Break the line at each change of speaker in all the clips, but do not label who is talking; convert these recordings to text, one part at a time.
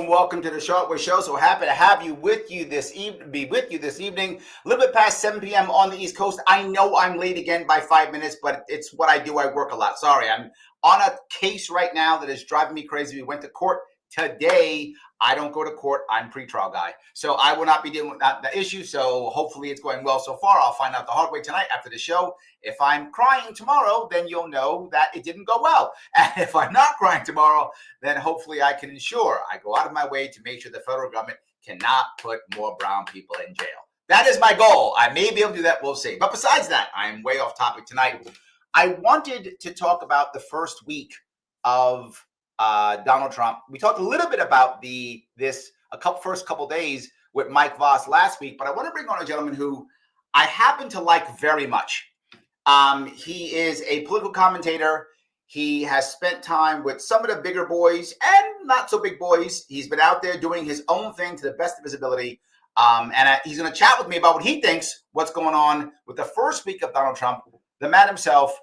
Welcome to the Sharpe Way Show. So happy to have you with you this evening. A little bit past 7 p.m. on the East Coast. I know I'm late again by 5 minutes, but it's what I do. I work a lot. Sorry, I'm on a case right now that is driving me crazy. We went to court today. I don't go to court. I'm pretrial guy, so I will not be dealing with the issue. So hopefully it's going well so far. I'll find out the hard way tonight after the show. If I'm crying tomorrow, then you'll know that it didn't go well. And if I'm not crying tomorrow, then hopefully I can ensure I go out of my way to make sure the federal government cannot put more brown people in jail. That is my goal. I may be able to do that. We'll see. But besides that, I'm way off topic tonight. I wanted to talk about the first week of Donald Trump. We talked a little bit about first couple days with Mike Voss last week, but I want to bring on a gentleman who I happen to like very much. He is a political commentator. He has spent time with some of the bigger boys and not so big boys. He's been out there doing his own thing to the best of his ability. He's going to chat with me about what he thinks, what's going on with the first week of Donald Trump. The man himself,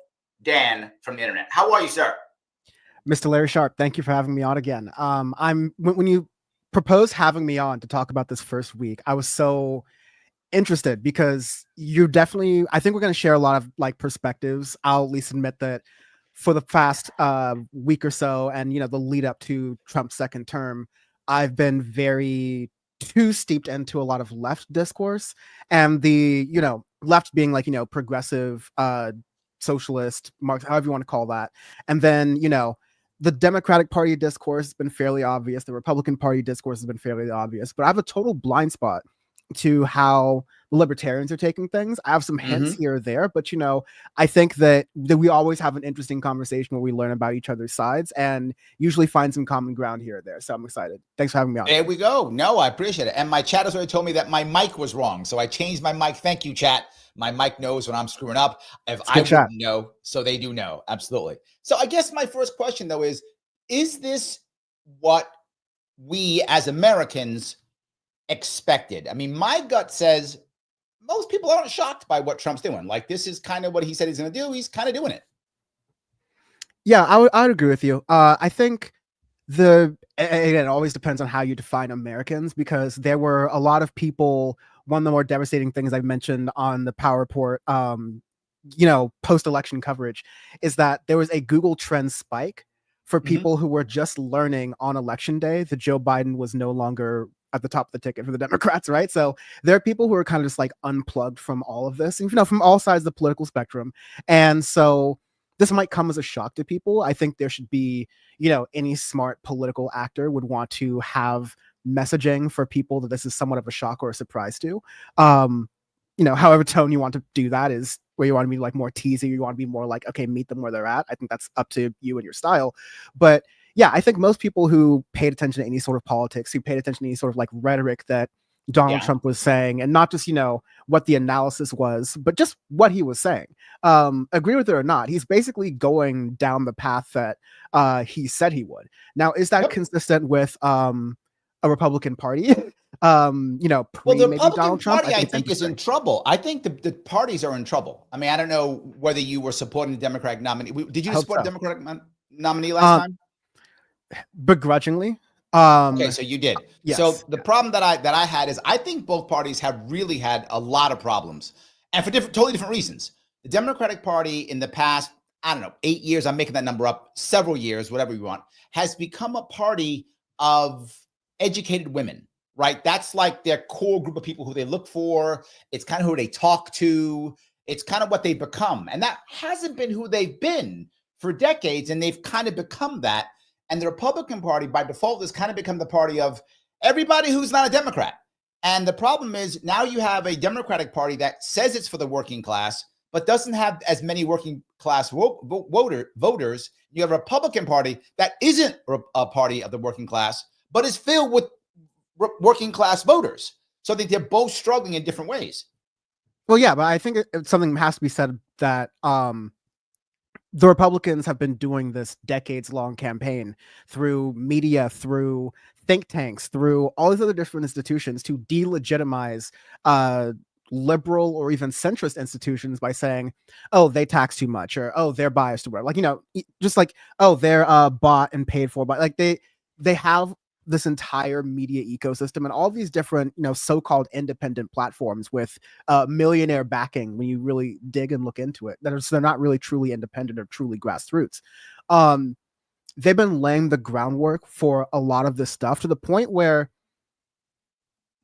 Dan from the internet. How are you, sir?
Mr. Larry Sharpe, thank you for having me on again. When you proposed having me on to talk about this first week, I was so interested because I think we're going to share a lot of perspectives. I'll at least admit that for the past week or so, and the lead up to Trump's second term, I've been very too steeped into a lot of left discourse, and the left being progressive, socialist, Marx, however you want to call that, and then the Democratic Party discourse has been fairly obvious. The Republican Party discourse has been fairly obvious, but I have a total blind spot to how the libertarians are taking things. I have some hints here or there, but I think that we always have an interesting conversation where we learn about each other's sides and usually find some common ground here or there. So I'm excited. Thanks for having me on.
There we go. No, I appreciate it. And my chat has already told me that my mic was wrong, so I changed my mic. Thank you, chat. My mic knows when I'm screwing up. If I didn't know, so they do know. Absolutely. So I guess my first question, though, is this what we as Americans expected? I mean, my gut says most people aren't shocked by what Trump's doing. This is kind of what he said he's going to do. He's kind of doing it.
Yeah, I would agree with you. I think again, it always depends on how you define Americans, because there were a lot of people. One of the more devastating things I've mentioned on the Power Report, post-election coverage, is that there was a Google Trends spike for people who were just learning on election day that Joe Biden was no longer at the top of the ticket for the Democrats, right? So there are people who are kind of just unplugged from all of this, and from all sides of the political spectrum. And so this might come as a shock to people. I think there should be, any smart political actor would want to have messaging for people that this is somewhat of a shock or a surprise to. However tone you want to do that is where you want to be more teasy, you want to be more okay, meet them where they're at. I think that's up to you and your style. But yeah, I think most people who paid attention to any sort of politics, who paid attention to any sort of rhetoric that Donald Trump was saying, and not just, what the analysis was, but just what he was saying, agree with it or not, he's basically going down the path that he said he would. Now, is that consistent with a Republican Party?
Well, the Republican Party, I think, is in trouble. I think the parties are in trouble. I mean, I don't know whether you were supporting the Democratic nominee. Did you support the Democratic nominee last time?
Begrudgingly.
Okay, so you did.
Yes.
So the problem that I had is I think both parties have really had a lot of problems, and for totally different reasons. The Democratic Party in the past, I don't know, 8 years, I'm making that number up, several years, whatever you want, has become a party of educated women, right? That's their core group of people who they look for. It's kind of who they talk to. It's kind of what they've become. And that hasn't been who they've been for decades. And they've kind of become that. And the Republican Party, by default, has kind of become the party of everybody who's not a Democrat. And the problem is now you have a Democratic Party that says it's for the working class, but doesn't have as many working class voters. You have a Republican Party that isn't a party of the working class, but is filled with working class voters. So I think they're both struggling in different ways.
Well, yeah, but I think something has to be said that the Republicans have been doing this decades-long campaign through media, through think tanks, through all these other different institutions to delegitimize liberal or even centrist institutions by saying, "Oh, they tax too much," or "Oh, they're biased," or whatever. Like, just like, "Oh, they're bought and paid for," but like they have this entire media ecosystem and all these different, so-called independent platforms with millionaire backing when you really dig and look into it. They're not really truly independent or truly grassroots. They've been laying the groundwork for a lot of this stuff to the point where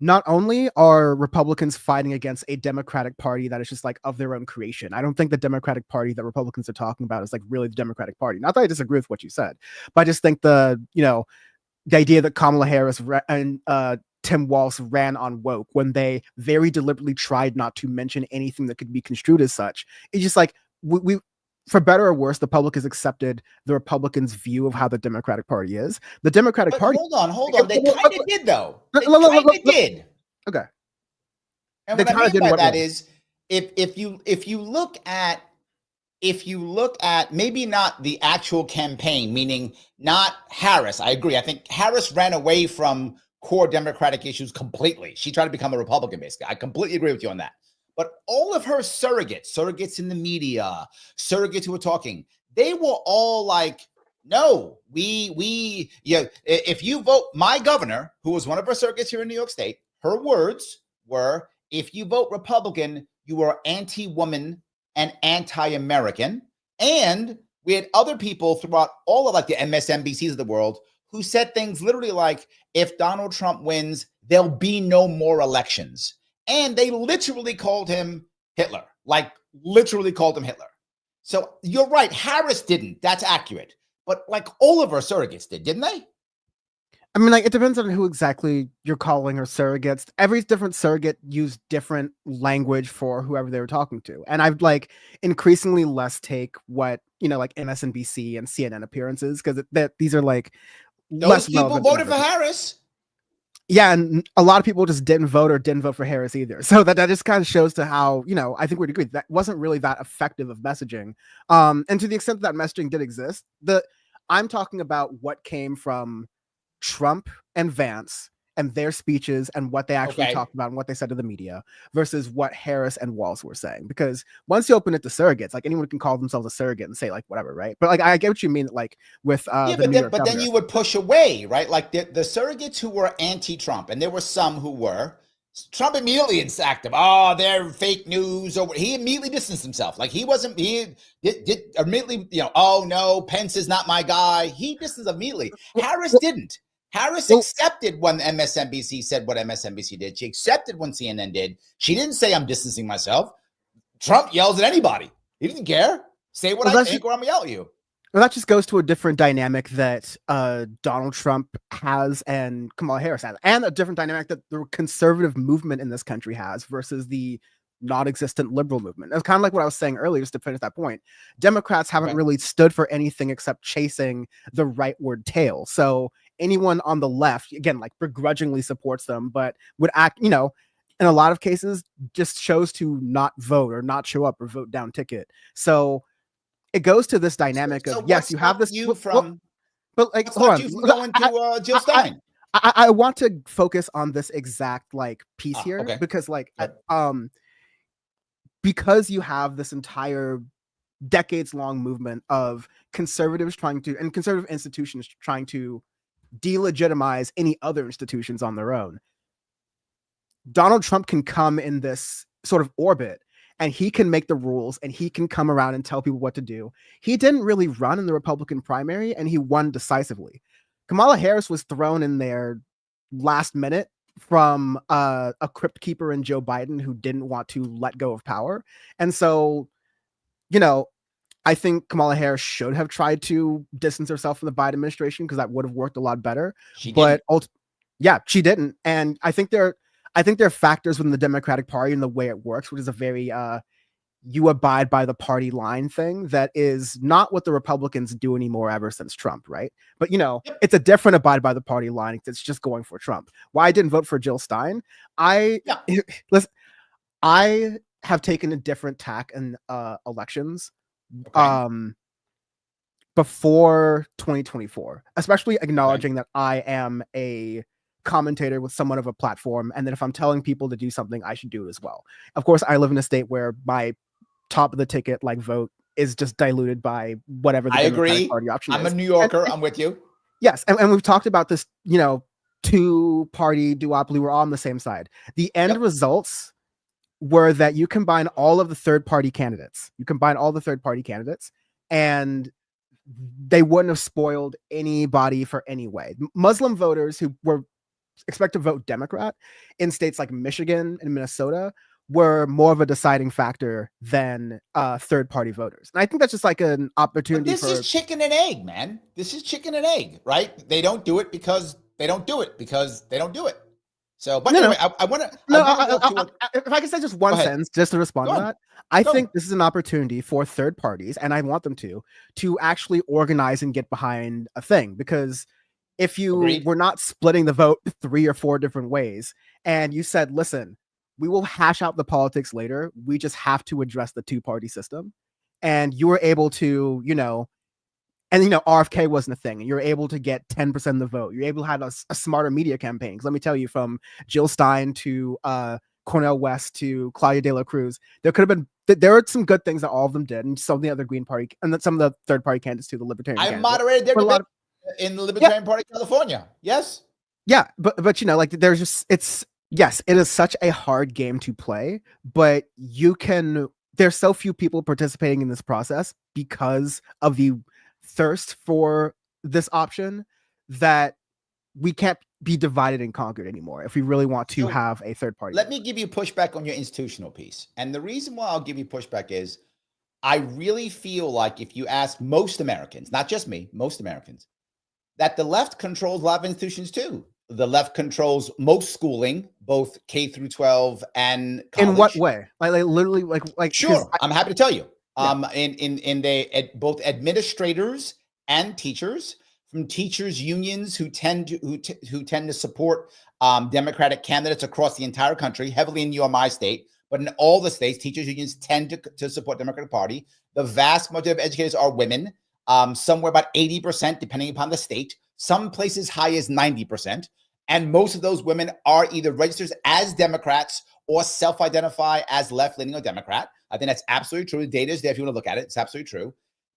not only are Republicans fighting against a Democratic Party that is just like of their own creation. I don't think the Democratic Party that Republicans are talking about is like really the Democratic Party. Not that I disagree with what you said, but I just think the idea that Kamala Harris and Tim Walz ran on woke when they very deliberately tried not to mention anything that could be construed as such. It's just like we for better or worse, the public has accepted the Republicans' view of how the Democratic Party is. The Democratic
But
Party.
hold on. They kind of did, though. They kind of did.
Okay.
And what I mean by that is, if you look at maybe not the actual campaign, meaning not Harris, I agree. I think Harris ran away from core Democratic issues completely. She tried to become a Republican, basically. I completely agree with you on that. But all of her surrogates in the media, surrogates who were talking, they were all like, no, if you vote, my governor, who was one of her surrogates here in New York State, her words were, if you vote Republican, you are anti-woman and anti-American. And we had other people throughout all of like the MSNBCs of the world who said things literally like, if Donald Trump wins, there'll be no more elections. And they literally called him Hitler, like literally called him Hitler. So you're right. Harris didn't. That's accurate. But like all of our surrogates did, didn't they?
I mean, like, it depends on who exactly you're calling her surrogates. Every different surrogate used different language for whoever they were talking to. And I've like increasingly less take what, like MSNBC and CNN appearances, because these are like
those people voted for Harris.
Yeah, and a lot of people just didn't vote for Harris either. So that just kind of shows to how, I think we'd agree that wasn't really that effective of messaging. And to the extent that messaging did exist, I'm talking about what came from Trump and Vance and their speeches and what they actually talked about and what they said to the media versus what Harris and Walz were saying. Because once you open it to surrogates, like anyone can call themselves a surrogate and say like whatever, right? But like I get what you mean, like with
but then you would push away, right? Like the surrogates who were anti-Trump, and there were some who were. Trump immediately sacked them. Oh, they're fake news. Or he immediately distanced himself. Like he wasn't. He did immediately. Oh no, Pence is not my guy. He distanced immediately. Harris didn't. Harris accepted when MSNBC said what MSNBC did. She accepted when CNN did. She didn't say, I'm distancing myself. Trump yells at anybody. He didn't care. Say what I think or I'm going to yell at you.
Well, that just goes to a different dynamic that Donald Trump has and Kamala Harris has, and a different dynamic that the conservative movement in this country has versus the non-existent liberal movement. It's kind of like what I was saying earlier, just to finish that point. Democrats haven't really stood for anything except chasing the rightward tail. So anyone on the left, again, like begrudgingly supports them, but would act, in a lot of cases, just chose to not vote or not show up or vote down ticket. So it goes to this dynamic of, yes, you have this. But like, hold on.
You going to Jill Stein?
I want to focus on this exact like piece here because like, because you have this entire decades-long movement of conservatives and conservative institutions trying to delegitimize any other institutions on their own. Donald Trump can come in this sort of orbit and he can make the rules and he can come around and tell people what to do. He didn't really run in the Republican primary and he won decisively. Kamala Harris was thrown in there last minute from a crypt keeper in Joe Biden who didn't want to let go of power. And so, I think Kamala Harris should have tried to distance herself from the Biden administration because that would have worked a lot better. She didn't. And I think there are factors within the Democratic Party and the way it works, which is a very you abide by the party line thing that is not what the Republicans do anymore ever since Trump, right? But it's a different abide by the party line. It's just going for Trump. Why I didn't vote for Jill Stein? I have taken a different tack in elections.
Okay.
Before 2024, especially
Okay.
acknowledging that I am a commentator with somewhat of a platform, and that if I'm telling people to do something, I should do it as well. Of course, I live in a state where my top of the ticket like vote is just diluted by whatever the
I
Democratic
agree.
Party option
I'm a
is.
New Yorker.
And
I'm with you.
yes, and we've talked about this, two-party duopoly. We're all on the same side. The end
Yep.
results were that you combine all of the third-party candidates. And they wouldn't have spoiled anybody for any way. Muslim voters who were expect to vote Democrat in states like Michigan and Minnesota were more of a deciding factor than third-party voters. And I think that's just like an
But
opportunity
this is
for
chicken and egg, man. This is chicken and egg, right? They don't do it because they don't do it because they don't do it. So, but
no,
anyway,
no,
I want to
no.
walk to a.
If I can say just
Go
one
ahead.
sentence just to respond
Go
to
on.
that, I think
Go.
this is an opportunity for third parties, and I want them to actually organize and get behind a thing. Because if you
Agreed.
were not splitting the vote 3 or 4 different ways, and you said, listen, we will hash out the politics later, we just have to address the two-party system, and you were able to, and RFK wasn't a thing, and you're able to get 10% of the vote. You're able to have a smarter media campaign. Let me tell you, from Jill Stein to Cornel West to Claudia De La Cruz, there are some good things that all of them did, and some of the other Green Party and some of the third party candidates too, the Libertarian
I
candidate.
moderated their
But a lot
debate
of,
in the Libertarian Party of California. Yes.
yeah, but like there's just yes, it is such a hard game to play, but there's so few people participating in this process because of the thirst for this option that we can't be divided and conquered anymore if we really want to
So
have a third party.
let me give you pushback on your institutional piece. And the reason why I'll give you pushback is I really feel like if you ask most Americans, not just me, most Americans, that the left controls a lot of institutions too. The left controls most schooling, both K through 12 and college.
In what way? Like literally, like
Sure, I'm happy to tell you.
Yeah.
Both administrators and teachers, from teachers unions who tend to support Democratic candidates across the entire country, heavily in my state, but in all the states, teachers unions tend to support Democratic Party. The vast majority of educators are women, somewhere about 80%, depending upon the state. Some places high as 90%, and most of those women are either registered as Democrats or self-identify as left-leaning or Democrat. I think that's absolutely true. The data is there if you want to look at it. It's absolutely true.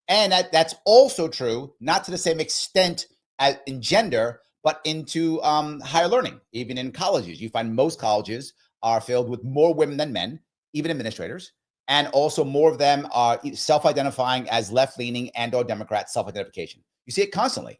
And that's also true, not to the same extent as in gender, but into higher learning. Even in colleges, you find most colleges are filled with more women than men, even administrators. And also more of them are self-identifying as left-leaning and or Democrat self-identification. You see it constantly.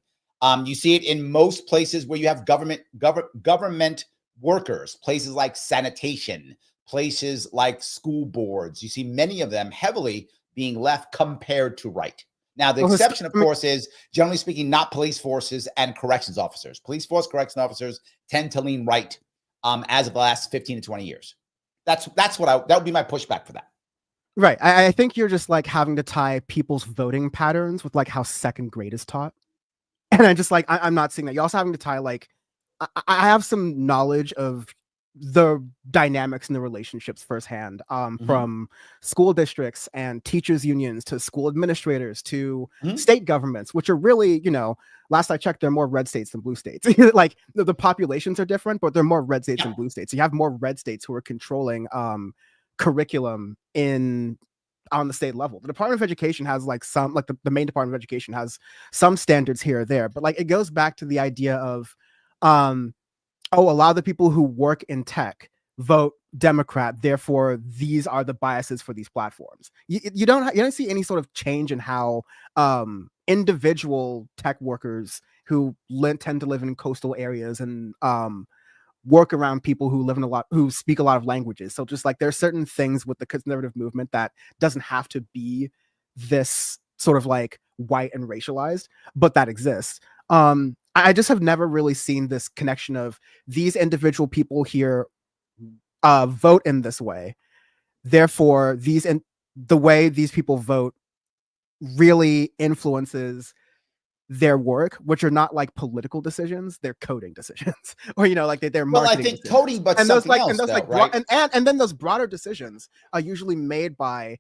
You see it in most places where you have government workers, places like sanitation, places like school boards. You see many of them heavily being left compared to right. Now, the exception, of course, is generally speaking, not police forces and corrections officers. Police force corrections officers tend to lean right as of the last 15 to 20 years. That would be my pushback for that.
Right. I think you're just like having to tie people's voting patterns with like how second grade is taught. And I'm just like, I'm not seeing that. You're also having to tie like, I have some knowledge of the dynamics and the relationships firsthand, from school districts and teachers unions to school administrators to state governments, which are really, last I checked, there are more red states than blue states. Like the populations are different, but there are more red states than blue states. So you have more red states who are controlling curriculum on the state level. The Department of Education has like some, like the main Department of Education has some standards here or there, but like it goes back to the idea of, a lot of the people who work in tech vote Democrat, therefore these are the biases for these platforms. You don't see any sort of change in how individual tech workers who tend to live in coastal areas and work around people who speak a lot of languages. So just like there's certain things with the conservative movement that doesn't have to be this sort of like white and racialized, but that exists. I just have never really seen this connection of these individual people here vote in this way. Therefore, the way these people vote really influences their work, which are not like political decisions, they're coding decisions, or like they're
Well, I
marketing
think
decisions.
coding, but
And those
something
like
else,
and those
though,
like
right?
and then those broader decisions are usually made by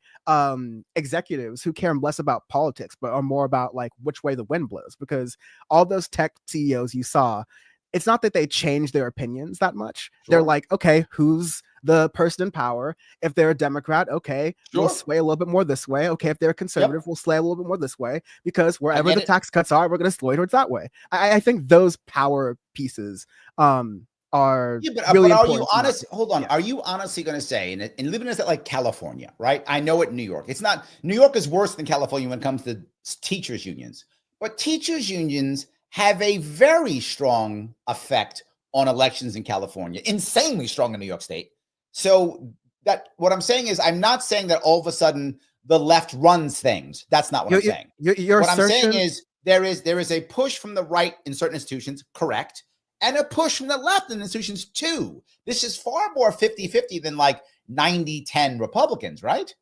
executives who care less about politics, but are more about like which way the wind blows. Because all those tech CEOs you saw, it's not that they change their opinions that much. They're
Sure.
like, okay, who's the person in power? If they're a Democrat, okay, we'll
Sure.
sway a little bit more this way. Okay, if they're a conservative, we'll sway a little bit more this way, because wherever the
it.
tax cuts are, we're going to sway towards that way. I think those power pieces are
Yeah,
really
but are
important
you
to
honest?
market.
Hold on.
Yeah.
Are you honestly going to say, and living in like California, right? I know it in New York. It's not, New York is worse than California when it comes to teachers' unions. But teachers' unions have a very strong effect on elections in California, insanely strong in New York State. So that what I'm saying is, I'm not saying that all of a sudden the left runs things. That's not what I'm saying.
Your
What I'm saying
assertion
is there is a push from the right in certain institutions, correct, and a push from the left in institutions too. This is far more 50-50 than like 90-10 Republicans, right?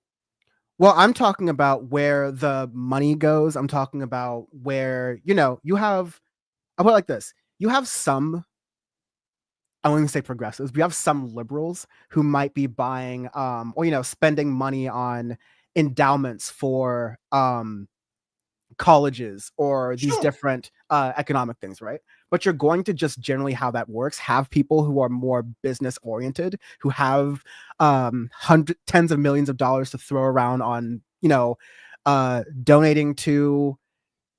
Well, I'm talking about where the money goes. I'm talking about where, you have, I put it like this. You have some, I wouldn't even say progressives, but you have some liberals who might be buying or spending money on endowments for colleges or these
Sure.
different economic things, right? But you're going to just generally how that works have people who are more business oriented, who have tens of millions of dollars to throw around on donating to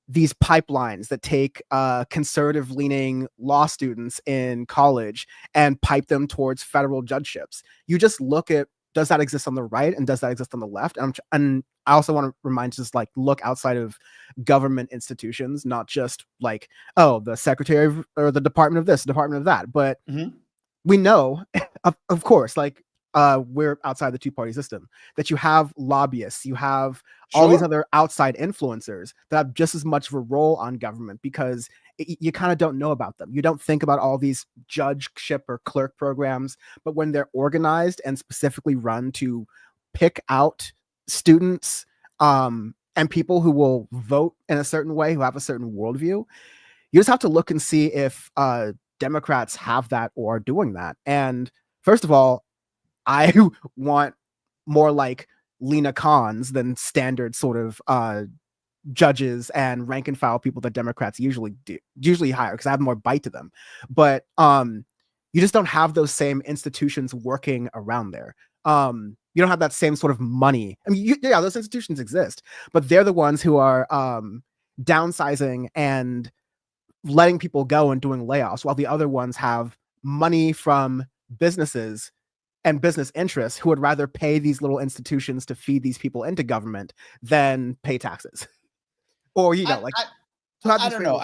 these pipelines that take conservative leaning law students in college and pipe them towards federal judgeships. You just look at, does that exist on the right and does that exist on the left? And I also want to remind, just like, look outside of government institutions, not just like, oh, the secretary or the department of this, department of that. But we know, of course, like we're outside the two-party system, that you have lobbyists, you have all these other outside influencers that have just as much of a role on government, because you kind of don't know about them. You don't think about all these judgeship or clerk programs, but when they're organized and specifically run to pick out students and people who will vote in a certain way, who have a certain worldview, you just have to look and see if Democrats have that or are doing that. And first of all, I want more like Lena Khans than standard sort of judges and rank and file people that Democrats usually hire, because I have more bite to them. But you just don't have those same institutions working around there. You don't have that same sort of money. I mean, those institutions exist, but they're the ones who are downsizing and letting people go and doing layoffs, while the other ones have money from businesses and business interests who would rather pay these little institutions to feed these people into government than pay taxes. Or,
I don't know.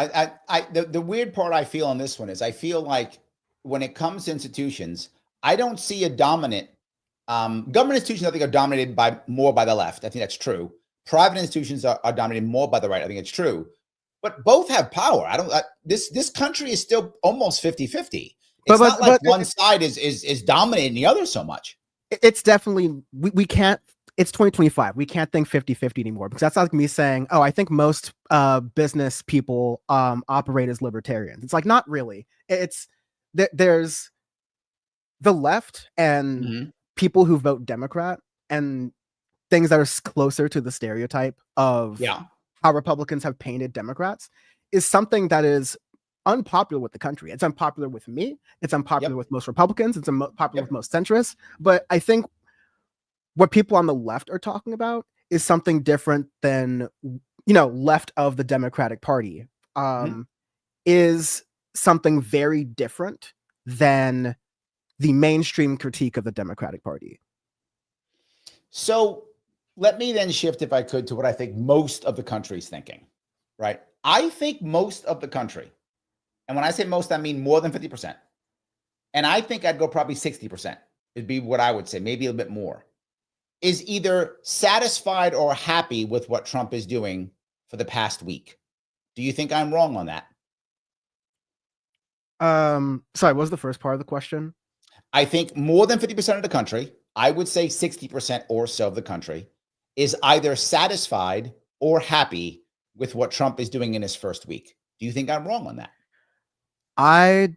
The weird part I feel on this one is, I feel like when it comes to institutions, I don't see a dominant government institutions. I think are dominated more by the left. I think that's true. Private institutions are dominated more by the right. I think it's true. But both have power. This country is still almost 50-50. It's not like one side is dominating the other so much.
It's definitely, we can't, it's 2025. We can't think 50-50 anymore, because that's like me saying, oh, I think most business people operate as libertarians. It's like, not really. It's there's the left and people who vote Democrat, and things that are closer to the stereotype of how Republicans have painted Democrats is something that is unpopular with the country. It's unpopular with me. It's unpopular with most Republicans. It's unpopular with most centrists. But I think what people on the left are talking about is something different than, left of the Democratic Party, is something very different than the mainstream critique of the Democratic Party.
So let me then shift, if I could, to what I think most of the country is thinking, right? I think most of the country, and when I say most, I mean more than 50%. And I think I'd go probably 60%. It'd be what I would say, maybe a bit more, is either satisfied or happy with what Trump is doing for the past week. Do you think I'm wrong on that?
Sorry, what was the first part of the question?
I think more than 50% of the country, I would say 60% or so of the country, is either satisfied or happy with what Trump is doing in his first week. Do you think I'm wrong on that?
I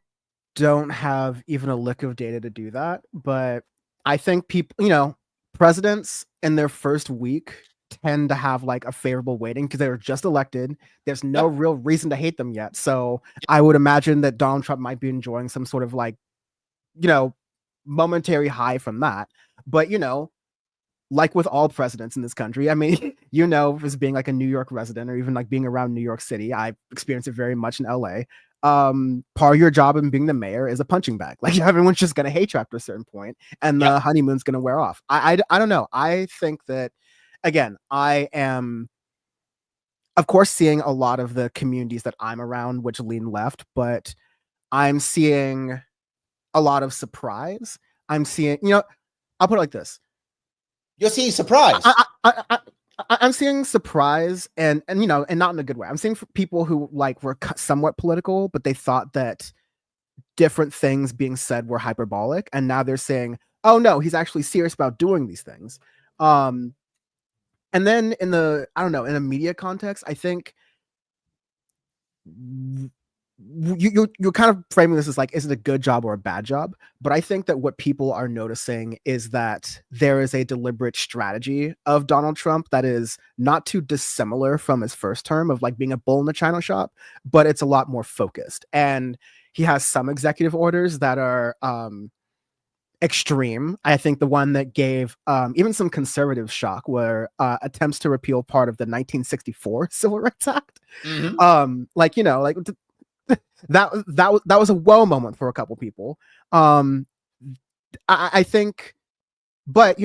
don't have even a lick of data to do that, but I think people, presidents in their first week tend to have like a favorable weighting because they were just elected. There's no
Yep.
real reason to hate them yet. So I would imagine that Donald Trump might be enjoying some sort of like, momentary high from that. But, like with all presidents in this country, I mean, as being like a New York resident or even like being around New York City, I experienced it very much in LA. Part of your job in being the mayor is a punching bag. Like everyone's just gonna hate you after a certain point, and the honeymoon's gonna wear off. I don't know. I think that again, I am of course seeing a lot of the communities that I'm around which lean left, but I'm seeing a lot of surprise. I'm seeing, I'll put it like this.
You're seeing surprise.
I'm seeing surprise and not in a good way. I'm seeing people who like were somewhat political, but they thought that different things being said were hyperbolic, and now they're saying, "Oh no, he's actually serious about doing these things." And then in a media context, I think you're kind of framing this as like, is it a good job or a bad job? But I think that what people are noticing is that there is a deliberate strategy of Donald Trump that is not too dissimilar from his first term of like being a bull in the china shop, but it's a lot more focused. And he has some executive orders that are extreme. I think the one that gave even some conservatives shock were attempts to repeal part of the 1964 Civil Rights Act. That was a whoa moment for a couple people. I think, but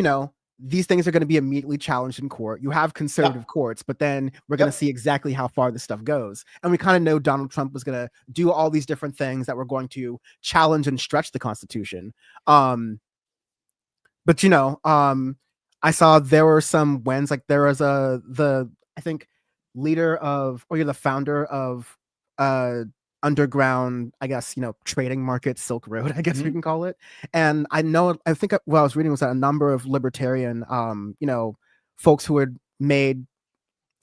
these things are going to be immediately challenged in court. You have conservative courts, but then we're going to see exactly how far this stuff goes. And we kind of know Donald Trump was going to do all these different things that were going to challenge and stretch the Constitution. But I saw there were some wins. Like there was I think leader of, or the founder of underground, I guess, trading market, Silk Road, I guess we can call it. And I think what I was reading was that a number of libertarian, folks who had made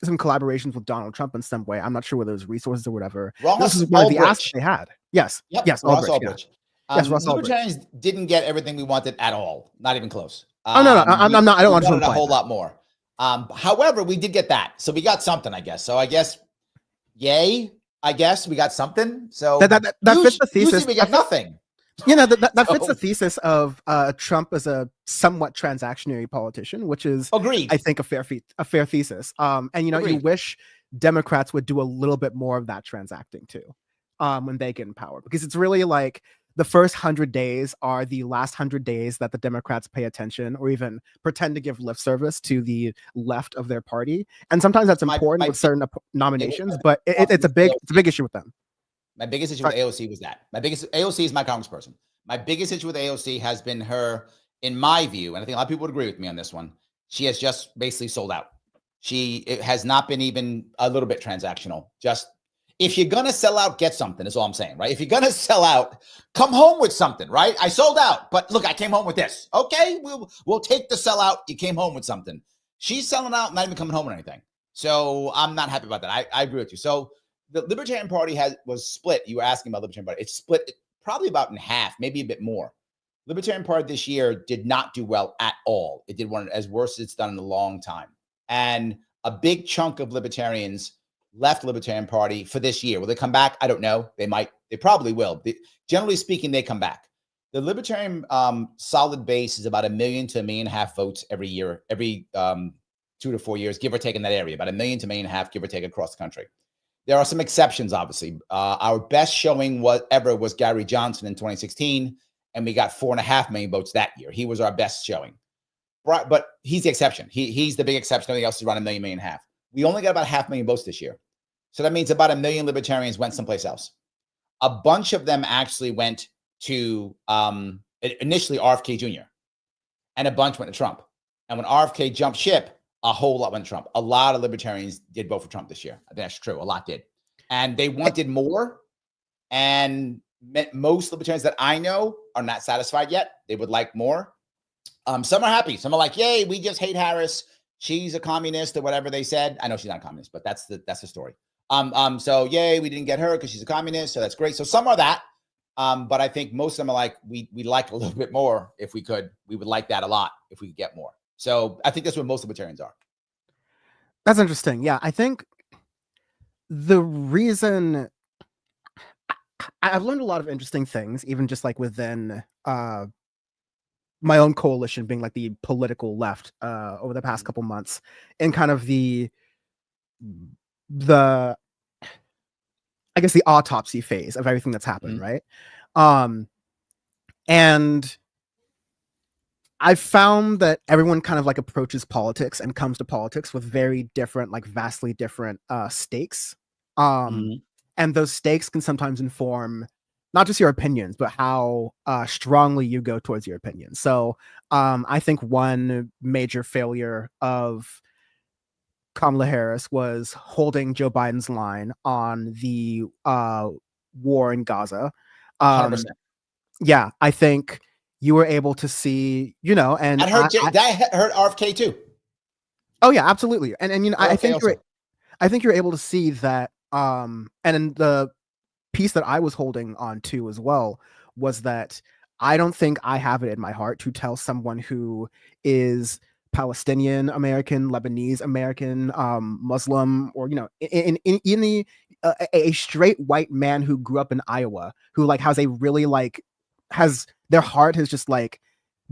some collaborations with Donald Trump in some way. I'm not sure whether it was resources or whatever. This is one of the asks they had. Yes. Yes.
Ross Ulbricht.
Yes, Russ
Libertarians didn't get everything we wanted at all. Not even close.
I'm not. I don't want to
wanted a whole lot more. However, we did get that, so we got something, I guess. So I guess, yay. I guess we got something. So
that fits the thesis.
Usually we get nothing.
That fits the thesis of Trump as a somewhat transactionary politician, which is
agreed.
I think a fair thesis. And agreed. You wish Democrats would do a little bit more of that transacting too, when they get in power, because it's really like the first 100 days are the last 100 days that the Democrats pay attention or even pretend to give lip service to the left of their party. And sometimes that's important with certain nominations, but it's a big issue with them.
My biggest issue with AOC was that. AOC is my congressperson. My biggest issue with AOC has been her, in my view, and I think a lot of people would agree with me on this one, she has just basically sold out. It has not been even a little bit transactional. Just, if you're going to sell out, get something, is all I'm saying, right? If you're going to sell out, come home with something, right? I sold out, but look, I came home with this. Okay, we'll take the sellout. You came home with something. She's selling out, not even coming home with anything. So I'm not happy about that. I agree with you. So the Libertarian Party was split. You were asking about Libertarian Party. It's split probably about in half, maybe a bit more. Libertarian Party this year did not do well at all. It did one as worse as it's done in a long time. And a big chunk of libertarians left Libertarian Party for this year. Will they come back? I don't know. They might. They probably will. Generally speaking, they come back. The Libertarian solid base is about 1 million to 1.5 million votes every year, every 2 to 4 years, give or take in that area, about 1 million to 1.5 million, give or take across the country. There are some exceptions, obviously. Our best showing ever was Gary Johnson in 2016, and we got 4.5 million votes that year. He was our best showing. But he's the exception. He's the big exception. Everything else is around 1 million, 1.5 million. We only got about 500,000 votes this year. So that means about 1 million libertarians went someplace else. A bunch of them actually went to initially RFK Jr. and a bunch went to Trump. And when RFK jumped ship, a whole lot went to Trump. A lot of libertarians did vote for Trump this year. I think that's true. A lot did. And they wanted more. And most libertarians that I know are not satisfied yet. They would like more. Some are happy. Some are like, yay, we just hate Harris. she's a communist or whatever they said. I know she's not a communist, but that's the story. So yay, we didn't get her because she's a communist, so that's great. So some are that. But I think most of them are like, we like a little bit more if we could. We would like that a lot if we could get more. So I think that's what most libertarians are.
That's interesting. Yeah, I think the reason I've learned a lot of interesting things, even just like within my own coalition being like the political left over the past couple months, and kind of the I guess the autopsy phase of everything that's happened, right? And I found that everyone kind of like approaches politics and comes to politics with very different, like vastly different stakes. And those stakes can sometimes inform not just your opinions, but how strongly you go towards your opinions. So I think one major failure of Kamala Harris was holding Joe Biden's line on the war in Gaza.
100%.
Yeah, I think you were able to see, you know, and
that hurt RFK too.
Oh yeah, absolutely. And you know, I think you're able to see that. And in the piece that I was holding on to as well was that I don't think I have it in my heart to tell someone who is Palestinian American, Lebanese American, Muslim, or, you know, in the a straight white man who grew up in Iowa, who like has a really like has their heart has just like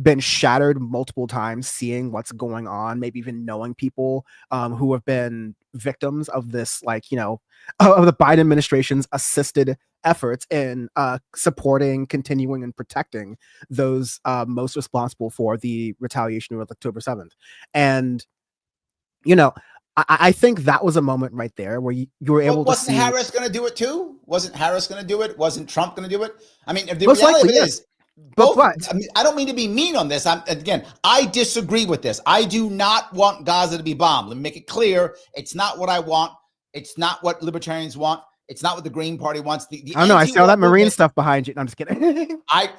been shattered multiple times seeing what's going on, maybe even knowing people who have been victims of this, like, you know, of the Biden administration's assisted efforts in supporting, continuing, and protecting those most responsible for the retaliation of October 7th. And, you know, I think that was a moment right there where you were able to see.
Wasn't Harris going to do it too? Wasn't Harris going to do it? Wasn't Trump going to do it? I mean, the
Most
reality
likely,
of it is, both,
but
I mean, I don't mean to be mean on this. I disagree with this. I do not want Gaza to be bombed. Let me make it clear. It's not what I want. It's not what libertarians want. It's not what the Green Party wants. I
don't know. I see all that Marine stuff behind you. No, I'm just kidding.
I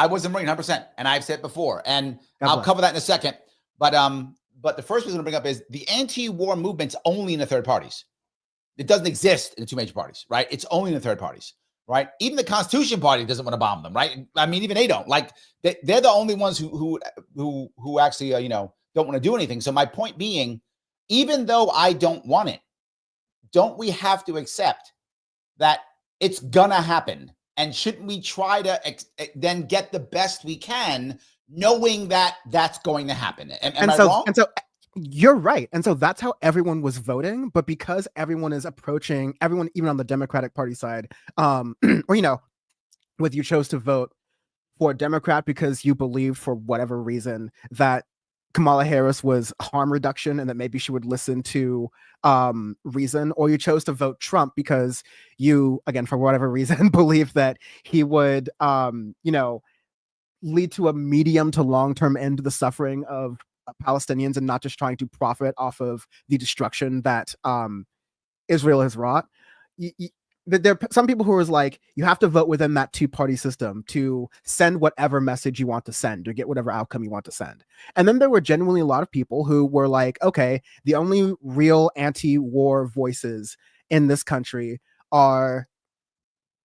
was a Marine 100%, and I've said it before, and I'll cover that in a second. But the first thing I'm going to bring up is the anti-war movement's only in the third parties. It doesn't exist in the two major parties, right? It's only in the third parties, right? Even the Constitution Party doesn't want to bomb them, right? I mean, even they don't. Like, they're the only ones who actually, you know, don't want to do anything. So my point being, even though I don't want it, don't we have to accept that it's gonna happen? And shouldn't we try to then get the best we can, knowing that that's going to happen? Am I wrong?
And so you're right. And so that's how everyone was voting. But because everyone is approaching, everyone, even on the Democratic Party side, or, you know, whether you chose to vote for a Democrat because you believe for whatever reason that Kamala Harris was harm reduction and that maybe she would listen to reason, or you chose to vote Trump because you, again, for whatever reason, believe that he would, you know, lead to a medium to long-term end to the suffering of Palestinians and not just trying to profit off of the destruction that Israel has wrought. There are some people who are like, you have to vote within that two-party system to send whatever message you want to send or get whatever outcome you want to send. And then there were genuinely a lot of people who were like, okay, the only real anti-war voices in this country are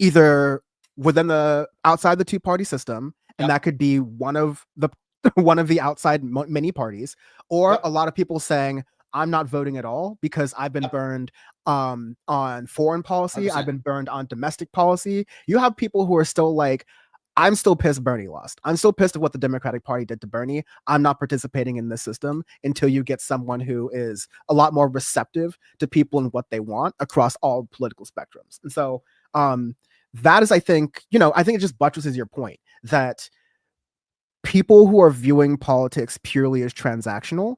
either within the outside the two-party system, and that could be one of the outside many parties, or a lot of people saying, I'm not voting at all because I've been burned on foreign policy. 100%. I've been burned on domestic policy. You have people who are still like, I'm still pissed Bernie lost. I'm still pissed at what the Democratic Party did to Bernie. I'm not participating in this system until you get someone who is a lot more receptive to people and what they want across all political spectrums. And so that is, I think, you know, I think it just buttresses your point that people who are viewing politics purely as transactional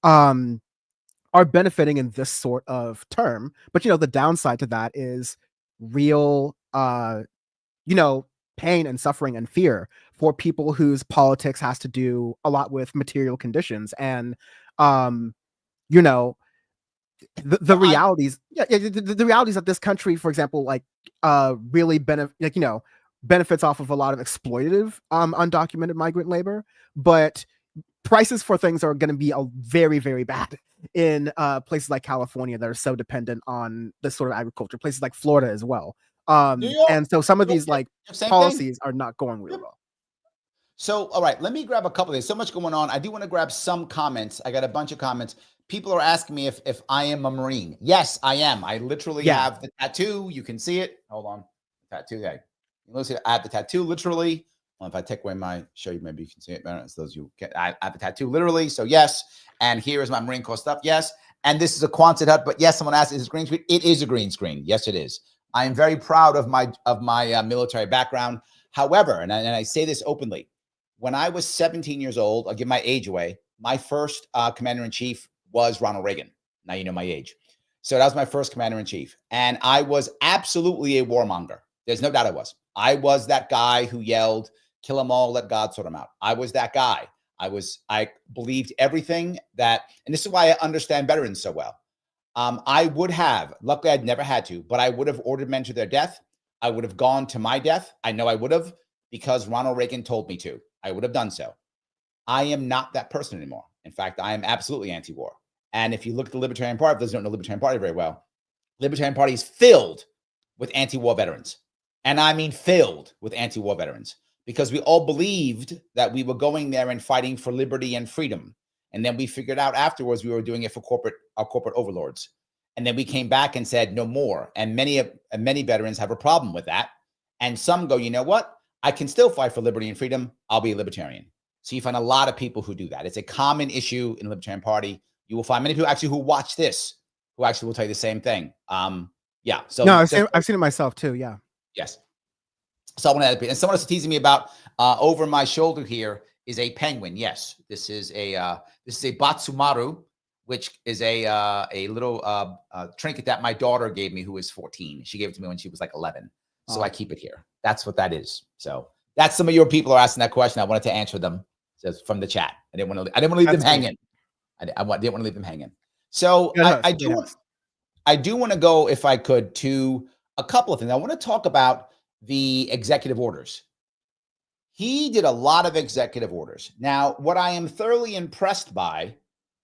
are benefiting in this sort of term. But, you know, the downside to that is real, you know, pain and suffering and fear for people whose politics has to do a lot with material conditions. And, you know, the realities, the realities of this country, for example, like really benefits off of a lot of exploitative undocumented migrant labor. But prices for things are going to be very, very bad in places like California that are so dependent on this sort of agriculture, places like Florida as well.
New York,
And so some of these like
same
policies
thing.
are not going real
Yep.
well.
So, all right, let me grab a couple. There's so much going on. I do want to grab some comments. I got a bunch of comments. People are asking me if I am a Marine. Yes, I am. I literally have the tattoo. You can see it. Hold on. Tattoo guy. I have the tattoo literally. Well, if I take away show you, maybe you can see it better. It's those you can. I have the tattoo literally. So yes. And here is my Marine Corps stuff. Yes. And this is a Quonset hut. But yes, someone asked, is it green screen? It is a green screen. Yes, it is. I am very proud of my military background. However, and I say this openly, when I was 17 years old, I'll give my age away. My first commander-in-chief was Ronald Reagan. Now you know my age. So that was my first commander-in-chief. And I was absolutely a warmonger. There's no doubt I was. I was that guy who yelled, kill them all, let God sort them out. I was that guy. I believed everything that, and this is why I understand veterans so well. I would have, luckily I'd never had to, but I would have ordered men to their death. I would have gone to my death. I know I would have, because Ronald Reagan told me to. I would have done so. I am not that person anymore. In fact, I am absolutely anti-war. And if you look at the Libertarian Party, those who don't know the Libertarian Party very well, Libertarian Party is filled with anti-war veterans. And I mean filled with anti-war veterans, because we all believed that we were going there and fighting for liberty and freedom. And then we figured out afterwards we were doing it for our corporate overlords. And then we came back and said, no more. And many veterans have a problem with that. And some go, you know what? I can still fight for liberty and freedom. I'll be a libertarian. So you find a lot of people who do that. It's a common issue in the Libertarian Party. You will find many people actually who watch this, who actually will tell you the same thing. Yeah. So
no, I've seen it myself too. Yeah.
Yes. So I want to add, and someone else teasing me about over my shoulder here is a penguin. Yes, this is a Batsumaru, which is a little trinket that my daughter gave me, who is 14. She gave it to me when she was like 11. So I keep it here. That's what that is. So that's some of your people are asking that question. I wanted to answer them from the chat. I didn't want to leave them hanging. I didn't want to leave them hanging. So I do want to go, if I could, to a couple of things. I want to talk about the executive orders. He did a lot of executive orders. Now, what I am thoroughly impressed by,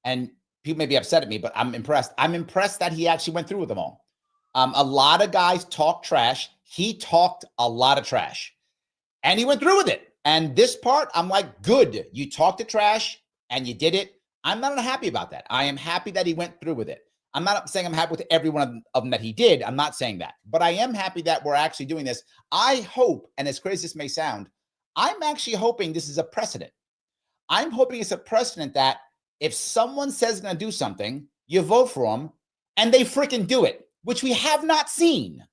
and people may be upset at me, but I'm impressed. I'm impressed that he actually went through with them all. A lot of guys talk trash. He talked a lot of trash, and he went through with it. And this part, I'm like, good. You talked the trash and you did it. I'm not unhappy about that. I am happy that he went through with it. I'm not saying I'm happy with every one of them that he did. I'm not saying that. But I am happy that we're actually doing this. I hope, and as crazy as this may sound, I'm actually hoping this is a precedent. I'm hoping it's a precedent that if someone says they're going to do something, you vote for them, and they freaking do it, which we have not seen.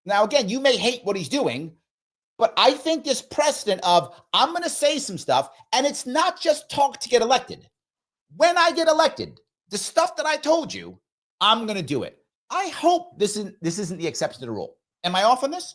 Now, again, you may hate what he's doing, but I think this precedent of I'm going to say some stuff, and it's not just talk to get elected. When I get elected, the stuff that I told you, I'm going to do it. I hope this isn't the exception to the rule. Am I off on this?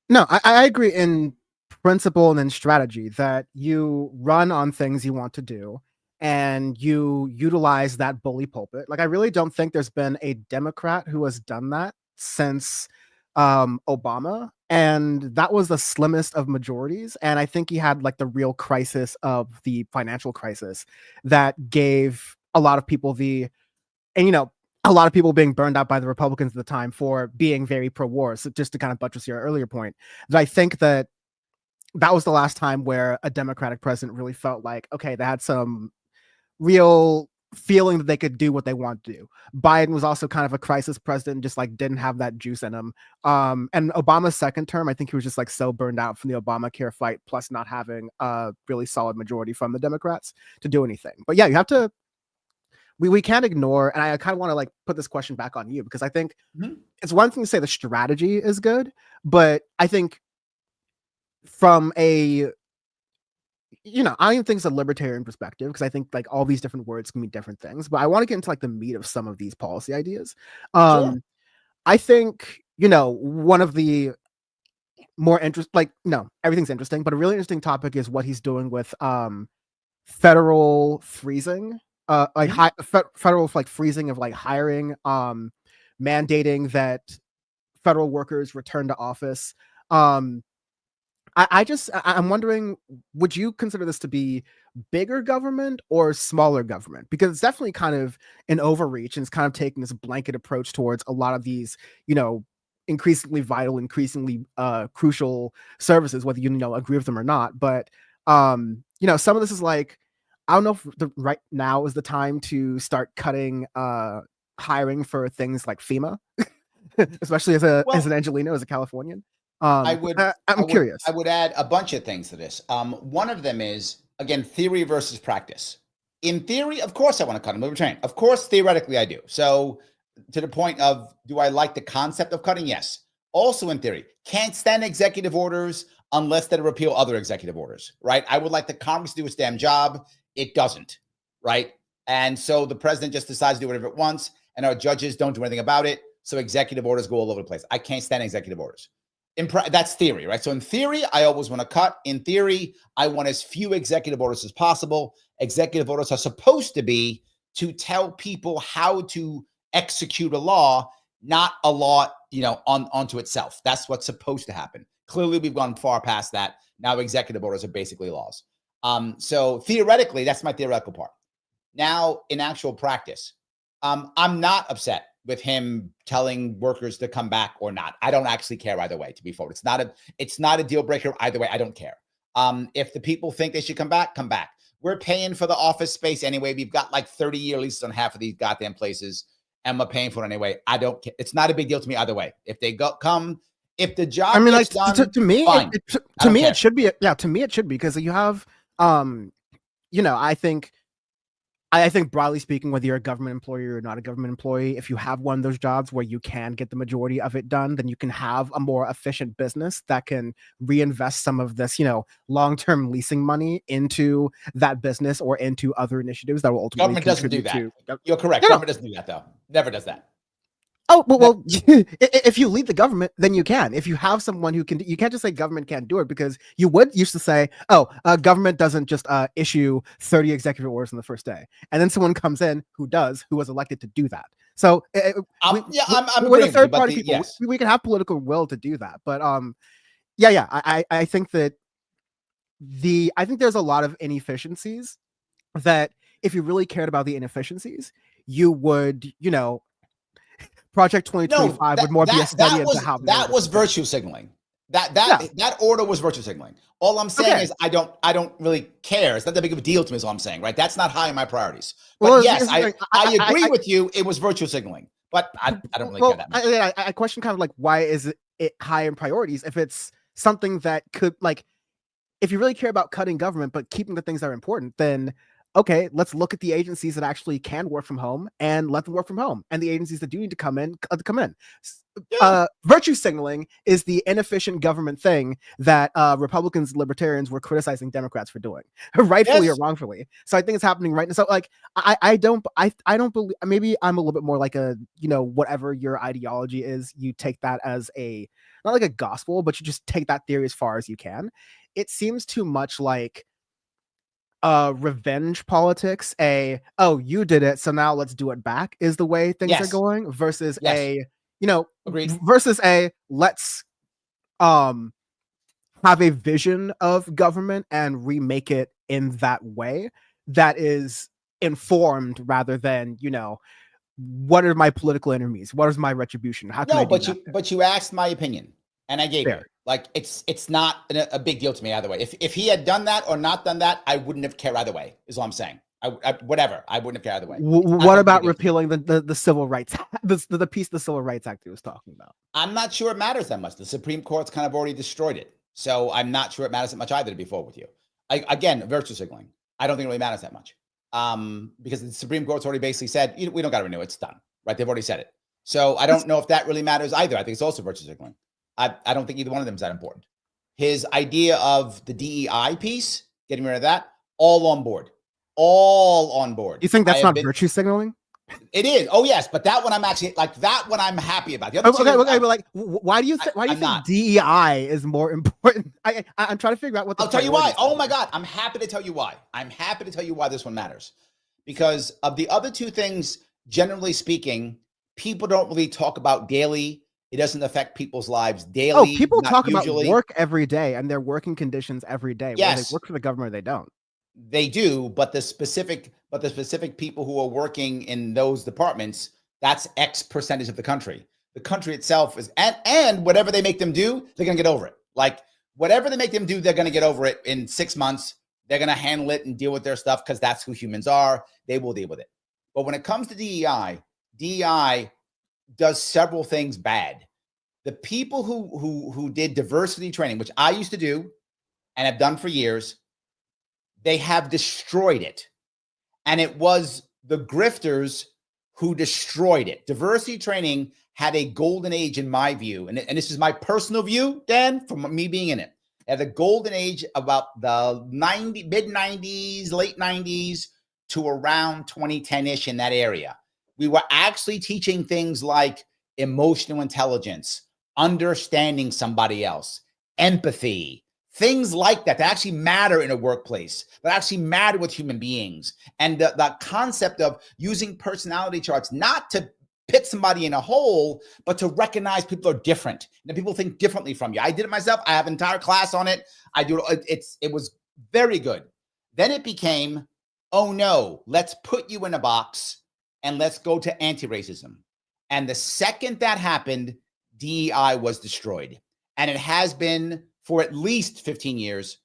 No, I agree in principle and in strategy that you run on things you want to do and you utilize that bully pulpit. Like, I really don't think there's been a Democrat who has done that since Obama, and that was the slimmest of majorities. And I think he had like the real crisis of the financial crisis that gave a lot of people a lot of people being burned out by the Republicans at the time for being very pro-war. So just to kind of buttress your earlier point, that I think that was the last time where a Democratic president really felt like, okay, they had some real feeling that they could do what they want to do. Biden was also kind of a crisis president, just like didn't have that juice in him. And Obama's second term, I think he was just like so burned out from the Obamacare fight, plus not having a really solid majority from the Democrats to do anything. But yeah, you have to, we can't ignore, and I kind of want to like put this question back on you, because I think it's one thing to say the strategy is good, but I think from a, I don't even think it's a libertarian perspective, because I think like all these different words can mean different things, but I want to get into like the meat of some of these policy ideas.
Sure.
I think, one of the more everything's interesting, but a really interesting topic is what he's doing with federal freezing, federal like freezing of like hiring, mandating that federal workers return to office. I'm wondering, would you consider this to be bigger government or smaller government? Because it's definitely kind of an overreach, and it's kind of taking this blanket approach towards a lot of these, increasingly vital, increasingly crucial services, whether you agree with them or not. But some of this is like, I don't know if right now is the time to start cutting hiring for things like FEMA, especially as an Angelino, as a Californian. I'm curious.
I would add a bunch of things to this. One of them is, again, theory versus practice. In theory, of course, I want to cut him train. Of course, theoretically, I do. So to the point of, do I like the concept of cutting? Yes. Also in theory, can't stand executive orders unless they repeal other executive orders, right? I would like the Congress to do its damn job. It doesn't, right? And so the president just decides to do whatever it wants, and our judges don't do anything about it. So executive orders go all over the place. I can't stand executive orders. That's theory, right? So in theory, I always want to cut. In theory, I want as few executive orders as possible. Executive orders are supposed to be to tell people how to execute a law, not a law, onto itself. That's what's supposed to happen. Clearly, we've gone far past that. Now executive orders are basically laws. So theoretically, that's my theoretical part. Now, in actual practice, I'm not upset with him telling workers to come back or not. I don't actually care either way, to be forward. It's not a deal breaker either way. I don't care. If the people think they should come back, come back. We're paying for the office space anyway. We've got like 30-year leases on half of these goddamn places, and we're paying for it anyway. I don't care. It's not a big deal to me either way. If they come, if the job gets done,
to me,
fine.
To me, it should be because you have, I think broadly speaking, whether you're a government employee or not a government employee, if you have one of those jobs where you can get the majority of it done, then you can have a more efficient business that can reinvest some of this, long-term leasing money into that business or into other initiatives that will ultimately
government doesn't do that. You're correct. Government doesn't do that, though. Never does that.
Oh, well, if you lead the government, then you can. If you have someone who can, you can't just say government can't do it, because you would used to say, government doesn't just issue 30 executive orders on the first day. And then someone comes in who was elected to do that. So
I'm
we're the third party people. Yes. We can have political will to do that. But I think that I think there's a lot of inefficiencies that if you really cared about the inefficiencies, you would, Project 2025 would more be a study into how
that was virtue signaling. That order was virtue signaling. All I'm saying is I don't really care. It's not that big of a deal to me, is all I'm saying, right? That's not high on my priorities. But yes, I agree with you. It was virtue signaling, but I don't really care that much.
I question kind of like, why is it high in priorities if it's something that could, like, if you really care about cutting government but keeping the things that are important, then okay, let's look at the agencies that actually can work from home and let them work from home. And the agencies that do need to come in, come in. Yeah. Virtue signaling is the inefficient government thing that Republicans and libertarians were criticizing Democrats for doing, rightfully or wrongfully. So I think it's happening right now. So like, I don't believe, maybe I'm a little bit more like a, whatever your ideology is, you take that as not like a gospel, but you just take that theory as far as you can. It seems too much like revenge politics, you did it, so now let's do it back, is the way things are going, versus let's have a vision of government and remake it in that way that is informed rather than, what are my political enemies? What is my retribution? How can I do that?
But you asked my opinion and I gave it. Like, it's not a big deal to me either way. If he had done that or not done that, I wouldn't have cared either way, is all I'm saying. I wouldn't have cared either way.
What about repealing the Civil Rights, the piece of the Civil Rights Act he was talking about?
I'm not sure it matters that much. The Supreme Court's kind of already destroyed it. So I'm not sure it matters that much either, to be forward with you. Again, virtue signaling. I don't think it really matters that much. Because the Supreme Court's already basically said, we don't got to renew it. It's done, right? They've already said it. So I don't know if that really matters either. I think it's also virtue signaling. I don't think either one of them is that important. His idea of the DEI piece, getting rid of that, all on board. All on board.
You think that's not virtue signaling?
It is. Oh, yes. But that one I'm actually, like, that one I'm happy about. The
other but like, why do you think DEI is more important? I'm trying to figure out what
I'll tell you why. Oh, my God. I'm happy to tell you why. I'm happy to tell you why this one matters. Because of the other two things, generally speaking, people don't really talk about daily. It doesn't affect people's lives
Oh,
daily,
people
not
talk about
usually.
work every day and their working conditions every day, whether they
Yes,
work for the government or they don't.
they do, but the specific people who are working in those departments, that's X percentage of the country. The country itself is, and whatever they make them do, they're gonna get over it. Like whatever they make them do, they're gonna get over it in 6 months. They're gonna handle it and deal with their stuff because that's who humans are. They will deal with it. But when it comes to DEI does several things bad. The people who did diversity training, which I used to do and have done for years, they have destroyed it. And it was the grifters who destroyed it. Diversity training had a golden age, in my view. And this is my personal view, Dan, from me being in it. It had a golden age about the mid 90s, late 90s to around 2010-ish in that area. We were actually teaching things like emotional intelligence, understanding somebody else, empathy, things like that actually matter in a workplace, that actually matter with human beings. And the concept of using personality charts, not to pit somebody in a hole, but to recognize people are different and people think differently from you. I did it myself. I have an entire class on it. I do it. It was very good. Then it became, oh no, let's put you in a box and let's go to anti-racism. And the second that happened, DEI was destroyed. And it has been for at least 15 years,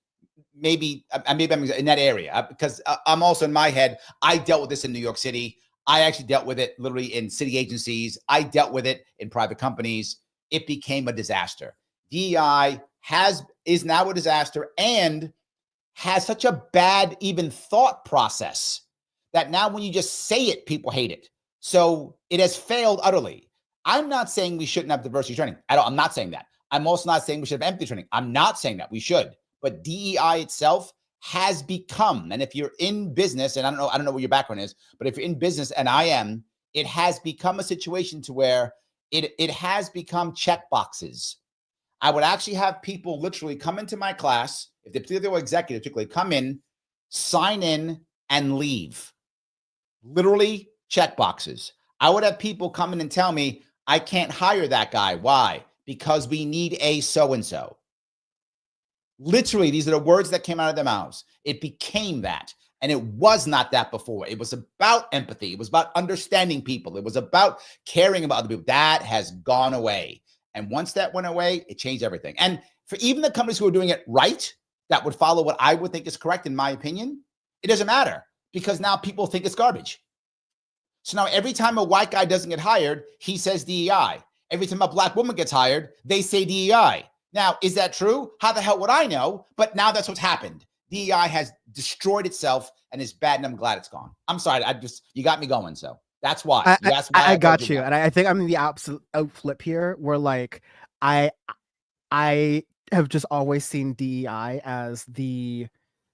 maybe I'm in that area, because I'm also in my head, I dealt with this in New York City. I actually dealt with it literally in city agencies. I dealt with it in private companies. It became a disaster. DEI is now a disaster and has such a bad even thought process that now when you just say it, people hate it. So it has failed utterly. I'm not saying we shouldn't have diversity training. I'm not saying that. I'm also not saying we should have empathy training. I'm not saying that we should. But DEI itself has become, and if you're in business, and I don't know what your background is, but if you're in business, and I am, it has become a situation to where it has become check boxes. I would actually have people literally come into my class, if they were executives, particularly come in, sign in, and leave. Literally check boxes. I would have people come in and tell me, I can't hire that guy. Why? Because we need a so-and-so. Literally, these are the words that came out of their mouths. It became that. And it was not that before. It was about empathy. It was about understanding people. It was about caring about other people. That has gone away. And once that went away, it changed everything. And for even the companies who are doing it right, that would follow what I would think is correct, in my opinion, it doesn't matter because now people think it's garbage. So now every time a white guy doesn't get hired, he says DEI. Every time a black woman gets hired, they say DEI. Now, is that true? How the hell would I know? But now that's what's happened. DEI has destroyed itself and is bad, and I'm glad it's gone. I'm sorry. You got me going. So that's why.
I got you. And I think I'm in the absolute flip here where like I have just always seen DEI as the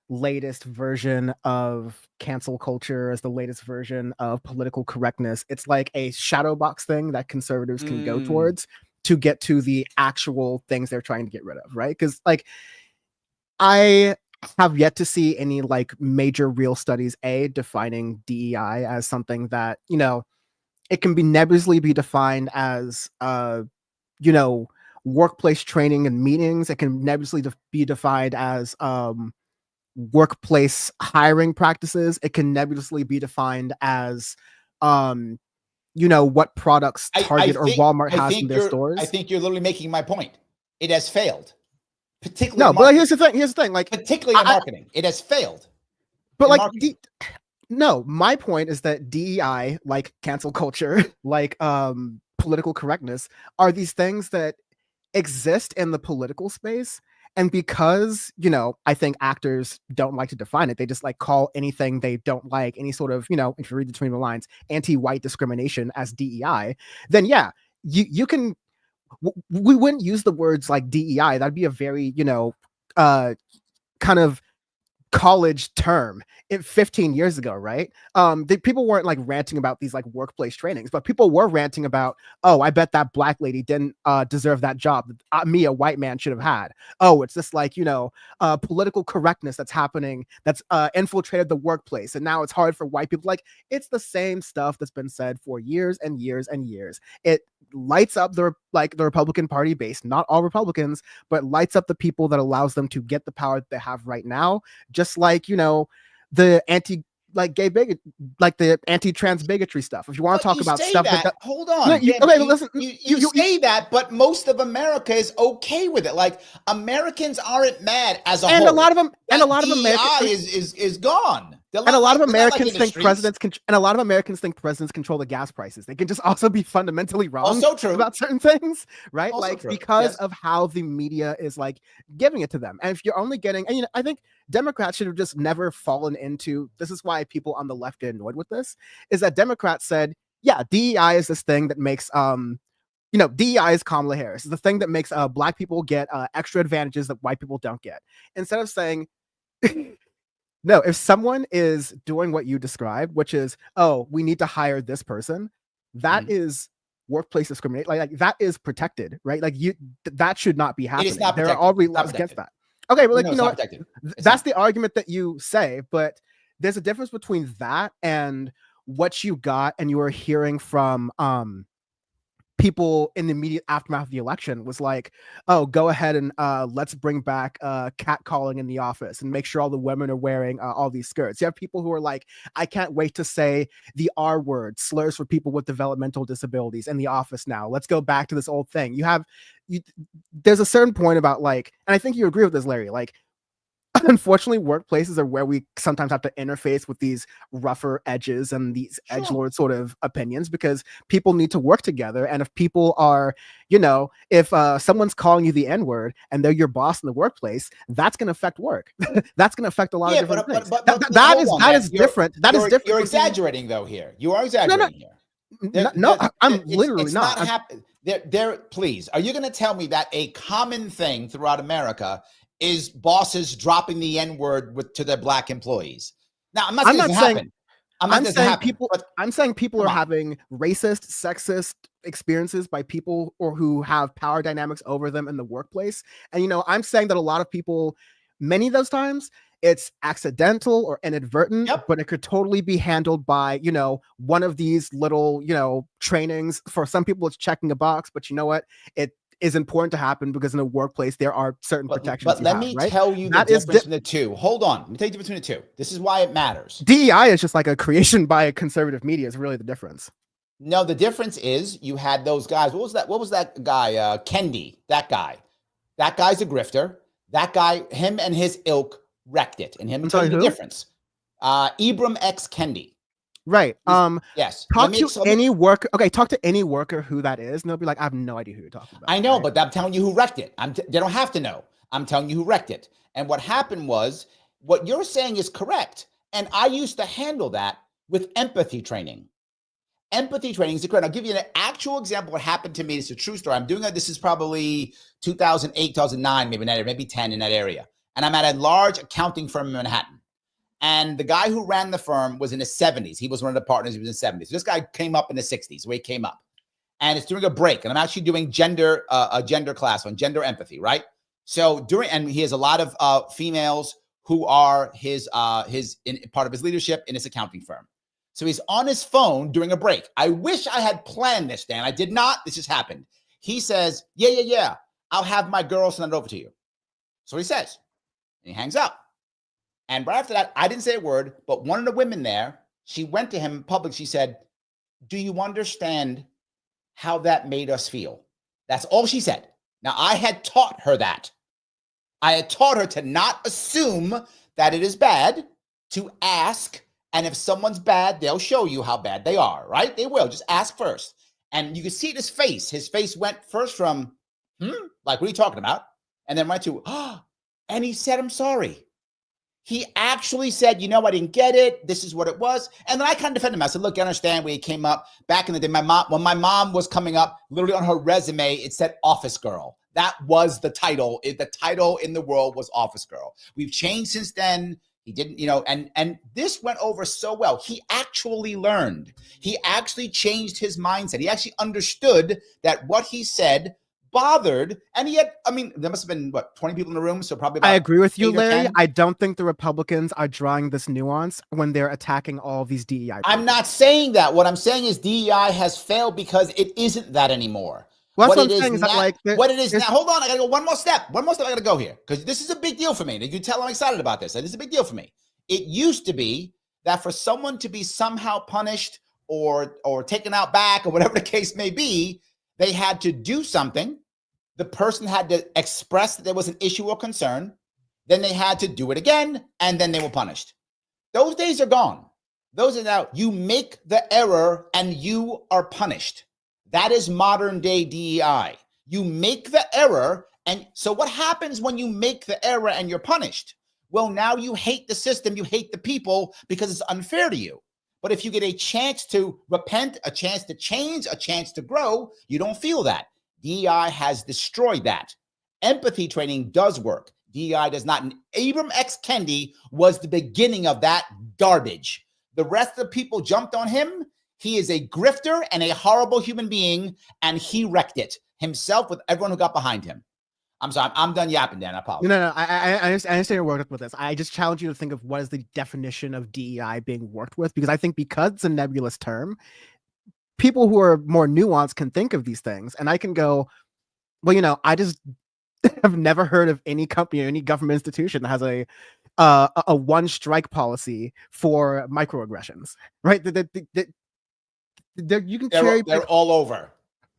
latest version of cancel culture, as the latest version of political correctness. It's like a shadow box thing that conservatives can go towards to get to the actual things they're trying to get rid of, right? Because like I have yet to see any like major real studies defining DEI as something that, you know, it can be nebulously be defined as you know, workplace training and meetings. It can nebulously be defined as workplace hiring practices. It can nebulously be defined as you know, what products Target or Walmart has in their stores.
I think you're literally making my point. It has failed. Particularly
no, but here's the thing. Like
particularly in marketing, it has failed.
But like no, my point is that DEI, like cancel culture, like political correctness, are these things that exist in the political space. And because, you know, I think actors don't like to define it, they just like call anything they don't like, any sort of, you know, if you read between the lines, anti-white discrimination as DEI, then yeah, you can, we wouldn't use the words like DEI. That'd be a very, you know, kind of college term 15 years ago, right? People weren't like ranting about these like workplace trainings, but people were ranting about, oh, I bet that black lady didn't deserve that job me, a white man, should have had. Oh, it's just like, you know, political correctness that's happening, that's infiltrated the workplace, and now it's hard for white people. Like, it's the same stuff that's been said for years and years and years. lights up the Republican Party base, not all Republicans, but lights up the people that allows them to get the power that they have right now. Just like, the gay bigot, like the anti-trans bigotry stuff. If you want to talk about stuff
that, hold on.
No,
listen. You say that, but most of America is okay with it. Like, Americans aren't mad as a whole.
A lot of them, and a lot of
Americans is gone.
And a lot of Americans think presidents control the gas prices. They can just also be fundamentally wrong about certain things, right? Also because of how the media is giving it to them. And if you're only getting, and I think Democrats should have just never fallen into, this is why people on the left get annoyed with this, is that Democrats said, yeah, DEI is this thing that makes DEI is Kamala Harris. It's the thing that makes black people get extra advantages that white people don't get. Instead of saying no, if someone is doing what you described, which is, oh, we need to hire this person, that is workplace discrimination. Like that is protected, right? Like that should not be happening.
It is not
protected. There are already laws against that. Okay, but that's the argument that you say, but there's a difference between that and what you got and you were hearing from people in the immediate aftermath of the election was like, oh, go ahead and let's bring back catcalling in the office and make sure all the women are wearing all these skirts. You have people who are like, I can't wait to say the R word, slurs for people with developmental disabilities in the office now. Let's go back to this old thing. There's a certain point about and I think you agree with this, Larry, unfortunately, workplaces are where we sometimes have to interface with these rougher edges and these edgelord sort of opinions because people need to work together. And if people are, if someone's calling you the N-word and they're your boss in the workplace, that's going to affect work. That's going to affect a lot of different things. But that is different. That is different.
You're exaggerating though here. You are exaggerating here.
I'm literally not.
Please, are you going to tell me that a common thing throughout America is bosses dropping the N-word to their black employees? Now, I'm
saying people are having racist, sexist experiences by people who have power dynamics over them in the workplace. And, I'm saying that a lot of people, many of those times, it's accidental or inadvertent, but it could totally be handled by, one of these little, trainings. For some people, it's checking a box, but you know what? It is important to happen because in a workplace there are certain protections.
But let me tell you the difference between the two. Hold on, let me tell you the difference between the two. This is why it matters.
DEI is just like a creation by a conservative media is really the difference.
No, the difference is you had those guys. What was that guy? Kendi. That guy's a grifter. That guy, him and his ilk wrecked it. And him and tell you the difference. Ibram X Kendi.
Right.
Yes.
Talk to any worker. Okay, talk to any worker who that is, and they'll be like, I have no idea who you're talking about.
I know, but I'm telling you who wrecked it. They don't have to know. I'm telling you who wrecked it. And what happened was, what you're saying is correct. And I used to handle that with empathy training. Empathy training is correct. I'll give you an actual example of what happened to me. It's a true story. I'm doing it. This is probably 2008, 2009, maybe 10 in that area. And I'm at a large accounting firm in Manhattan. And the guy who ran the firm was in his 70s. He was one of the partners. He was in his 70s. This guy came up in the 60s, where he came up. And it's during a break. And I'm actually doing a gender class on gender empathy, right? So and he has a lot of females who are part of his leadership in his accounting firm. So he's on his phone during a break. I wish I had planned this, Dan. I did not. This just happened. He says, yeah. I'll have my girl send it over to you. So he says, and he hangs up. And right after that, I didn't say a word, but one of the women there, she went to him in public. She said, do you understand how that made us feel? That's all she said. Now, I had taught her that. I had taught her to not assume that it is bad, to ask. And if someone's bad, they'll show you how bad they are, right? They will. Just ask first. And you can see his face. His face went first from, like, what are you talking about? And then right to, and he said, I'm sorry. He actually said, I didn't get it. This is what it was. And then I kind of defended him. I said, look, I understand where he came up. Back in the day, when my mom was coming up, literally on her resume, it said office girl. That was the title. The title in the world was office girl. We've changed since then. He didn't, and this went over so well. He actually learned. He actually changed his mindset. He actually understood that what he said bothered. And yet, I mean, there must have been, what, 20 people in the room? So probably about
I agree with you,
8 or
Larry.
10.
I don't think the Republicans are drawing this nuance when they're attacking all these DEI people.
I'm not saying that. What I'm saying is DEI has failed because it isn't that anymore.
Well, that's
What
what
it
I'm
is
saying is that,
now,
like,
what it is now. Hold on, I gotta go one more step. One more step I gotta go here because this is a big deal for me. You can tell I'm excited about this. It is a big deal for me. It used to be that for someone to be somehow punished or taken out back or whatever the case may be, they had to do something. The person had to express that there was an issue or concern. Then they had to do it again, and then they were punished. Those days are gone. Those are now, you make the error and you are punished. That is modern day DEI. You make the error. And so what happens when you make the error and you're punished? Well, now you hate the system, you hate the people because it's unfair to you. But if you get a chance to repent, a chance to change, a chance to grow, you don't feel that. DEI has destroyed that. Empathy training does work. DEI does not. And Ibram X. Kendi was the beginning of that garbage. The rest of the people jumped on him. He is a grifter and a horrible human being, and he wrecked it himself with everyone who got behind him. I'm sorry, I'm done yapping, Dan. I apologize.
No. I understand you're worked with this. I just challenge you to think of what is the definition of DEI being worked with, because I think because it's a nebulous term, people who are more nuanced can think of these things, and I can go, well, I just have never heard of any company or any government institution that has a one strike policy for microaggressions, right? You can cherry pick.
They're all over.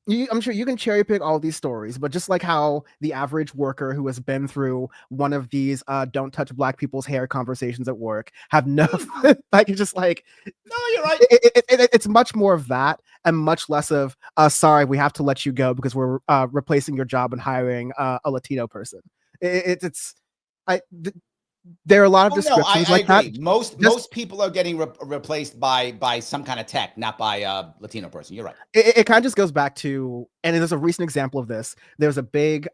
I'm sure you can cherry pick all these stories, but just like how the average worker who has been through one of these "don't touch black people's hair" conversations at work have no, like, it's just like,
no, you're right.
It's much more of that and much less of sorry, we have to let you go because we're replacing your job and hiring a Latino person. There are a lot of descriptions
I
like
agree.
that.
Most people are getting replaced by some kind of tech, not by a Latino person. You're right.
It kind of just goes back to, and there's a recent example of this. There's a big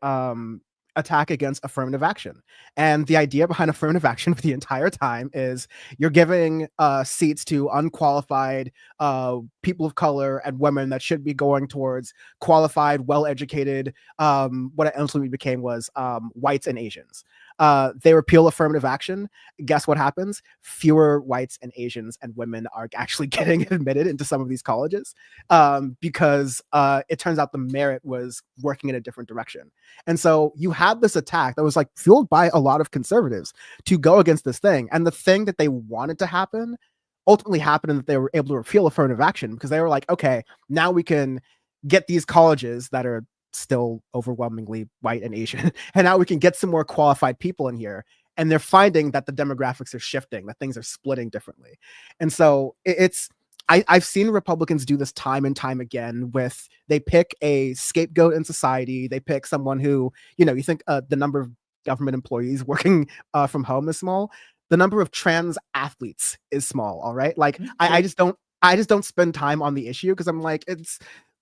attack against affirmative action, and the idea behind affirmative action for the entire time is you're giving seats to unqualified people of color and women that should be going towards qualified, well-educated, what it ultimately became was whites and Asians. They repeal affirmative action. Guess what happens? Fewer whites and Asians and women are actually getting admitted into some of these colleges because it turns out the merit was working in a different direction. And so you had this attack that was like fueled by a lot of conservatives to go against this thing. And the thing that they wanted to happen ultimately happened, and that they were able to repeal affirmative action because they were like, okay, now we can get these colleges that are still overwhelmingly white and Asian, and now we can get some more qualified people in here. And they're finding that the demographics are shifting, that things are splitting differently. And so I've seen Republicans do this time and time again with, they pick a scapegoat in society. They pick someone who, you think the number of government employees working from home is small. The number of trans athletes is small. All right. Like I just don't spend time on the issue because I'm like,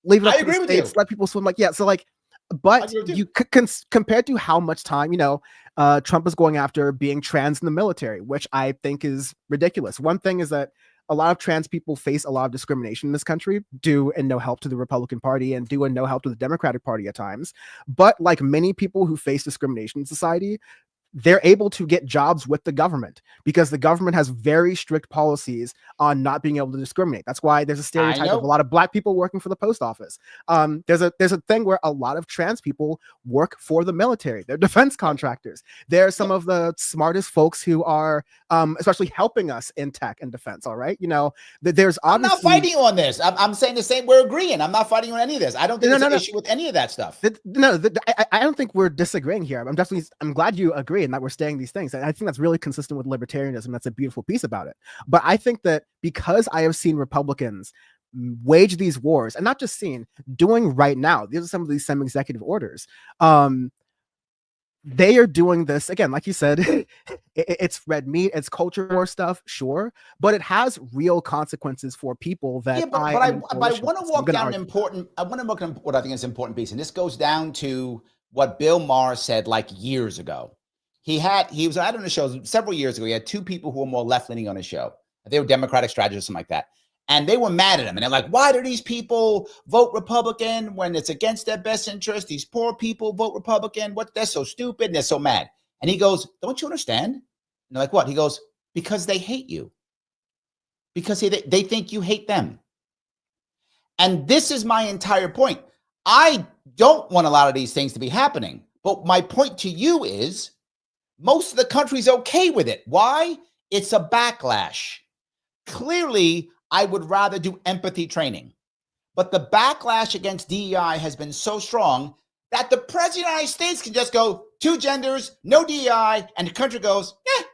leave it up to the states, let people swim. Like, yeah. So like, but you compared to how much time, Trump is going after being trans in the military, which I think is ridiculous. One thing is that a lot of trans people face a lot of discrimination in this country, due and no help to the Republican Party and due and no help to the Democratic Party at times. But like many people who face discrimination in society, they're able to get jobs with the government because the government has very strict policies on not being able to discriminate. That's why there's a stereotype of a lot of black people working for the post office. There's a thing where a lot of trans people work for the military. They're defense contractors. They're some of the smartest folks who are especially helping us in tech and defense. All right. There's obviously,
I'm not fighting you on this. I'm saying the same. We're agreeing. I'm not fighting you on any of this. I don't think there's an issue with any of that stuff.
I don't think we're disagreeing here. I'm glad you agree and that we're saying these things. And I think that's really consistent with libertarianism. That's a beautiful piece about it. But I think that because I have seen Republicans wage these wars, and not just seen, doing right now, these are some of these executive orders. They are doing this again, like you said, it's red meat, it's culture war stuff, sure, but it has real consequences for people that.
Yeah, but I want to walk down what I think is an important piece, and this goes down to what Bill Maher said like years ago. He was on the show several years ago. He had two people who were more left leaning on his show. They were Democratic strategists or something like that. And they were mad at him. And they're like, why do these people vote Republican when it's against their best interest? These poor people vote Republican. What? They're so stupid. And they're so mad. And he goes, don't you understand? And they're like, what? He goes, because they hate you. Because they think you hate them. And this is my entire point. I don't want a lot of these things to be happening. But my point to you is most of the country's okay with it. Why? It's a backlash. Clearly, I would rather do empathy training. But the backlash against DEI has been so strong that the president of the United States can just go 2 genders, no DEI, and the country goes, yeah.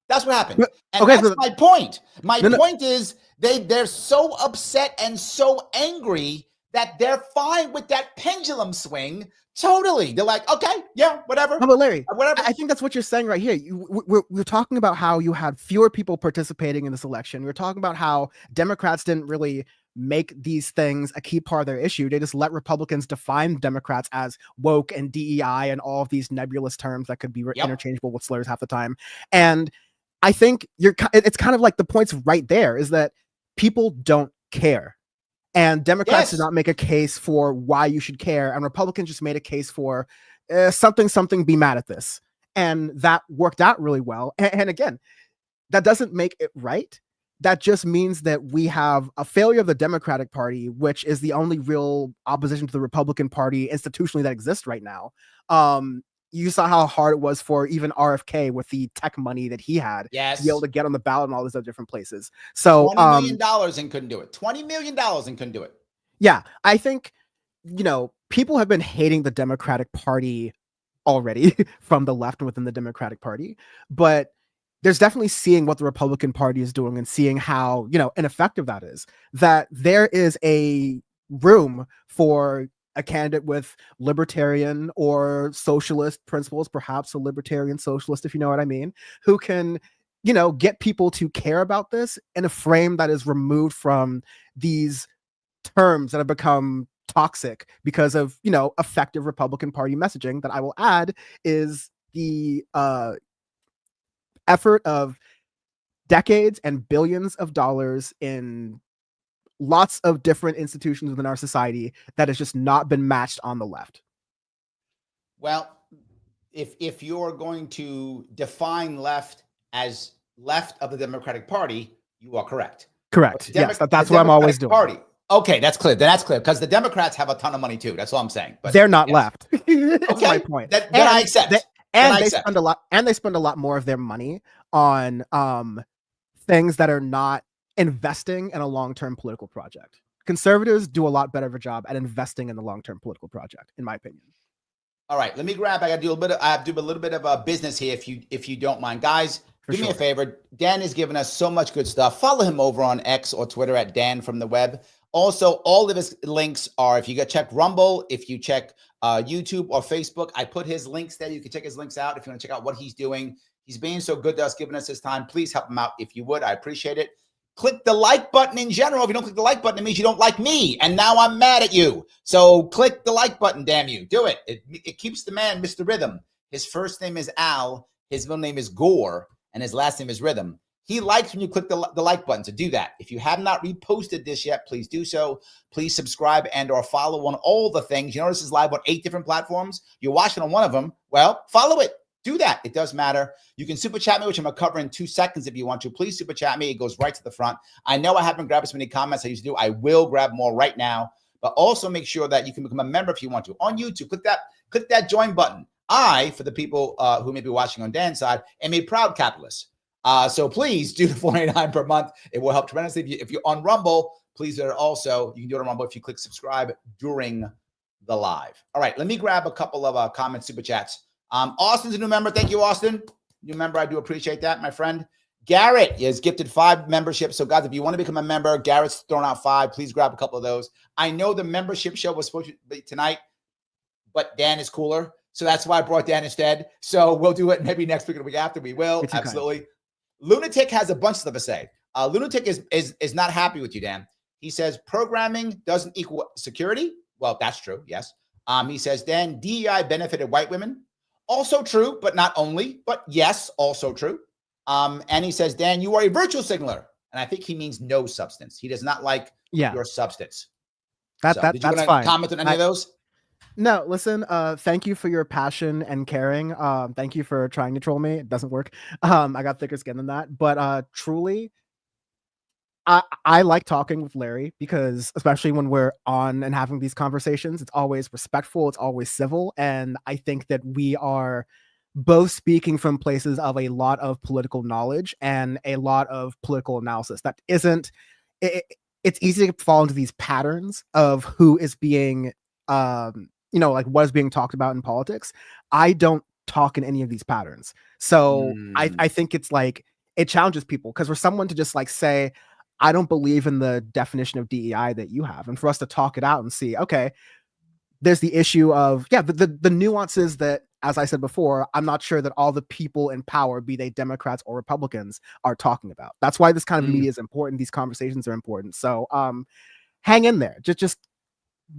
That's what happened. And okay, that's my point. My point is they're so upset and so angry that they're fine with that pendulum swing. Totally. They're like, okay, yeah, whatever.
No, but Larry,
whatever.
I think that's what you're saying right here. We're talking about how you had fewer people participating in this election. We're talking about how Democrats didn't really make these things a key part of their issue. They just let Republicans define Democrats as woke and DEI and all of these nebulous terms that could be interchangeable with slurs half the time. And I think it's kind of like the point's right there is that people don't care. And Democrats did not make a case for why you should care. And Republicans just made a case for something, be mad at this. And that worked out really well. And again, that doesn't make it right. That just means that we have a failure of the Democratic Party, which is the only real opposition to the Republican Party institutionally that exists right now. You saw how hard it was for even RFK with the tech money that he had to be able to get on the ballot and all these other different places. So
$20 million and couldn't do it. $20 million and couldn't do it.
Yeah, I think, people have been hating the Democratic Party already from the left and within the Democratic Party, but there's definitely seeing what the Republican Party is doing and seeing how, ineffective that is, that there is a room for a candidate with libertarian or socialist principles, perhaps a libertarian socialist, if you know what I mean, who can, get people to care about this in a frame that is removed from these terms that have become toxic because of, effective Republican Party messaging that I will add is the effort of decades and billions of dollars in lots of different institutions within our society that has just not been matched on the left.
Well, if you're going to define left as left of the Democratic Party, you are correct.
Correct. Yes, that's what I'm always doing.
Party. Okay, that's clear. Then that's clear because the Democrats have a ton of money too. That's all I'm saying.
But they're not left. That's my point.
Then I accept.
They spend a lot, and they spend a lot more of their money on things that are not investing in a long-term political project. Conservatives do a lot better of a job at investing in the long-term political project, in my opinion.
All right, let me grab. I have to do a little bit of business here, if you don't mind, guys. Do me a favor. Dan is giving us so much good stuff. Follow him over on X or Twitter at Dan from the Web. Also, all of his links are, if you go check Rumble, if you check YouTube or Facebook, I put his links there. You can check his links out if you want to check out what he's doing. He's being so good to us, giving us his time. Please help him out if you would. I appreciate it. Click the like button in general. If you don't click the like button, it means you don't like me. And now I'm mad at you. So click the like button, damn you. Do it. It keeps the man, Mr. Rhythm. His first name is Al. His middle name is Gore. And his last name is Rhythm. He likes when you click the like button. So do that. If you have not reposted this yet, please do so. Please subscribe and or follow on all the things. You know, this is live on 8 different platforms. You're watching on one of them. Well, follow it. Do that. It does matter. You can super chat me, which I'm going to cover in 2 seconds if you want to. Please super chat me. It goes right to the front. I know I haven't grabbed as many comments as I used to do. I will grab more right now. But also make sure that you can become a member if you want to. On YouTube, click that join button. I, for the people who may be watching on Dan's side, am a proud capitalist. So please do the $4.99 per month. It will help tremendously. If you're on Rumble, please do it also. You can do it on Rumble if you click subscribe during the live. All right, let me grab a couple of comments, super chats. Austin's a new member. Thank you, Austin. New member. I do appreciate that, my friend. Garrett is gifted 5 memberships. So, guys, if you want to become a member, Garrett's thrown out 5. Please grab a couple of those. I know the membership show was supposed to be tonight, but Dan is cooler. So that's why I brought Dan instead. So we'll do it maybe next week or the week after. We will. Absolutely. Lunatic has a bunch of stuff to say. Lunatic is not happy with you, Dan. He says programming doesn't equal security. Well, that's true. Yes. He says, Dan, DEI benefited white women. Also true, but not only. But yes, also true. And he says, Dan, you are a virtual signaler.
And I think he means no substance. He does not like your substance.
Did you
want to comment on any of those?
No, listen, thank you for your passion and caring. Thank you for trying to troll me. It doesn't work. I got thicker skin than that. But truly, I like talking with Larry because especially when we're on and having these conversations, it's always respectful, it's always civil. And I think that we are both speaking from places of a lot of political knowledge and a lot of political analysis. That isn't it's easy to fall into these patterns of who is being like what is being talked about in politics. I don't talk in any of these patterns. So I think it's like it challenges people because for someone to just like say, I don't believe in the definition of DEI that you have, and for us to talk it out and see, okay, there's the issue of the nuances that, as I said before, I'm not sure that all the people in power, be they Democrats or Republicans, are talking about. That's why this kind of media is important. These conversations are important. So hang in there. Just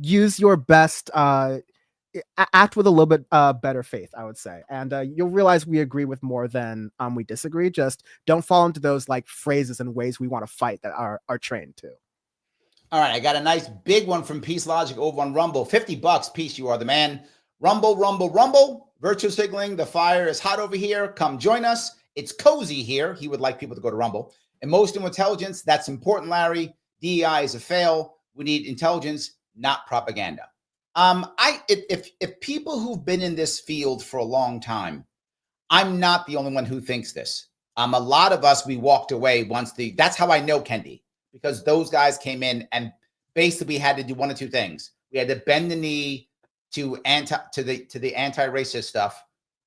use your best, act with a little bit better faith, I would say. And you'll realize we agree with more than we disagree. Just don't fall into those like phrases and ways we want to fight that are trained to.
All right, I got a nice big one from Peace Logic over on Rumble. $50, Peace, you are the man. Rumble, rumble, rumble. Virtual signaling, the fire is hot over here. Come join us. It's cozy here. He would like people to go to Rumble. Emotional intelligence, that's important, Larry. DEI is a fail. We need intelligence, not propaganda. If people who've been in this field for a long time, I'm not the only one who thinks this. A lot of us, we walked away that's how I know Kendi, because those guys came in and basically had to do one of two things. We had to bend the knee to the anti-racist stuff,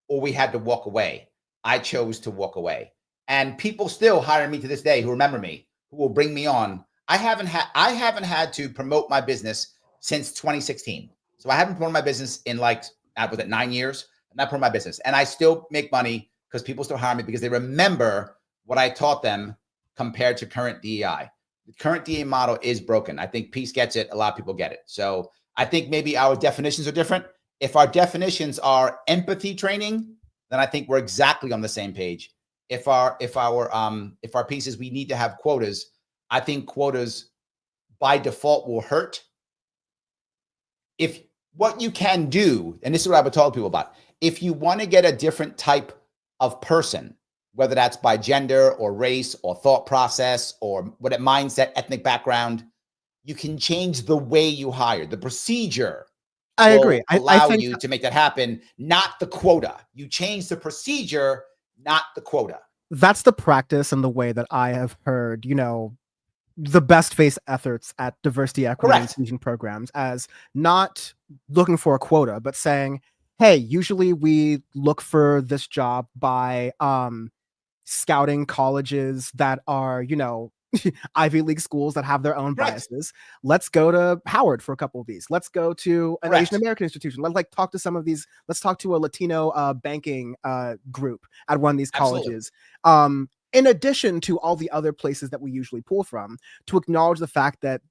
or we had to walk away. I chose to walk away. And people still hire me to this day who remember me, who will bring me on. I haven't had to promote my business since 2016. So I haven't promoted my business in 9 years. I'm not promoting my business. And I still make money because people still hire me because they remember what I taught them compared to current DEI. The current DEI model is broken. I think Peace gets it. A lot of people get it. So I think maybe our definitions are different. If our definitions are empathy training, then I think we're exactly on the same page. If our piece is we need to have quotas, I think quotas by default will hurt. If what you can do, and this is what I would tell people about, if you want to get a different type of person, whether that's by gender or race or thought process or what mindset, ethnic background, you can change the way you hire. The procedure
I agree.
Allow you to make that happen, not the quota. You change the procedure, not the quota.
That's the practice and the way that I have heard, the best face efforts at diversity, equity, and inclusion programs, as not looking for a quota, but saying, hey, usually we look for this job by scouting colleges that are, Ivy League schools that have their own biases. Let's go to Howard for a couple of these. Let's go to an Asian American institution. Let's talk to some of these. Let's talk to a Latino banking group at one of these colleges. In addition to all the other places that we usually pull from, to acknowledge the fact that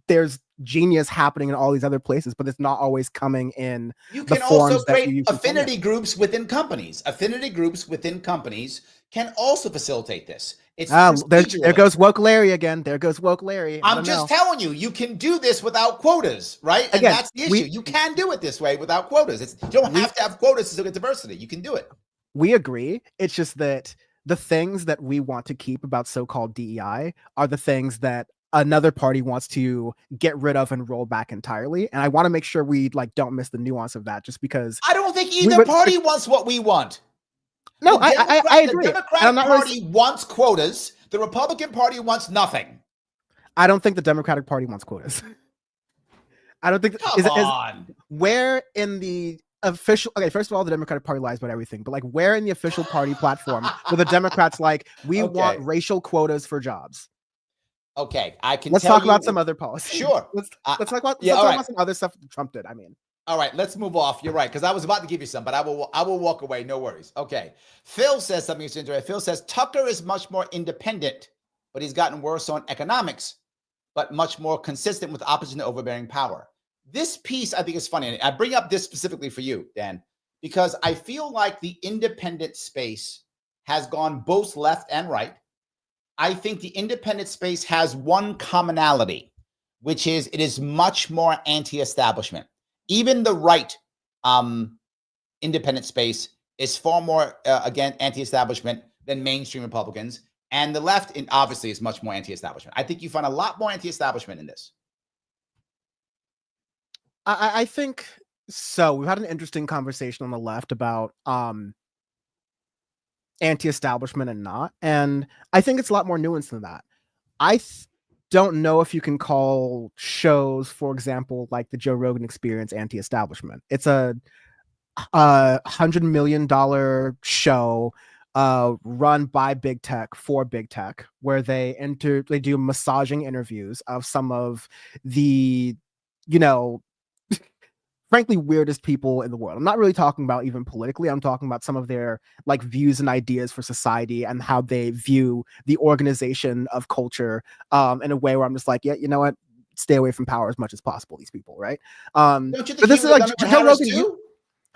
there's genius happening in all these other places, but it's not always coming in.
You can also create affinity groups within companies. Affinity groups within companies can also facilitate this. It's
there goes woke Larry again. There goes woke Larry.
I'm just telling you, you can do this without quotas, right? And that's the issue. You can do it this way without quotas. You don't have to have quotas to still get diversity. You can do it.
We agree. It's just that the things that we want to keep about so-called DEI are the things that another party wants to get rid of and roll back entirely. And I want to make sure we don't miss the nuance of that, just because
I don't think either party wants what we want.
No, I agree.
The Democratic Party wants quotas. The Republican Party wants nothing.
I don't think the Democratic Party wants quotas. I don't think.
Come on.
Where in the official? Okay, first of all, the Democratic Party lies about everything. But where in the official party platform were the Democrats we want racial quotas for jobs?
Okay, I can.
Let's talk about some other policies.
Sure.
Let's talk about some other stuff Trump did.
All right, let's move off. You're right, because I was about to give you some, but I will walk away. No worries. Okay. Phil says something interesting. Phil says Tucker is much more independent, but he's gotten worse on economics, but much more consistent with opposition to overbearing power. This piece I think is funny. And I bring up this specifically for you, Dan, because I feel like the independent space has gone both left and right. I think the independent space has one commonality, which is it is much more anti-establishment. Even the right independent space is far more, again, anti-establishment than mainstream Republicans. And the left, obviously, is much more anti-establishment. I think you find a lot more anti-establishment in this.
I think so. We've had an interesting conversation on the left about anti-establishment and not, and I think it's a lot more nuanced than that. I don't know if you can call shows, for example, like the Joe Rogan Experience, anti-establishment. It's a $100 million show run by big tech for big tech, where they do massaging interviews of some of the, frankly, weirdest people in the world. I'm not really talking about even politically. I'm talking about some of their like views and ideas for society and how they view the organization of culture in a way where I'm just like, yeah, you know what? Stay away from power as much as possible, these people, right?
Don't you think
but this is like Joe Rogan
too?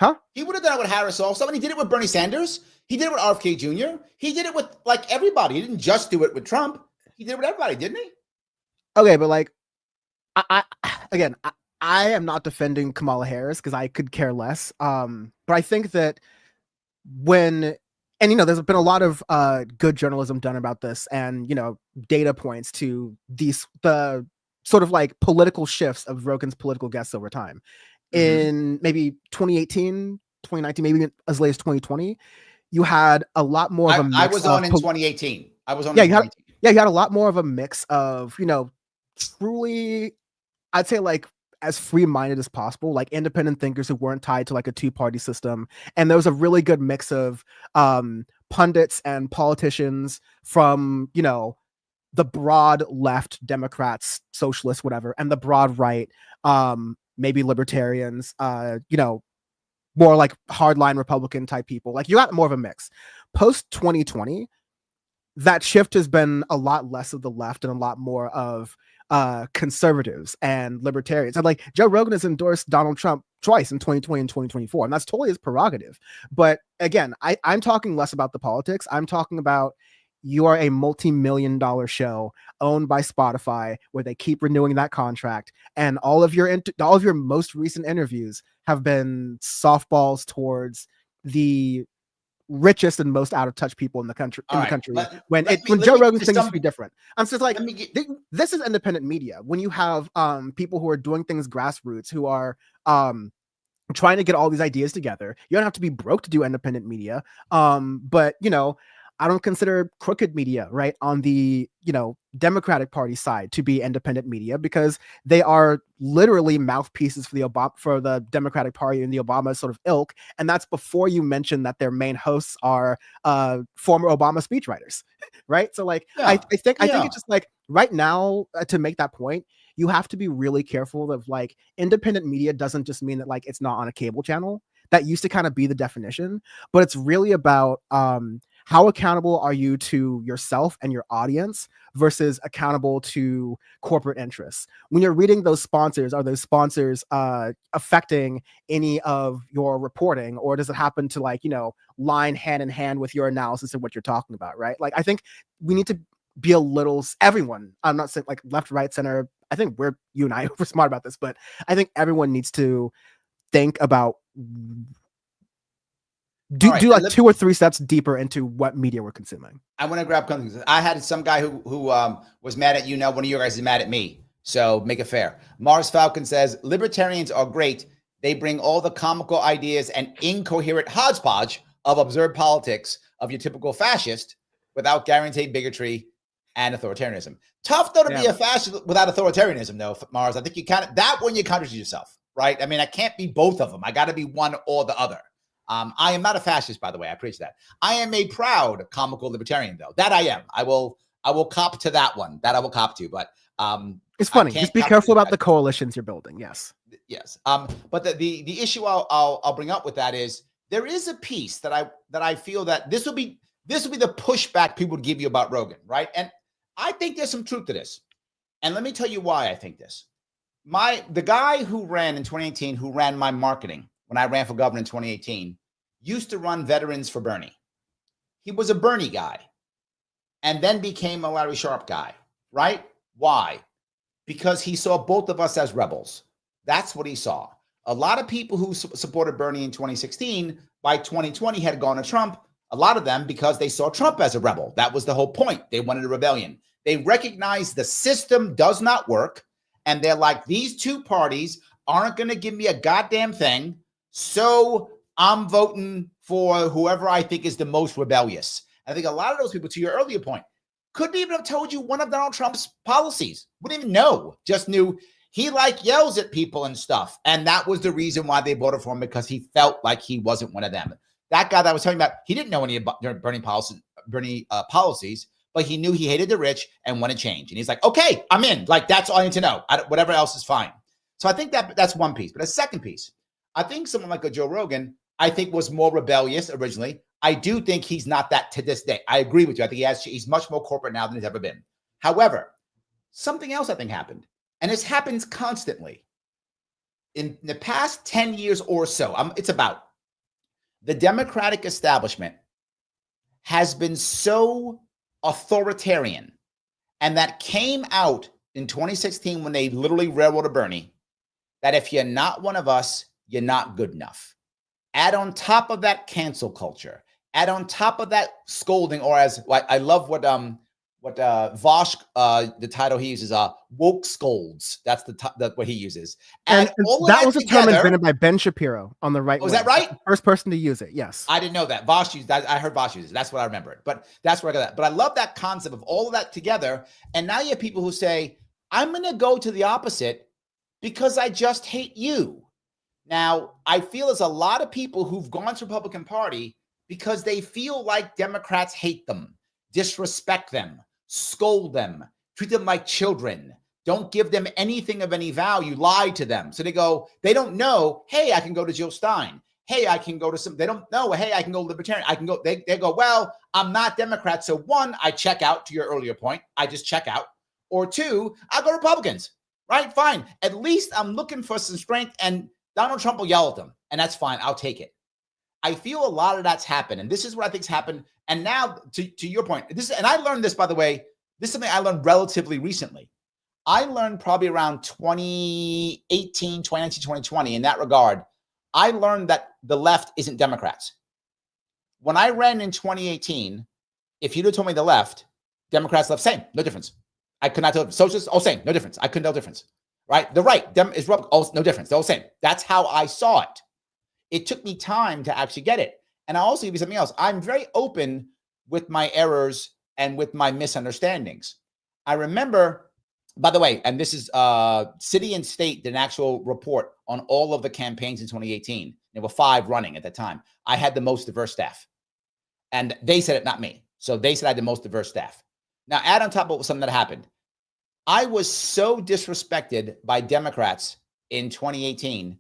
Huh?
He would have done it with Harris also. He did it with Bernie Sanders. He did it with RFK Jr. He did it with like everybody. He didn't just do it with Trump. He did it with everybody, didn't he?
Okay, but like, I am not defending Kamala Harris because I could care less. But I think that there's been a lot of good journalism done about this, and data points to the sort of like political shifts of Rogan's political guests over time. In maybe 2018, 2019, maybe as late as 2020, you had a lot more of a mix.
I was on in 2018. I was on.
Yeah, you had a lot more of a mix of truly, I'd say, like, as free-minded as possible, like independent thinkers who weren't tied to like a two-party system. And there was a really good mix of pundits and politicians from the broad left, Democrats, socialists, whatever, and the broad right, maybe libertarians, more like hardline Republican type people. Like, you got more of a mix. Post 2020, that shift has been a lot less of the left and a lot more of conservatives and libertarians. And like, Joe Rogan has endorsed Donald Trump twice in 2020 and 2024, and that's totally his prerogative. But again, I'm talking less about the politics. I'm talking about, you are a multi-million-dollar show owned by Spotify, where they keep renewing that contract, and all of your most recent interviews have been softballs towards the richest and most out of touch people in the country. When Joe Rogan things used to be different. I'm just like, this is independent media. When you have people who are doing things grassroots, who are trying to get all these ideas together, you don't have to be broke to do independent media. But I don't consider crooked media, right, on the Democratic Party side to be independent media, because they are literally mouthpieces for the Democratic Party and the Obama sort of ilk, and that's before you mention that their main hosts are former Obama speechwriters, right? So like, yeah. I think it's just like, right now, to make that point, you have to be really careful of like, independent media doesn't just mean that like it's not on a cable channel. That used to kind of be the definition, but it's really about how accountable are you to yourself and your audience versus accountable to corporate interests? When you're reading those sponsors, are those sponsors affecting any of your reporting, or does it happen to like, line hand in hand with your analysis of what you're talking about, right? Like, I think we need to be a little, everyone, I'm not saying like left, right, center. I think you and I, we're smart about this, but I think everyone needs to think about do like 2 or 3 steps deeper into what media we're consuming.
I want to grab something. I had some guy who was mad at one of you guys is mad at me. So make it fair. Mars Falcon says, libertarians are great. They bring all the comical ideas and incoherent hodgepodge of absurd politics of your typical fascist without guaranteed bigotry and authoritarianism. Tough though to be a fascist without authoritarianism though, Mars. I think you you contradict yourself, right? I mean, I can't be both of them. I got to be one or the other. I am not a fascist, by the way. I preach that. I am a proud comical libertarian, though. That I am. I will cop to that one. That I will cop to. But
it's funny. Just be careful about the coalitions you're building. Yes.
Yes. But the issue I'll bring up with that is, there is a piece that I feel that this will be the pushback people would give you about Rogan, right? And I think there's some truth to this. And let me tell you why I think this. The guy who ran in 2018, who ran my marketing when I ran for governor in 2018, used to run Veterans for Bernie. He was a Bernie guy. and then became a Larry Sharpe guy, right? Why? Because he saw both of us as rebels. That's what he saw. A lot of people who supported Bernie in 2016, by 2020 had gone to Trump, a lot of them because they saw Trump as a rebel. That was the whole point. They wanted a rebellion. They recognized the system does not work, and they're like, these two parties aren't going to give me a goddamn thing, so I'm voting for whoever I think is the most rebellious. I think a lot of those people, to your earlier point, couldn't even have told you one of Donald Trump's policies. Wouldn't even know. Just knew he yells at people and stuff. And that was the reason why they voted for him, because he felt like he wasn't one of them. That guy that I was talking about, he didn't know any about Bernie policies, but he knew he hated the rich and wanted change. And he's like, okay, I'm in. Like, that's all I need to know. Whatever else is fine. So I think that's one piece. But a second piece, I think someone like a Joe Rogan, I think was more rebellious originally. I do think he's not that to this day. I agree with you. I think he's much more corporate now than he's ever been. However, something else I think happened, and this happens constantly. In the past 10 years or so, it's about the Democratic establishment has been so authoritarian, and that came out in 2016 when they literally railroaded Bernie, that if you're not one of us, you're not good enough. Add on top of that cancel culture, add on top of that scolding, or as I love what Vosh, the title he uses, woke scolds. That's what he uses.
And that was a term invented by Ben Shapiro on the right.
Was that right?
First person to use it. Yes.
I didn't know that. Vosh used that. I heard Vosh use it. That's what I remembered. But that's where I got that. But I love that concept of all of that together. And now you have people who say, I'm going to go to the opposite because I just hate you. Now, I feel there's a lot of people who've gone to the Republican Party because they feel like Democrats hate them, disrespect them, scold them, treat them like children, don't give them anything of any value, lie to them. So they don't know, hey, I can go to Jill Stein. Hey, I can go to they don't know, hey, I can go libertarian. I can go, they go, well, I'm not Democrat. So one, I check out, to your earlier point. I just check out. Or two, I'll go Republicans, right? Fine. At least I'm looking for some strength, and Donald Trump will yell at them, and that's fine. I'll take it. I feel a lot of that's happened, and this is what I think's happened. And now, to your point, and I learned this, by the way, this is something I learned relatively recently. I learned probably around 2018, 2019, 2020 in that regard. I learned that the left isn't Democrats. When I ran in 2018, if you'd have told me the left, Democrats, left, same, no difference. I could not tell. Socialists, all same, no difference. I couldn't tell difference, right? The right, is all no difference. They're all same. That's how I saw it. It took me time to actually get it. And I'll also give you something else. I'm very open with my errors and with my misunderstandings. I remember, by the way, and this is City and State did an actual report on all of the campaigns in 2018. There were 5 running at that time. I had the most diverse staff. And they said it, not me. So they said I had the most diverse staff. Now, add on top of something that happened. I was so disrespected by Democrats in 2018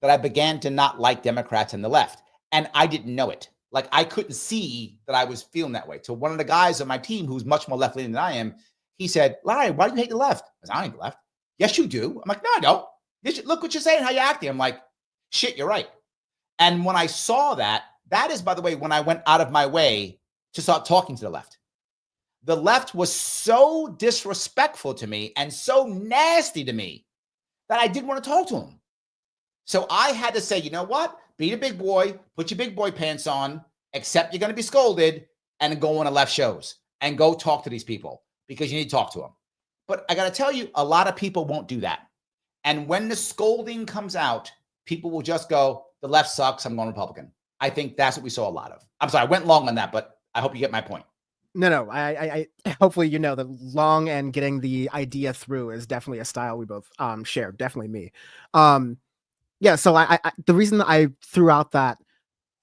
that I began to not like Democrats and the left. And I didn't know it. Like, I couldn't see that I was feeling that way. So one of the guys on my team who's much more left-leaning than I am, he said, Larry, why do you hate the left? I said, I hate the left. Yes, you do. I'm like, no, I don't. Look what you're saying, how you're acting. I'm like, shit, you're right. And when I saw that is, by the way, when I went out of my way to start talking to the left. The left was so disrespectful to me and so nasty to me that I didn't want to talk to them. So I had to say, you know what? Be the big boy, put your big boy pants on, accept you're going to be scolded, and go on the left shows and go talk to these people because you need to talk to them. But I got to tell you, a lot of people won't do that. And when the scolding comes out, people will just go, the left sucks, I'm going Republican. I think that's what we saw a lot of. I'm sorry, I went long on that, but I hope you get my point.
No, I hopefully, you know, the long and getting the idea through is definitely a style we both share. Definitely me. Yeah. So I the reason I threw out that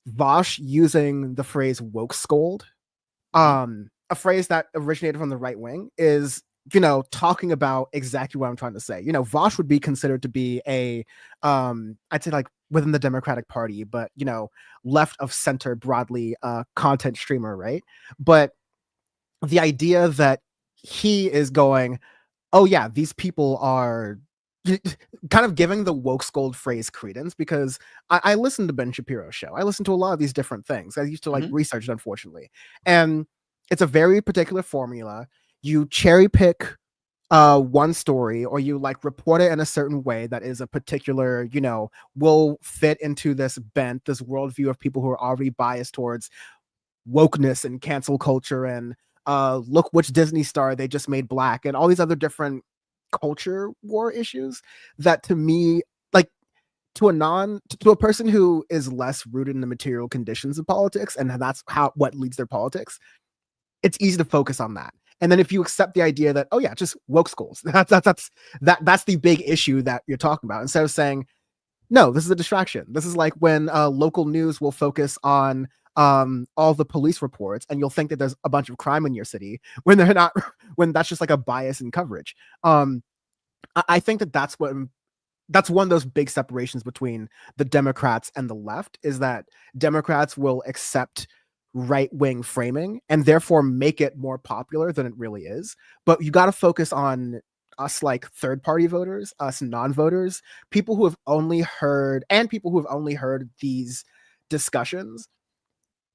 Vosh using the phrase woke scold, a phrase that originated from the right wing, is, you know, talking about exactly what I'm trying to say. You know, Vosh would be considered to be a, I'd say like within the Democratic Party, but, you know, left of center broadly, content streamer, right? But the idea that he is going, oh yeah, these people are kind of giving the woke scold phrase credence, because I listened to Ben Shapiro's show. I listened to a lot of these different things. I used to like research it, unfortunately. And it's a very particular formula. You cherry pick one story, or you like report it in a certain way that is a particular, will fit into this bent, this worldview of people who are already biased towards wokeness and cancel culture and look which Disney star they just made black and all these other different culture war issues that, to me, like, to a person who is less rooted in the material conditions of politics, and that's what leads their politics, it's easy to focus on that. And then if you accept the idea that, oh yeah, just woke schools, that's the big issue that you're talking about, instead of saying, no, this is a distraction. This is like when local news will focus on all the police reports, and you'll think that there's a bunch of crime in your city when they're not, when that's just like a bias in coverage. I think that's one of those big separations between the Democrats and the left, is that Democrats will accept right-wing framing and therefore make it more popular than it really is. But you got to focus on us, like third-party voters, us non-voters, people who have only heard these discussions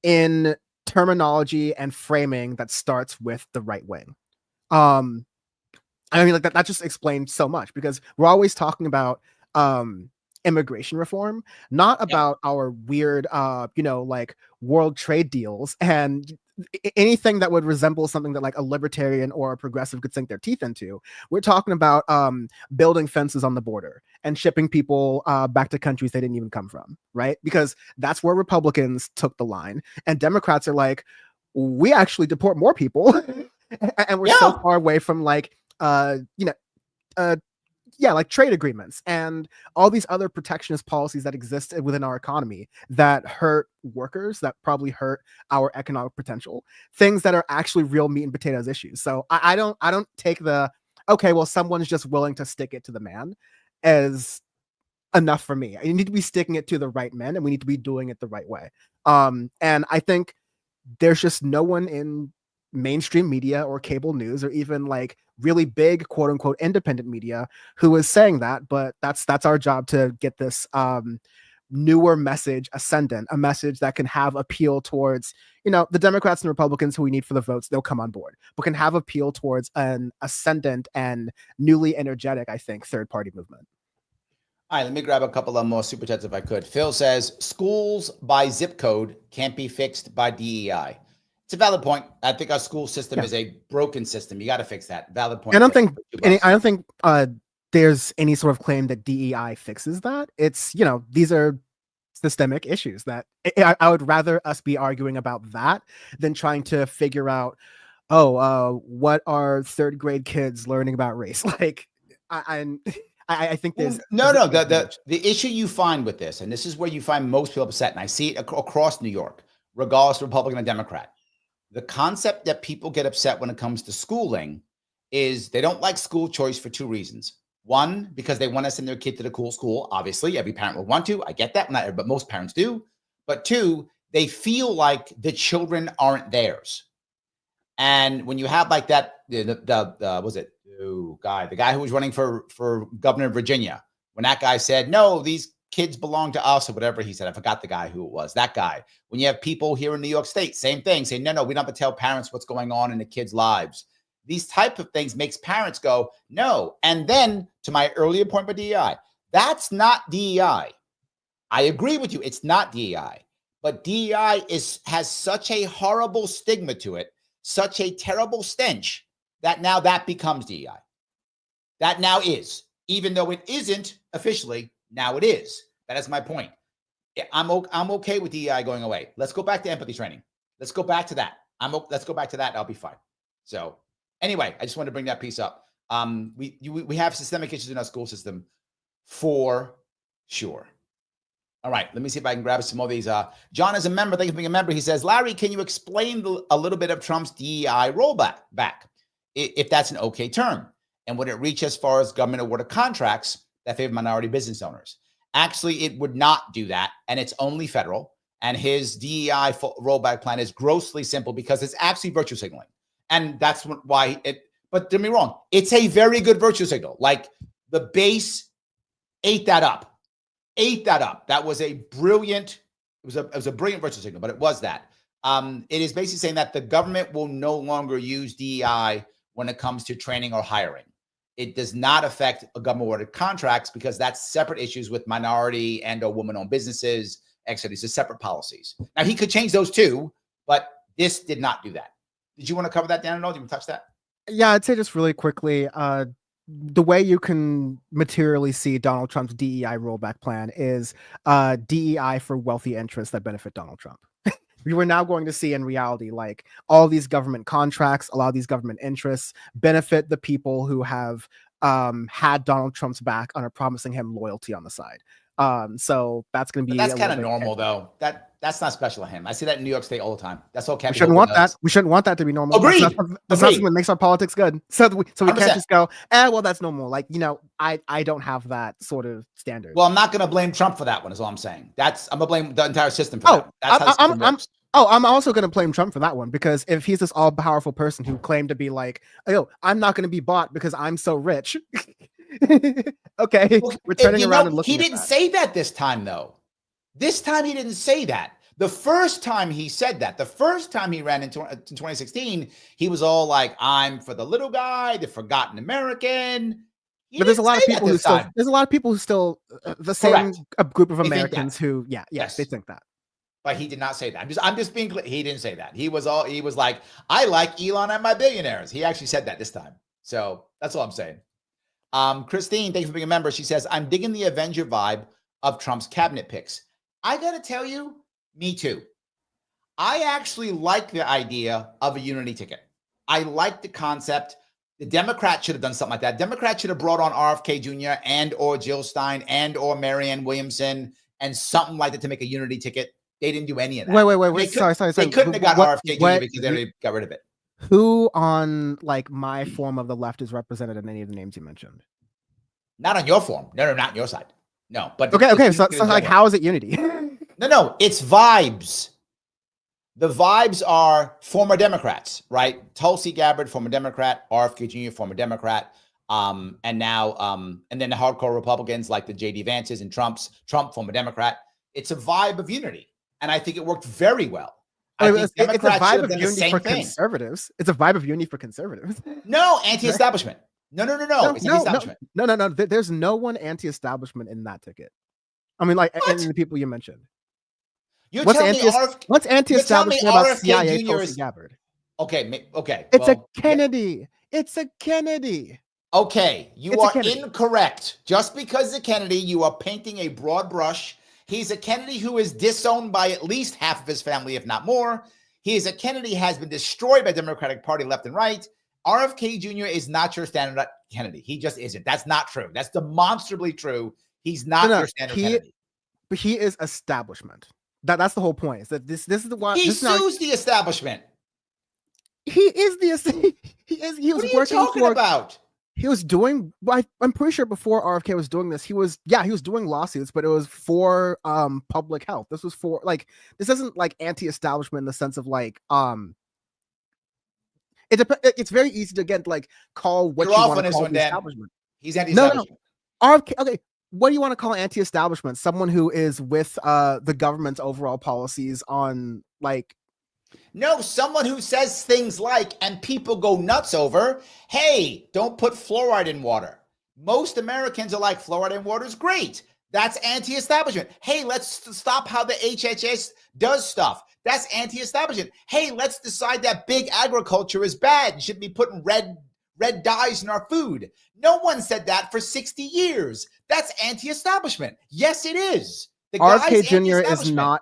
in terminology and framing that starts with the right wing. I mean, like that just explains so much, because we're always talking about immigration reform, not about our weird, like world trade deals and anything that would resemble something that like a libertarian or a progressive could sink their teeth into. We're talking about building fences on the border and shipping people back to countries they didn't even come from, right? Because that's where Republicans took the line, and Democrats are like, we actually deport more people, and we're so far away from like like trade agreements and all these other protectionist policies that exist within our economy that hurt workers, that probably hurt our economic potential, things that are actually real meat and potatoes issues. So I don't take the, okay, well, someone's just willing to stick it to the man as enough for me. You need to be sticking it to the right men, and we need to be doing it the right way. And I think there's just no one in mainstream media or cable news or even like really big quote unquote independent media who is saying that, but that's our job to get this newer message ascendant, a message that can have appeal towards, the Democrats and Republicans who we need for the votes, they'll come on board, but can have appeal towards an ascendant and newly energetic, I think, third party movement.
All right, let me grab a couple of more super chats if I could. Phil says, schools by zip code can't be fixed by DEI. It's a valid point. I think our school system is a broken system. You got to fix that. Valid point.
I don't think there's any sort of claim that DEI fixes that. It's, these are systemic issues that I would rather us be arguing about that than trying to figure out, what are third grade kids learning about race? Like, I think there's
the issue you find with this, and this is where you find most people upset, and I see it across New York, regardless of Republican or Democrat. The concept that people get upset when it comes to schooling is they don't like school choice for two reasons. One, because they want to send their kid to the cool school. Obviously, every parent will want to. I get that, but most parents do. But two, they feel like the children aren't theirs. And when you have like that, the guy who was running for governor of Virginia, when that guy said, no, these kids belong to us, or whatever he said. I forgot the guy who it was, that guy. When you have people here in New York State, same thing, saying, no, we don't have to tell parents what's going on in the kids' lives. These type of things makes parents go, no. And then to my earlier point with DEI, that's not DEI. I agree with you. It's not DEI, but DEI has such a horrible stigma to it, such a terrible stench, that now that becomes DEI. That now is, even though it isn't officially, now it is. That is my point. I'm okay with DEI going away. Let's go back to empathy training. Let's go back to that. Let's go back to that. I'll be fine. So anyway, I just wanted to bring that piece up. We have systemic issues in our school system for sure. All right, let me see if I can grab some more of these. John is a member. Thank you for being a member. He says, Larry, can you explain a little bit of Trump's DEI rollback, if that's an okay term? And would it reach as far as government awarded contracts that favor minority business owners? Actually, it would not do that, and it's only federal. And his DEI rollback plan is grossly simple because it's actually virtue signaling. And that's why but don't get me wrong, it's a very good virtue signal. Like the base ate that up. That was a brilliant, it was a brilliant virtue signal, but it was that. It is basically saying that the government will no longer use DEI when it comes to training or hiring. It does not affect government awarded contracts because that's separate issues with minority and or woman-owned businesses, etc. These are separate policies. Now, he could change those too, but this did not do that. Did you want to cover that, Dan? No, do you want to touch that?
Yeah, I'd say just really quickly, the way you can materially see Donald Trump's DEI rollback plan is DEI for wealthy interests that benefit Donald Trump. We were now going to see in reality, like all these government contracts, a lot of these government interests benefit the people who have had Donald Trump's back and are promising him loyalty on the side. So that's going to be.
But that's kind of normal, though. That's not special to him. I see that in New York State all the time. That's all.
We shouldn't want that. We shouldn't want that to be normal.
Agreed.
That's not something that makes our politics good. So we can't just go, well, that's normal. Like, I don't have that sort of standard.
Well, I'm not going to blame Trump for that one. Is all I'm saying. I'm going to blame the entire system for that. That's
I'm also going to blame Trump for that one, because if he's this all-powerful person who claimed to be like, I'm not going to be bought because I'm so rich. Okay, we're turning around and looking.
He didn't say that this time, though. This time he didn't say that. The first time he said that, the first time he ran in 2016, he was all like, "I'm for the little guy, the forgotten American."
But there's a lot of people who still. There's a lot of people who still the same group of Americans who, yes, they think that.
But he did not say that. I'm just being clear. He didn't say that. He was like, "I like Elon and my billionaires." He actually said that this time. So that's all I'm saying. Christine, thanks for being a member. She says, "I'm digging the Avenger vibe of Trump's cabinet picks." I got to tell you, me too. I actually like the idea of a unity ticket. I like the concept. The Democrats should have done something like that. Democrats should have brought on RFK Jr. and or Jill Stein and or Marianne Williamson and something like that to make a unity ticket. They didn't do any of that.
Wait. Sorry.
They couldn't have got RFK Jr. because they already got rid of it.
Who on like my form of the left is represented in any of the names you mentioned?
Not on your form. No, not on your side. No, but
okay. So like, how is it unity?
No, it's vibes. The vibes are former Democrats, right? Tulsi Gabbard, former Democrat, RFK Jr., former Democrat, and now, and then the hardcore Republicans like the J.D. Vances and Trump, former Democrat. It's a vibe of unity, and I think it worked very well.
It's a vibe of unity for conservatives. It's a vibe of unity for conservatives.
No, anti-establishment. No. It's anti-establishment.
No. There's no one anti-establishment in that ticket. I mean, like, and the people you mentioned. What's anti-establishment about CIA Tulsi Gabbard?
Okay.
It's a Kennedy. It's a Kennedy.
Okay, you are incorrect. Just because it's a Kennedy, you are painting a broad brush. He's a Kennedy who is disowned by at least half of his family, if not more. He is a Kennedy has been destroyed by the Democratic Party left and right. RFK Jr. is not your standard Kennedy. He just isn't. That's not true. That's demonstrably true. He's not your standard Kennedy. But
he is establishment. That's the whole point. Is that this is the one
he sues the establishment.
He is the he was
what are you talking about?
He was doing. I'm pretty sure before RFK was doing this, he was doing lawsuits, but it was for public health. This was for like this isn't like anti-establishment in the sense of like it's very easy to get like call what you want to call the establishment.
He's anti-establishment.
No. RFK. Okay. What do you want to call anti-establishment? Someone who is with the government's overall policies on like.
No, someone who says things like, and people go nuts over, hey, don't put fluoride in water. Most Americans are like, fluoride in water is great. That's anti-establishment. Hey, let's stop how the HHS does stuff. That's anti-establishment. Hey, let's decide that big agriculture is bad and shouldn't be putting red dyes in our food. No one said that for 60 years. That's anti-establishment. Yes, it is.
RFK Jr. is not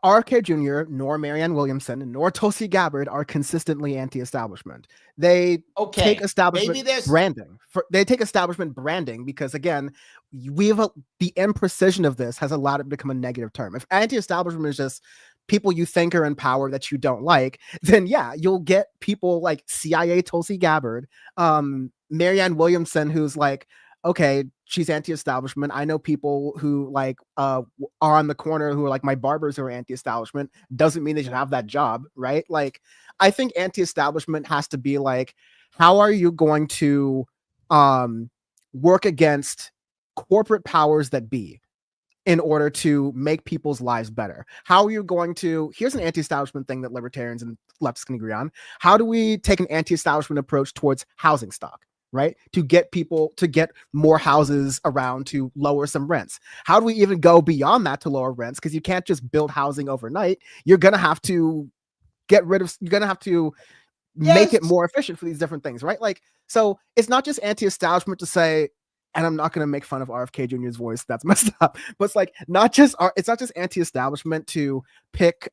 RFK Jr. nor Marianne Williamson nor Tulsi Gabbard are consistently anti-establishment. They take establishment branding. They take establishment branding because again, the imprecision of this has allowed it to become a negative term. If anti-establishment is just people you think are in power that you don't like, then yeah, you'll get people like CIA Tulsi Gabbard, Marianne Williamson, who's like, okay, she's anti-establishment. I know people who like are on the corner who are like my barbers who are anti-establishment. Doesn't mean they should have that job, right? Like, I think anti-establishment has to be like, how are you going to work against corporate powers that be? in order to make people's lives better? How are you going to, here's an anti-establishment thing that libertarians and leftists can agree on. How do we take an anti-establishment approach towards housing stock, right? To get people, to get more houses around, to lower some rents. How do we even go beyond that to lower rents? Because you can't just build housing overnight. You're going to have to you're going to have to make it more efficient for these different things, right? Like, so it's not just anti-establishment to say, and I'm not going to make fun of RFK Jr.'s voice, that's messed up, but it's like it's not just anti-establishment to pick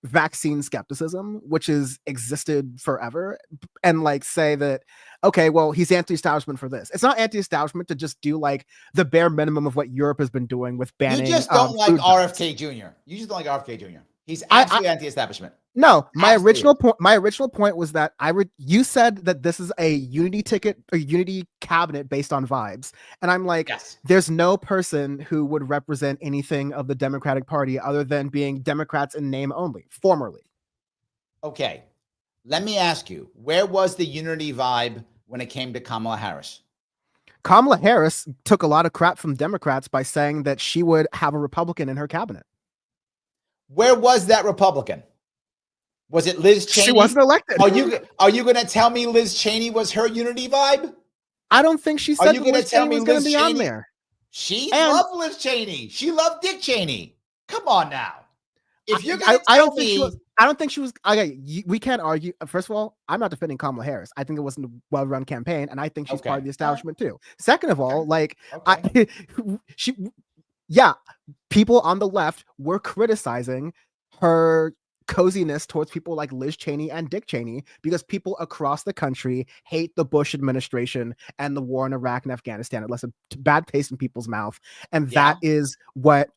vaccine skepticism, which has existed forever, and like say that, okay, well, he's anti-establishment for this. It's not anti-establishment to just do like the bare minimum of what Europe has been doing with banning.
You just don't like RFK Jr. You just don't like RFK Jr. He's absolutely anti-establishment.
No, my original point was that you said that this is a unity ticket or unity cabinet based on vibes. And I'm like, yes. There's no person who would represent anything of the Democratic Party other than being Democrats in name only, formerly.
Okay. Let me ask you, where was the unity vibe when it came to Kamala Harris?
Kamala Harris took a lot of crap from Democrats by saying that she would have a Republican in her cabinet.
Where was that Republican? Was it Liz Cheney?
She wasn't elected.
Are you going to tell me Liz Cheney was her unity vibe?
I don't think she said Liz Cheney was going to be on there.
She loved Liz Cheney. She loved Dick Cheney. Come on now. If you're going to
I don't think she was. Okay, we can't argue. First of all, I'm not defending Kamala Harris. I think it wasn't a well-run campaign, and I think she's part of the establishment too. Second of all, like people on the left were criticizing her coziness towards people like Liz Cheney and Dick Cheney because people across the country hate the Bush administration and the war in Iraq and Afghanistan. It left a bad taste in people's mouth, and that is what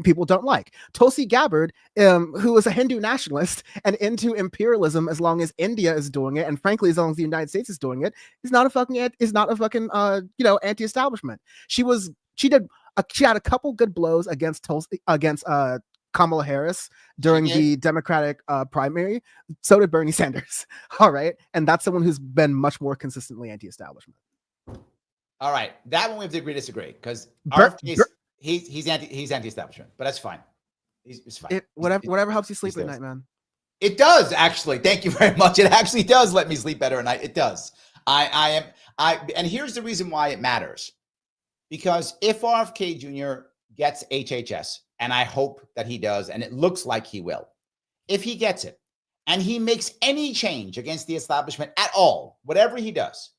people don't like. Tulsi Gabbard, who is a Hindu nationalist and into imperialism, as long as India is doing it, and frankly, as long as the United States is doing it, is not a fucking anti-establishment. She had a couple good blows against Kamala Harris during the Democratic primary. So did Bernie Sanders. All right. And that's someone who's been much more consistently anti-establishment.
All right. That one we have to agree to disagree because he's anti-establishment, but that's fine. It's fine.
Whatever helps you sleep at night, man.
It does, actually. Thank you very much. It actually does let me sleep better at night. It does. And here's the reason why it matters. Because if RFK Jr. gets HHS, and I hope that he does, and it looks like he will, if he gets it, and he makes any change against the establishment at all, whatever he does,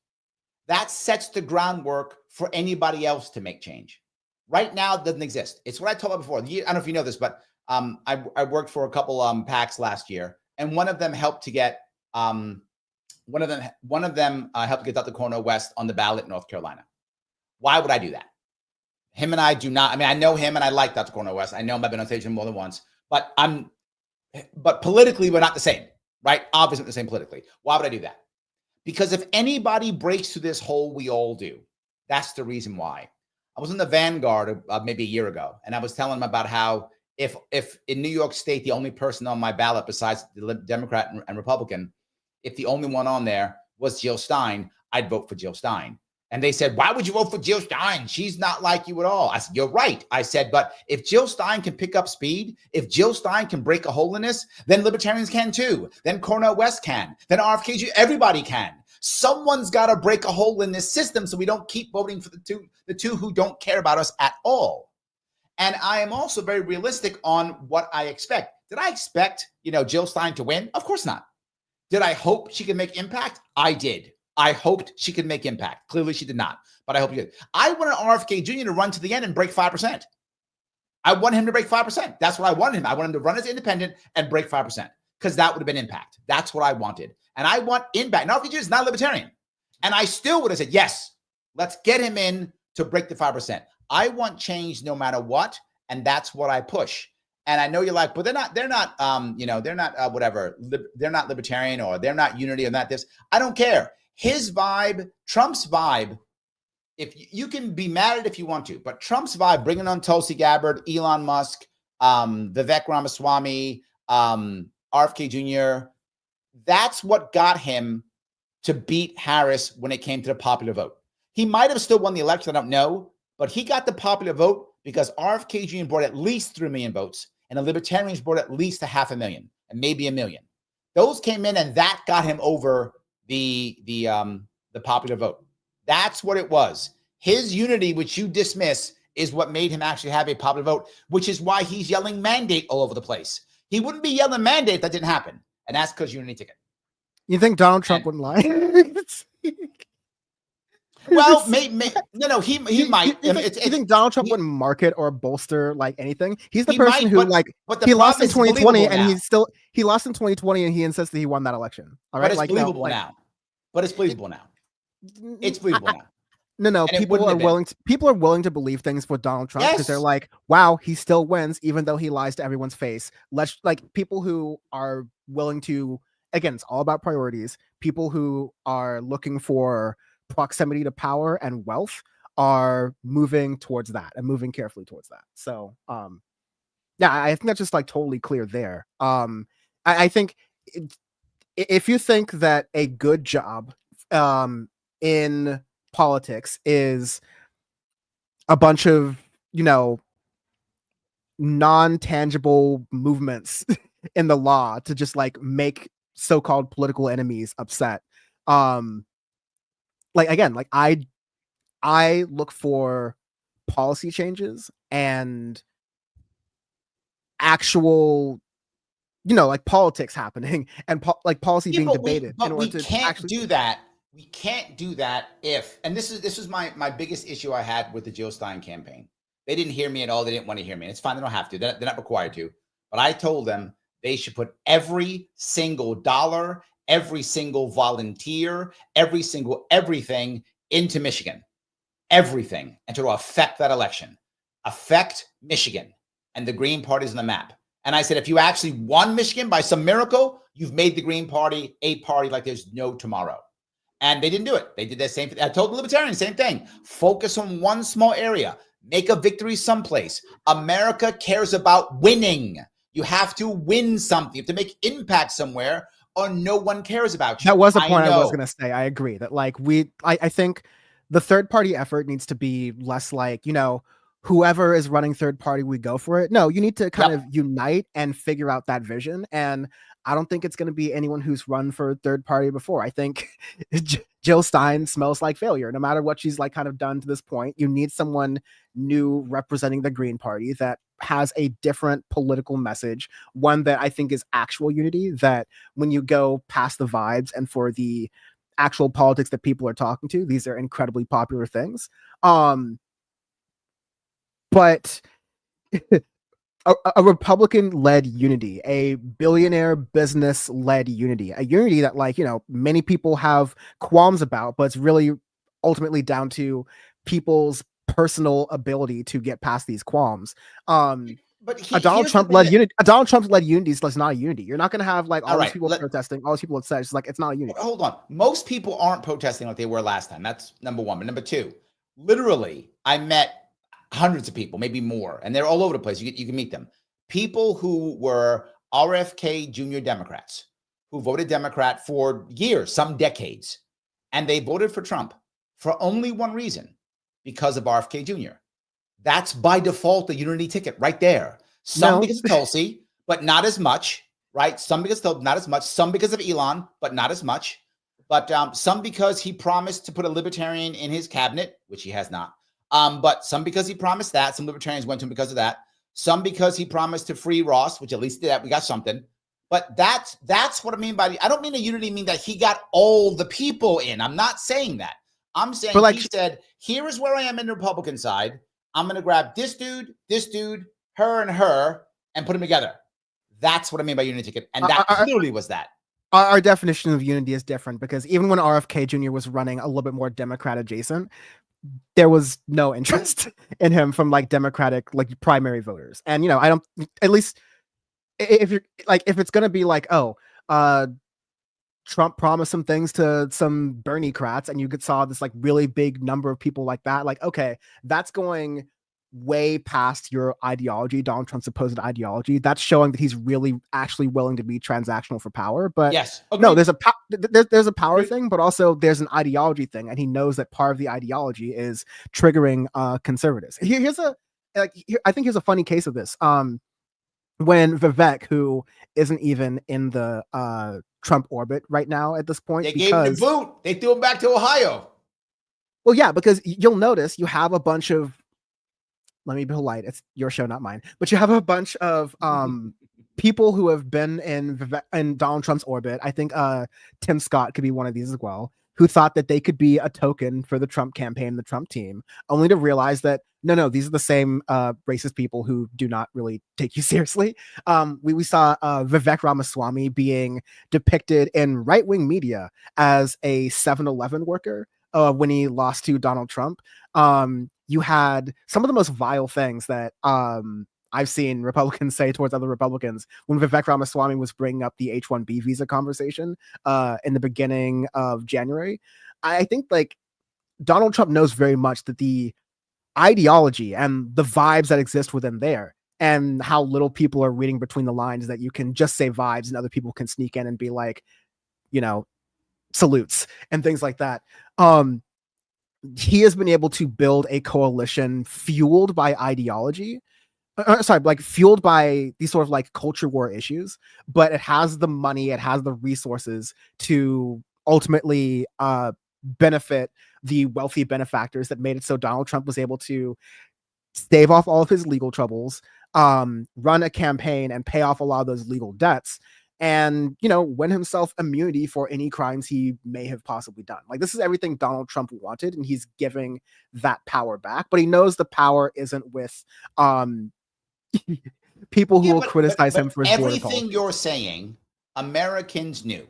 that sets the groundwork for anybody else to make change. Right now, it doesn't exist. It's what I told you before. I don't know if you know this, but I worked for a couple PACs last year, and one of them helped to get helped to get Dr. Cornel West on the ballot in North Carolina. Why would I do that? Him and I do not. I mean, I know him and I like Dr. Cornel West. I know him. I've been on stage with him more than once. But politically, we're not the same, right? Obviously, not the same politically. Why would I do that? Because if anybody breaks through this hole, we all do. That's the reason why. I was in the Vanguard maybe a year ago, and I was telling him about how if in New York State, the only person on my ballot besides the Democrat and Republican, if the only one on there was Jill Stein, I'd vote for Jill Stein. And they said, why would you vote for Jill Stein? She's not like you at all. I said, you're right. I said, but if Jill Stein can pick up speed, if Jill Stein can break a hole in this, then libertarians can too. Then Cornel West can. Then RFK, everybody can. Someone's got to break a hole in this system so we don't keep voting for the two who don't care about us at all. And I am also very realistic on what I expect. Did I expect, Jill Stein to win? Of course not. Did I hope she could make impact? I did. I hoped she could make impact. Clearly, she did not, but I hope she did. I wanted RFK Jr. to run to the end and break 5%. I want him to break 5%. That's what I wanted him. I want him to run as independent and break 5% because that would have been impact. That's what I wanted. And I want impact. Now, RFK Jr. is not a libertarian. And I still would have said, yes, let's get him in to break the 5%. I want change no matter what. And that's what I push. And I know you're like, but they're not whatever. They're not libertarian or they're not unity or not this. I don't care. His vibe, Trump's vibe, if you can be mad at it if you want to, but Trump's vibe, bringing on Tulsi Gabbard, Elon Musk, Vivek Ramaswamy, RFK Jr., that's what got him to beat Harris when it came to the popular vote. He might have still won the election, I don't know, but he got the popular vote because RFK Jr. brought at least 3 million votes, and the Libertarians brought at least 500,000 and maybe 1 million. Those came in, and that got him over the popular vote. That's what it was. His unity, which you dismiss, is what made him actually have a popular vote, which is why he's yelling mandate all over the place. He wouldn't be yelling mandate if that didn't happen, and that's because unity ticket.
You think Donald Trump wouldn't lie?
Well, he might.
You think Donald Trump wouldn't market or bolster like anything? He's the person who
but
he lost in 2020 and he lost in 2020 and he insists that he won that election. All right,
but it's believable now. But it's believable now. It's believable now.
No. People are willing to believe things with Donald Trump because they're like, wow, he still wins even though he lies to everyone's face. People who are willing to, again, it's all about priorities. People who are looking for proximity to power and wealth are moving towards that and moving carefully towards that. So yeah, I think that's just like totally clear there. I think if you think that a good job in politics is a bunch of, non-tangible movements in the law to just like make so-called political enemies upset, I look for policy changes and actual, politics happening and policy being debated.
We can't do that. We can't do that if, and this is my biggest issue I had with the Jill Stein campaign. They didn't hear me at all. They didn't want to hear me. And it's fine. They don't have to. They're not required to. But I told them they should put every single dollar, every single volunteer, every single everything into Michigan. Everything. And to affect that election. Affect Michigan. And the Green Party's on the map. And I said, if you actually won Michigan by some miracle, you've made the Green Party a party like there's no tomorrow. And they didn't do it. They did the same thing. I told the Libertarians, same thing. Focus on one small area. Make a victory someplace. America cares about winning. You have to win something. You have to make impact somewhere, or no one cares about you.
That was a point I was going to say. I agree that I think the third party effort needs to be less like, whoever is running third party, we go for it. No, you need to kind of unite and figure out that vision. And I don't think it's going to be anyone who's run for third party before. I think Jill Stein smells like failure, no matter what she's kind of done to this point. You need someone new representing the Green Party that has a different political message, one that I think is actual unity, that when you go past the vibes and for the actual politics that people are talking to, these are incredibly popular things. But a Republican-led unity, a billionaire business-led unity, a unity that many people have qualms about, but it's really ultimately down to people's personal ability to get past these qualms.
But
a Donald Trump-led unity is not a unity. You're not going to have all these people protesting, all these people upset. It's it's not a unity.
Hold on. Most people aren't protesting like they were last time. That's number one. But number two, literally, I met hundreds of people, maybe more, and they're all over the place. You can meet them. People who were RFK Jr. Democrats, who voted Democrat for years, some decades, and they voted for Trump for only one reason, because of RFK Jr. That's by default a unity ticket right there. Some because of Tulsi, but not as much, right? Some because of not as much. Some because of Elon, but not as much. But some because he promised to put a libertarian in his cabinet, which he has not. But some because he promised that. Some libertarians went to him because of that. Some because he promised to free Ross, which at least did that. We got something. But that's what I mean by I don't mean a unity mean that he got all the people in. I'm not saying that. I'm saying he said, here is where I am in the Republican side. I'm going to grab this dude, her, and put them together. That's what I mean by unity ticket. And that clearly was that.
Our definition of unity is different, because even when RFK Jr. was running a little bit more Democrat adjacent, there was no interest in him from Democratic primary voters. And I don't, at least if you're if it's gonna be Trump promised some things to some Bernie-crats and you saw this really big number of people like that, okay, that's going way past your ideology, Donald Trump's supposed ideology. That's showing that he's really actually willing to be transactional for power. But
yes,
no, there's a power thing, but also there's an ideology thing, and he knows that part of the ideology is triggering conservatives. Here's I think here's a funny case of this. When Vivek, who isn't even in the Trump orbit right now at this point,
They gave him the boot. They threw him back to Ohio.
Well, yeah, because you'll notice you have a bunch of, let me be polite, it's your show, not mine, but you have a bunch of people who have been in Donald Trump's orbit. I think Tim Scott could be one of these as well, who thought that they could be a token for the Trump campaign, the Trump team, only to realize that no, these are the same racist people who do not really take you seriously. We saw Vivek Ramaswamy being depicted in right-wing media as a 7-Eleven worker when he lost to Donald Trump. You had some of the most vile things that I've seen Republicans say towards other Republicans when Vivek Ramaswamy was bringing up the H-1B visa conversation in the beginning of January. I think like Donald Trump knows very much that the ideology and the vibes that exist within there and how little people are reading between the lines, that you can just say vibes and other people can sneak in and be like, salutes and things like that. He has been able to build a coalition fueled by ideology. Fueled by these sort of like culture war issues, but it has the money, it has the resources to ultimately benefit the wealthy benefactors that made it so Donald Trump was able to stave off all of his legal troubles, run a campaign and pay off a lot of those legal debts, and win himself immunity for any crimes he may have possibly done. Like, this is everything Donald Trump wanted, and he's giving that power back, but he knows the power isn't with people who will criticize him for his
everything you're saying. Americans knew,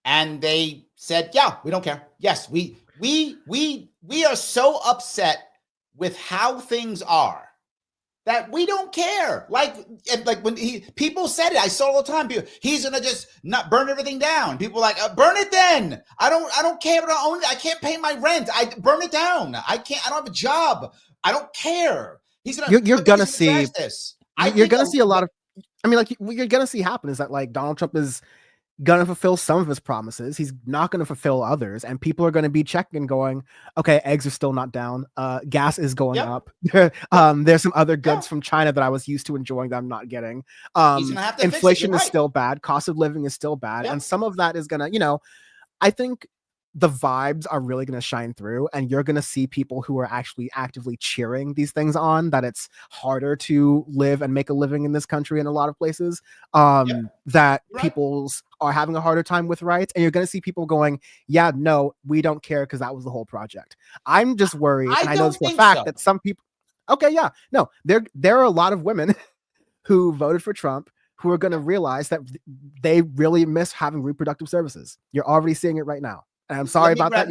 and they said, "Yeah, we don't care." Yes, we are so upset with how things are that we don't care. Like when people said it, I saw all the time. He's gonna just not burn everything down. People like, burn it then. I don't care. I can't pay my rent. I burn it down. I don't have a job. I don't care.
You're gonna see this. You're gonna see a lot of. I mean, like what you're gonna see happen is that like Donald Trump is gonna fulfill some of his promises. He's not gonna fulfill others, and people are gonna be checking and going, okay, eggs are still not down. Gas is going up. There's some other goods from China that I was used to enjoying that I'm not getting. Inflation is still bad. Cost of living is still bad, and some of that is gonna, I think the vibes are really going to shine through, and you're going to see people who are actually actively cheering these things on, that it's harder to live and make a living in this country in a lot of places, that people's are having a harder time with rights. And you're going to see people going, yeah, no, we don't care, because that was the whole project. I'm just worried. And I know for a fact that some people, there are a lot of women who voted for Trump who are going to realize that they really miss having reproductive services. You're already seeing it right now. And I'm sorry about that.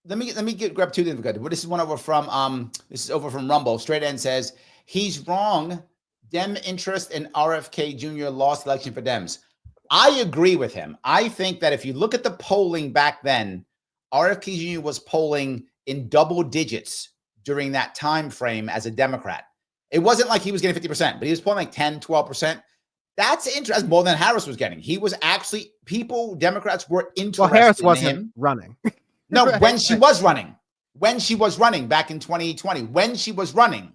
Let me grab two things. This is over from Rumble. Straight End says he's wrong. Dem interest in RFK Jr. lost election for Dems. I agree with him. I think that if you look at the polling back then, RFK Jr. was polling in double digits during that time frame as a Democrat. It wasn't like he was getting 50%, but he was polling like 10, 12%. That's interesting. More than Harris was getting. He was actually, Democrats were interested. Well,
Harris wasn't running.
No, when she was running back in 2020, when she was running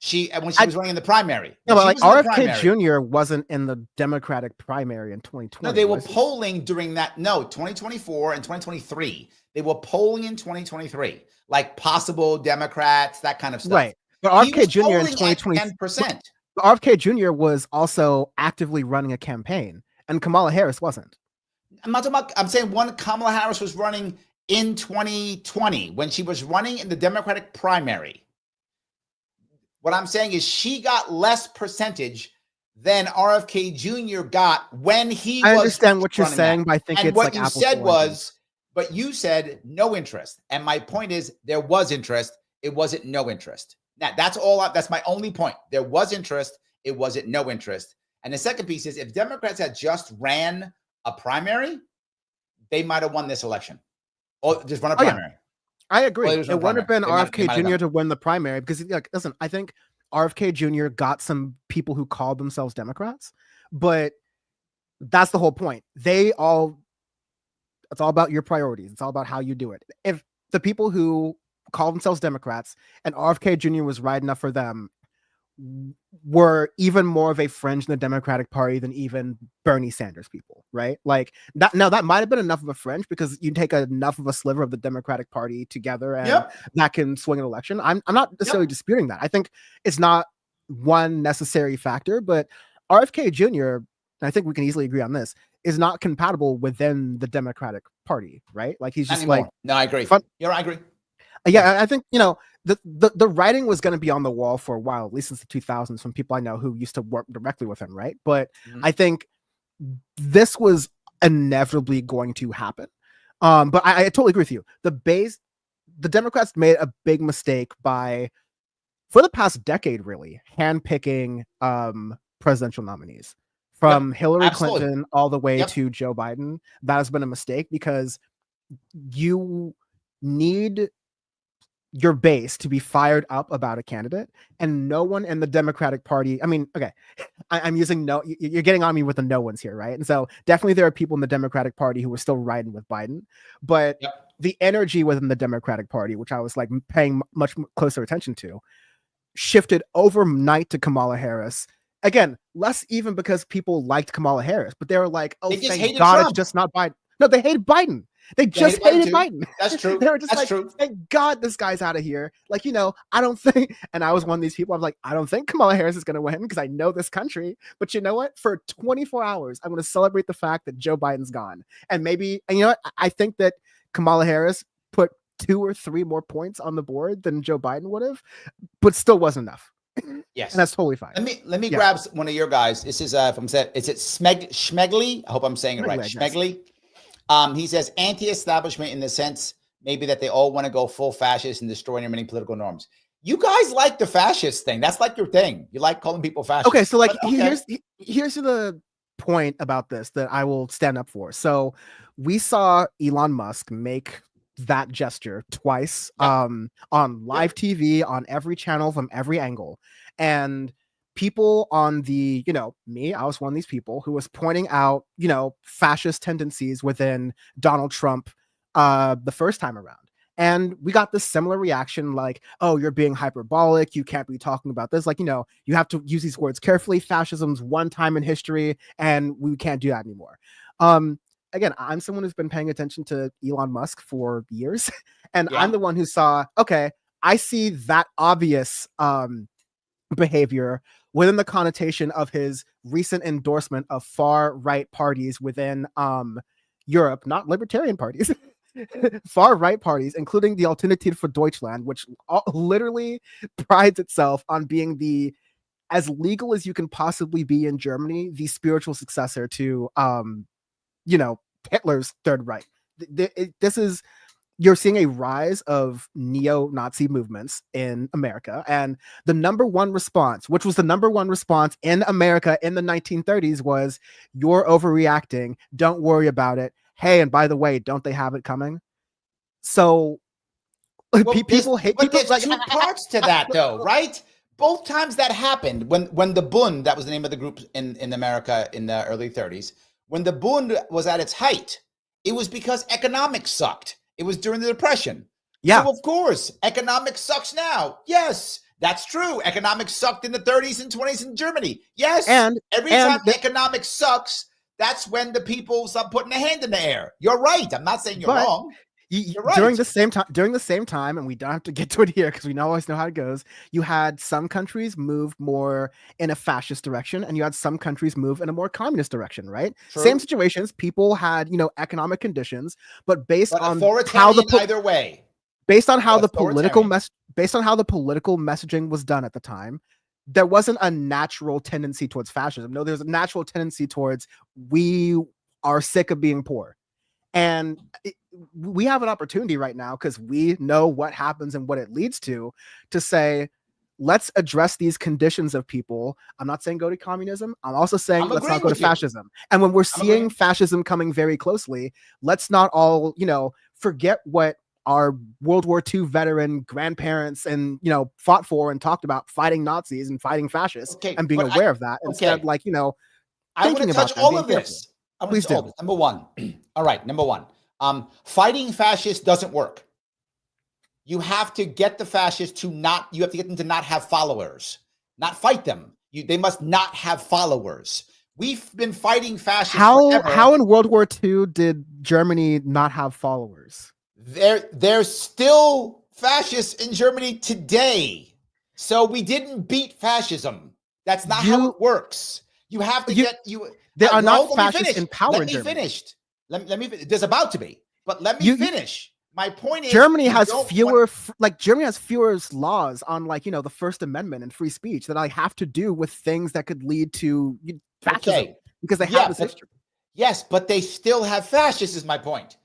in the primary.
No, but like RFK Jr. wasn't in the Democratic primary in 2020.
No, they were polling during that. No, 2024 and 2023. They were polling in 2023, like possible Democrats, that kind of stuff.
Right. But RFK Jr. in 2020,
10%.
RFK Jr. was also actively running a campaign, and Kamala Harris wasn't.
I'm not talking about, I'm saying one, Kamala Harris was running in 2020 when she was running in the Democratic primary. What I'm saying is she got less percentage than RFK Jr. got when he was.
I understand what you're saying, but I think it's
what
like
you said was, but you said no interest. And my point is there was interest. It wasn't no interest. Now, that's my only point. There was interest. It wasn't no interest. And the second piece is if Democrats had just ran a primary, they might have won this election. Or just run a primary.
Yeah. I agree. It wouldn't have been RFK Jr. to win the primary because, listen, I think RFK Jr. got some people who called themselves Democrats, but that's the whole point. It's all about your priorities. It's all about how you do it. If the people who call themselves Democrats, and RFK Jr. was riding up for them, were even more of a fringe in the Democratic Party than even Bernie Sanders people, right? Like that. Now that might have been enough of a fringe because you take enough of a sliver of the Democratic Party together, and that can swing an election. I'm not necessarily disputing that. I think it's not one necessary factor, but RFK Jr., and I think we can easily agree on this, is not compatible within the Democratic Party, right? Like he's just like,
no, I agree. I agree.
Yeah, I think, the writing was going to be on the wall for a while, at least since the 2000s, from people I know who used to work directly with him, right? But I think this was inevitably going to happen. But I totally agree with you. The Democrats made a big mistake by, for the past decade, really, handpicking presidential nominees. From Hillary Clinton all the way to Joe Biden. That has been a mistake because you need your base to be fired up about a candidate, and no one in the Democratic Party. I mean, okay, I'm using no. You're getting on me with the no ones here, right? And so definitely there are people in the Democratic Party who are still riding with Biden, but the energy within the Democratic Party, which I was like paying much closer attention to, shifted overnight to Kamala Harris. Again, less even because people liked Kamala Harris, but they were like, "Oh, thank God, Trump. It's just not Biden." No, they hated Biden. They just hated Biden.
That's true.
They were just
true.
Thank God this guy's out of here. Like, I don't think, and I was one of these people, I'm like, I don't think Kamala Harris is going to win because I know this country. But you know what? For 24 hours, I'm going to celebrate the fact that Joe Biden's gone. And maybe, and you know what? I think that Kamala Harris put 2 or 3 more points on the board than Joe Biden would have, but still wasn't enough.
Yes,
and that's totally fine.
Let me grab one of your guys. This is from is it Schmegley? I hope I'm saying it right. Schmegley. He says anti-establishment in the sense maybe that they all want to go full fascist and destroy many political norms. You guys like the fascist thing. That's like your thing. You like calling people fascist.
Okay, so like here's the point about this that I will stand up for. So we saw Elon Musk make that gesture twice on live TV, on every channel, from every angle. And people on the, me, I was one of these people who was pointing out, fascist tendencies within Donald Trump the first time around. And we got this similar reaction like, oh, you're being hyperbolic. You can't be talking about this. Like, you have to use these words carefully. Fascism's one time in history, and we can't do that anymore. Again, I'm someone who's been paying attention to Elon Musk for years, and I'm the one who saw, okay, I see that obvious behavior within the connotation of his recent endorsement of far-right parties within Europe, not libertarian parties, far-right parties, including the Alternative for Deutschland, which literally prides itself on being the, as legal as you can possibly be in Germany, the spiritual successor to Hitler's Third Reich. You're seeing a rise of neo-Nazi movements in America. And the number one response, which was the number one response in America in the 1930s, was, you're overreacting. Don't worry about it. Hey, and by the way, don't they have it coming? So people hate people.
There's 2 parts to that, though, right? Both times that happened, when the Bund, that was the name of the group in America in the early 30s, when the Bund was at its height, it was because economics sucked. It was during the Depression.
Yeah.
So, of course, economics sucks now. Yes, that's true. Economics sucked in the 30s and 20s in Germany. Yes. And every time economics sucks, that's when the people start putting a hand in the air. You're right. I'm not saying you're wrong. You're right.
During the same time, and we don't have to get to it here because we always know how it goes, you had some countries move more in a fascist direction, and you had some countries move in a more communist direction, right?
True.
Same situations. People had, economic conditions, but based on
how either way.
Based on how the political messaging was done at the time, there wasn't a natural tendency towards fascism. No, there's a natural tendency towards, we are sick of being poor. And we have an opportunity right now, because we know what happens and what it leads to say, let's address these conditions of people. I'm not saying go to communism. I'm also saying let's not go to fascism. And when we're seeing fascism coming very closely, let's not all, forget what our World War II veteran grandparents and, fought for and talked about, fighting Nazis and fighting fascists, and being aware of that. Instead, I
want to touch all of this.
Please do.
Number one. All right. Number one. Fighting fascists doesn't work. You have to get the fascists to not, you have to get them to not have followers, not fight them. They must not have followers. We've been fighting fascists forever.
How in World War II did Germany not have followers?
There's still fascists in Germany today. So we didn't beat fascism. That's not how it works. You have to
there are not fascists in power in Germany.
Let me finish. There's about to be, but let me finish. My point is,
Germany has fewer laws on, like, you know, the First Amendment and free speech that I have to do with things that could lead to fascism because they have this history.
Yes, but they still have fascists, is my point.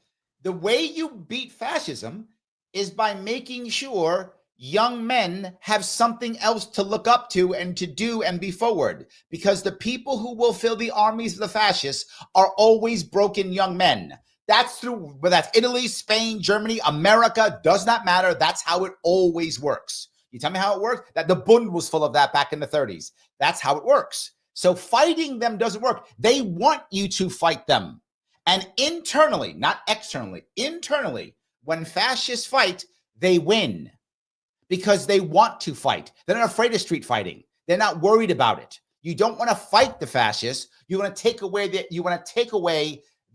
The way you beat fascism is by making sure young men have something else to look up to and to do and be forward, because the people who will fill the armies of the fascists are always broken young men. That's through, whether that's Italy, Spain, Germany, America, does not matter. That's how it always works. You tell me how it works? That the Bund was full of that back in the 30s. That's how it works. So fighting them doesn't work. They want you to fight them. And internally, not externally, internally, when fascists fight, they win because they want to fight. They're not afraid of street fighting. They're not worried about it. You don't want to fight the fascists. You want to take away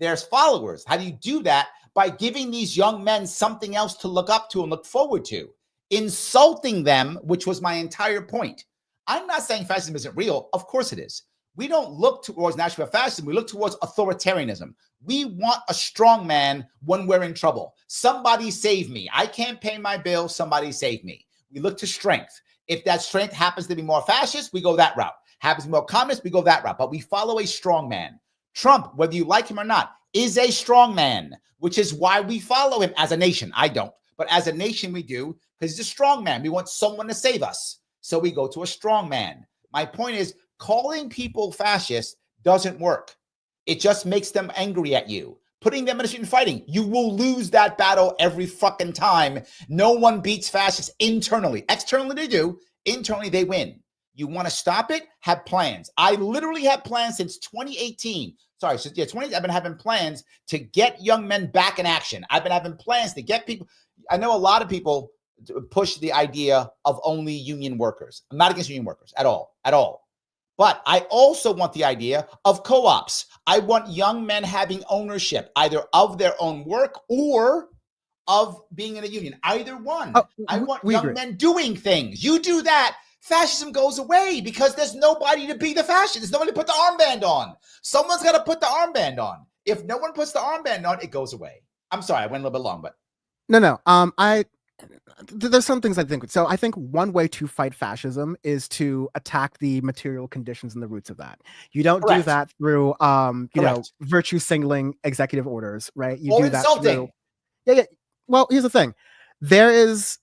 their followers. How do you do that? By giving these young men something else to look up to and look forward to. Insulting them, which was my entire point. I'm not saying fascism isn't real. Of course it is. We don't look towards national fascism. We look towards authoritarianism. We want a strong man when we're in trouble. Somebody save me. I can't pay my bill. Somebody save me. We look to strength. If that strength happens to be more fascist, we go that route. Happens to be more communist, we go that route. But we follow a strong man. Trump, whether you like him or not, is a strong man, which is why we follow him as a nation. I don't. But as a nation, we do, because he's a strong man. We want someone to save us. So we go to a strong man. My point is, calling people fascists doesn't work. It just makes them angry at you. Putting them in a street and fighting, you will lose that battle every fucking time. No one beats fascists internally. Externally, they do. Internally, they win. You want to stop it? Have plans. I literally have plans since 2018. I've been having plans to get young men back in action. I've been having plans to get people. I know a lot of people push the idea of only union workers. I'm not against union workers at all. But I also want the idea of co-ops. I want young men having ownership, either of their own work or of being in a union. Either one. I want young men doing things. You do that, fascism goes away because there's nobody to be the fascist. There's nobody to put the armband on. Someone's got to put the armband on. If no one puts the armband on, it goes away. I'm sorry, I went a little bit long, but
no. There's some things I think. So I think one way to fight fascism is to attack the material conditions and the roots of that. You don't do that through, virtue signaling executive orders, right? You do that through. Yeah. Well, here's the thing. There is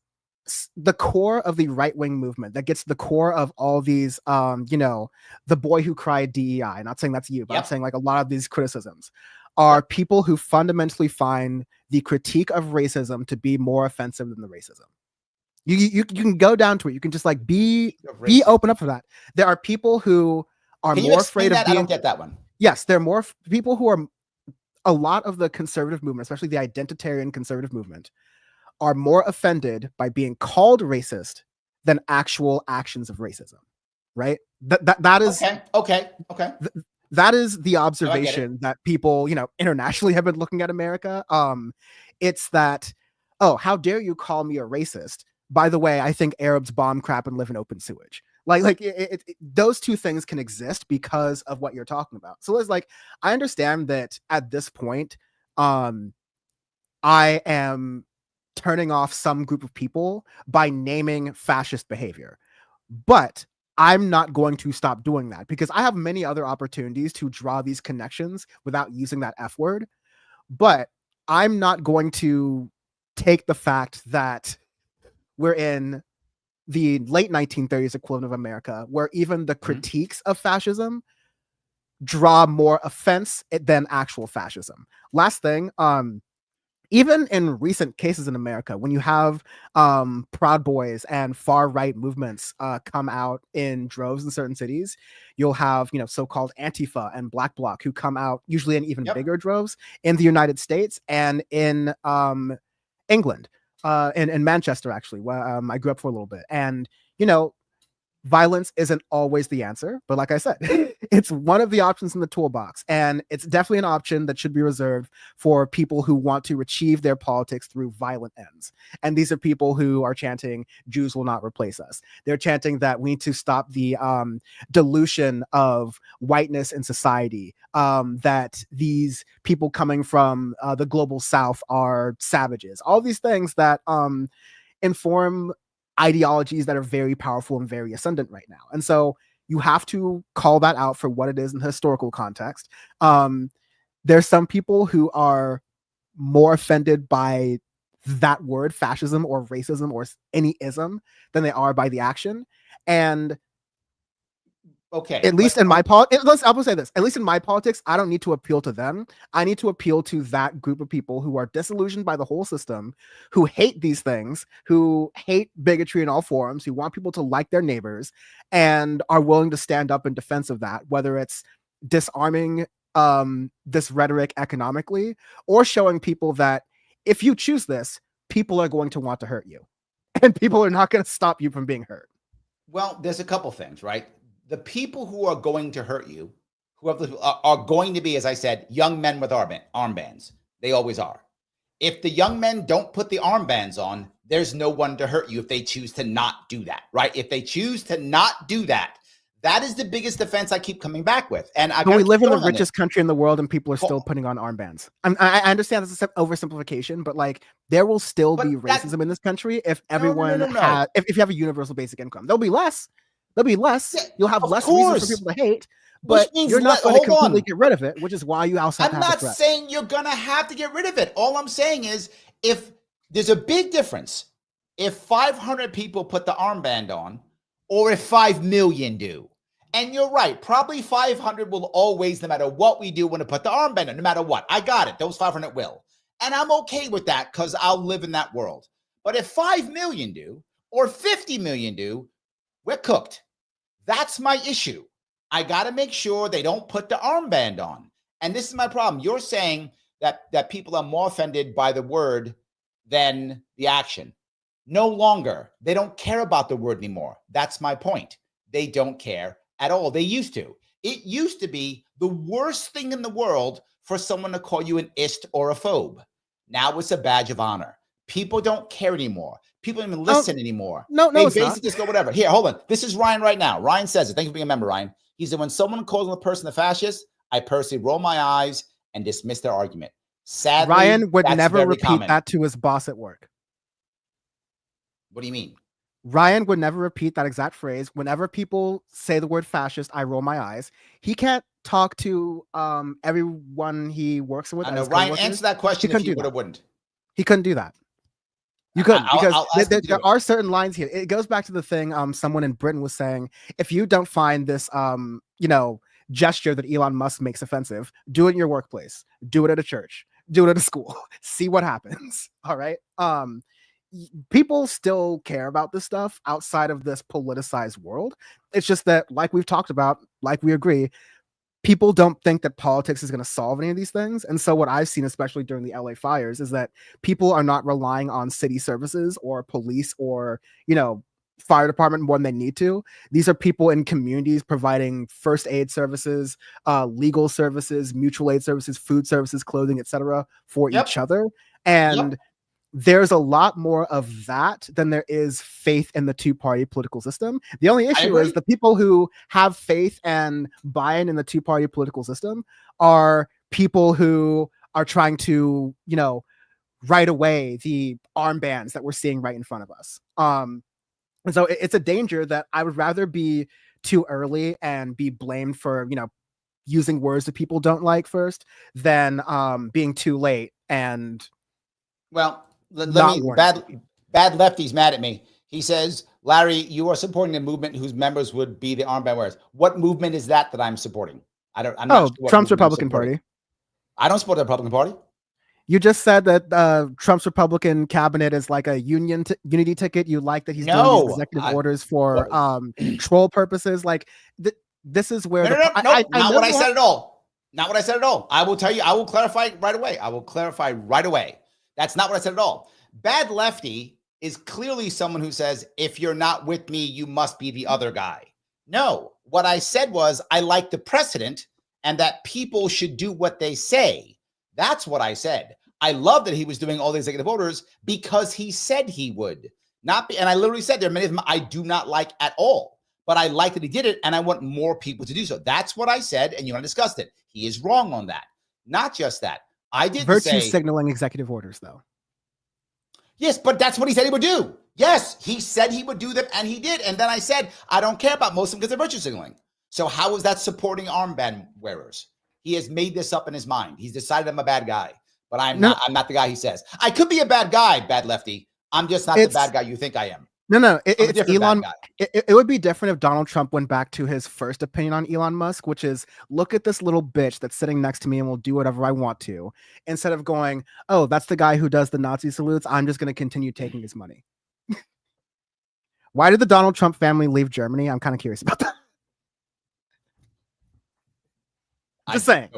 the core of the right-wing movement that gets the core of all these, the boy who cried DEI. Not saying that's you, but I'm saying like a lot of these criticisms are people who fundamentally find the critique of racism to be more offensive than the racism. You can go down to it. You can just like be open up for that. There are people who are more afraid of being.
I don't get that one.
Yes, there are more people who are. A lot of the conservative movement, especially the identitarian conservative movement, are more offended by being called racist than actual actions of racism. Right? That is
okay.
That is the observation that people, internationally have been looking at America. It's that, how dare you call me a racist? By the way, I think Arabs bomb crap and live in open sewage. Those two things can exist because of what you're talking about. So it's like, I understand that at this point, I am turning off some group of people by naming fascist behavior, but I'm not going to stop doing that because I have many other opportunities to draw these connections without using that F word. But I'm not going to take the fact that we're in the late 1930s equivalent of America, where even the critiques of fascism draw more offense than actual fascism. Last thing, even in recent cases in America, when you have Proud Boys and far right movements come out in droves in certain cities, you'll have so-called Antifa and Black Bloc who come out usually in even bigger droves in the United States and in England. in Manchester, actually, where I grew up for a little bit. And, violence isn't always the answer, but like I said, it's one of the options in the toolbox, and it's definitely an option that should be reserved for people who want to achieve their politics through violent ends. And these are people who are chanting Jews will not replace us. They're chanting that we need to stop the dilution of whiteness in society, that these people coming from the global south are savages, all these things that inform ideologies that are very powerful and very ascendant right now. And so you have to call that out for what it is in the historical context. There's some people who are more offended by that word, fascism or racism or any ism, than they are by the action. And
okay,
at least in my politics, I will say this, at least in my politics, I don't need to appeal to them. I need to appeal to that group of people who are disillusioned by the whole system, who hate these things, who hate bigotry in all forms, who want people to like their neighbors, and are willing to stand up in defense of that, whether it's disarming this rhetoric economically, or showing people that if you choose this, people are going to want to hurt you, and people are not going to stop you from being hurt.
Well, there's a couple things, right? The people who are going to hurt you, are going to be, as I said, young men with armbands. They always are. If the young men don't put the armbands on, there's no one to hurt you if they choose to not do that, right? If they choose to not do that, that is the biggest defense I keep coming back with. And
we live in the richest country in the world, and people are still putting on armbands. I understand this is an oversimplification, but like there will still be racism in this country if everyone if you have a universal basic income. There'll be less. Yeah, you'll have less reasons for people to hate, but you're not going to completely get rid of it, which is why you also have to have
I'm not saying you're going to have to get rid of it. All I'm saying is if there's a big difference if 500 people put the armband on or if 5 million do. And you're right, probably 500 will always, no matter what we do, want to put the armband on, no matter what. I got it. Those 500 will. And I'm okay with that because I'll live in that world. But if 5 million do or 50 million do, we're cooked. That's my issue. I got to make sure they don't put the armband on. And this is my problem. You're saying that people are more offended by the word than the action. No longer. They don't care about the word anymore. That's my point. They don't care at all. They used to. It used to be the worst thing in the world for someone to call you an ist or a phobe. Now it's a badge of honor. People don't care anymore. People don't even listen anymore.
No,
they
it's
basically
not.
just go whatever. Here, hold on. This is Ryan right now. Ryan says it. Thank you for being a member, Ryan. He said, when someone calls a person a fascist, I personally roll my eyes and dismiss their argument. Sadly,
Ryan would
that's
never
very
repeat
common.
that to his boss at work.
What do you mean?
Ryan would never repeat that exact phrase. Whenever people say the word fascist, I roll my eyes. He can't talk to everyone he works with.
I know. Ryan, answer that question if he would or wouldn't.
He couldn't do that. You couldn't, because there are certain lines here. It goes back to the thing someone in Britain was saying, if you don't find this gesture that Elon Musk makes offensive, do it in your workplace, do it at a church, do it at a school, see what happens. All right. People still care about this stuff outside of this politicized world. It's just that, like we've talked about, like we agree, people don't think that politics is going to solve any of these things. And so what I've seen, especially during the LA fires, is that people are not relying on city services or police or, fire department more than they need to. These are people in communities providing first aid services, legal services, mutual aid services, food services, clothing, etc. for each other. And there's a lot more of that than there is faith in the two-party political system. The only issue is the people who have faith and buy-in in the two-party political system are people who are trying to, write away the armbands that we're seeing right in front of us. And so it's a danger that I would rather be too early and be blamed for, using words that people don't like first than being too late and
bad lefty's mad at me. He says, Larry, you are supporting a movement whose members would be the armband wearers. What movement is that I'm supporting? I'm not sure
Trump's Republican Party.
I don't support the Republican Party.
You just said that Trump's Republican cabinet is like a unity ticket. You like that he's doing these executive orders for troll purposes. Like this is where
not what I said at all. Not what I said at all. I will tell you. I will clarify right away. That's not what I said at all. Bad Lefty is clearly someone who says, if you're not with me, you must be the other guy. No, what I said was I like the precedent and that people should do what they say. That's what I said. I love that he was doing all the executive orders because he said he would. And I literally said there are many of them I do not like at all, but I like that he did it and I want more people to do so. That's what I said, and you and I discussed it. He is wrong on that. Not just that. I did
virtue signaling executive orders, though.
Yes, but that's what he said he would do. Yes, he said he would do them, and he did. And then I said, I don't care about most of them because they're virtue signaling. So how is that supporting armband wearers? He has made this up in his mind. He's decided I'm a bad guy, but I'm not the guy he says. I could be a bad guy, Bad Lefty. I'm just not the bad guy you think I am.
No, it's Elon. It would be different if Donald Trump went back to his first opinion on Elon Musk, which is, look at this little bitch that's sitting next to me and will do whatever I want to, instead of going, oh, that's the guy who does the Nazi salutes. I'm just going to continue taking his money. Why did the Donald Trump family leave Germany? I'm kind of curious about that. Just saying.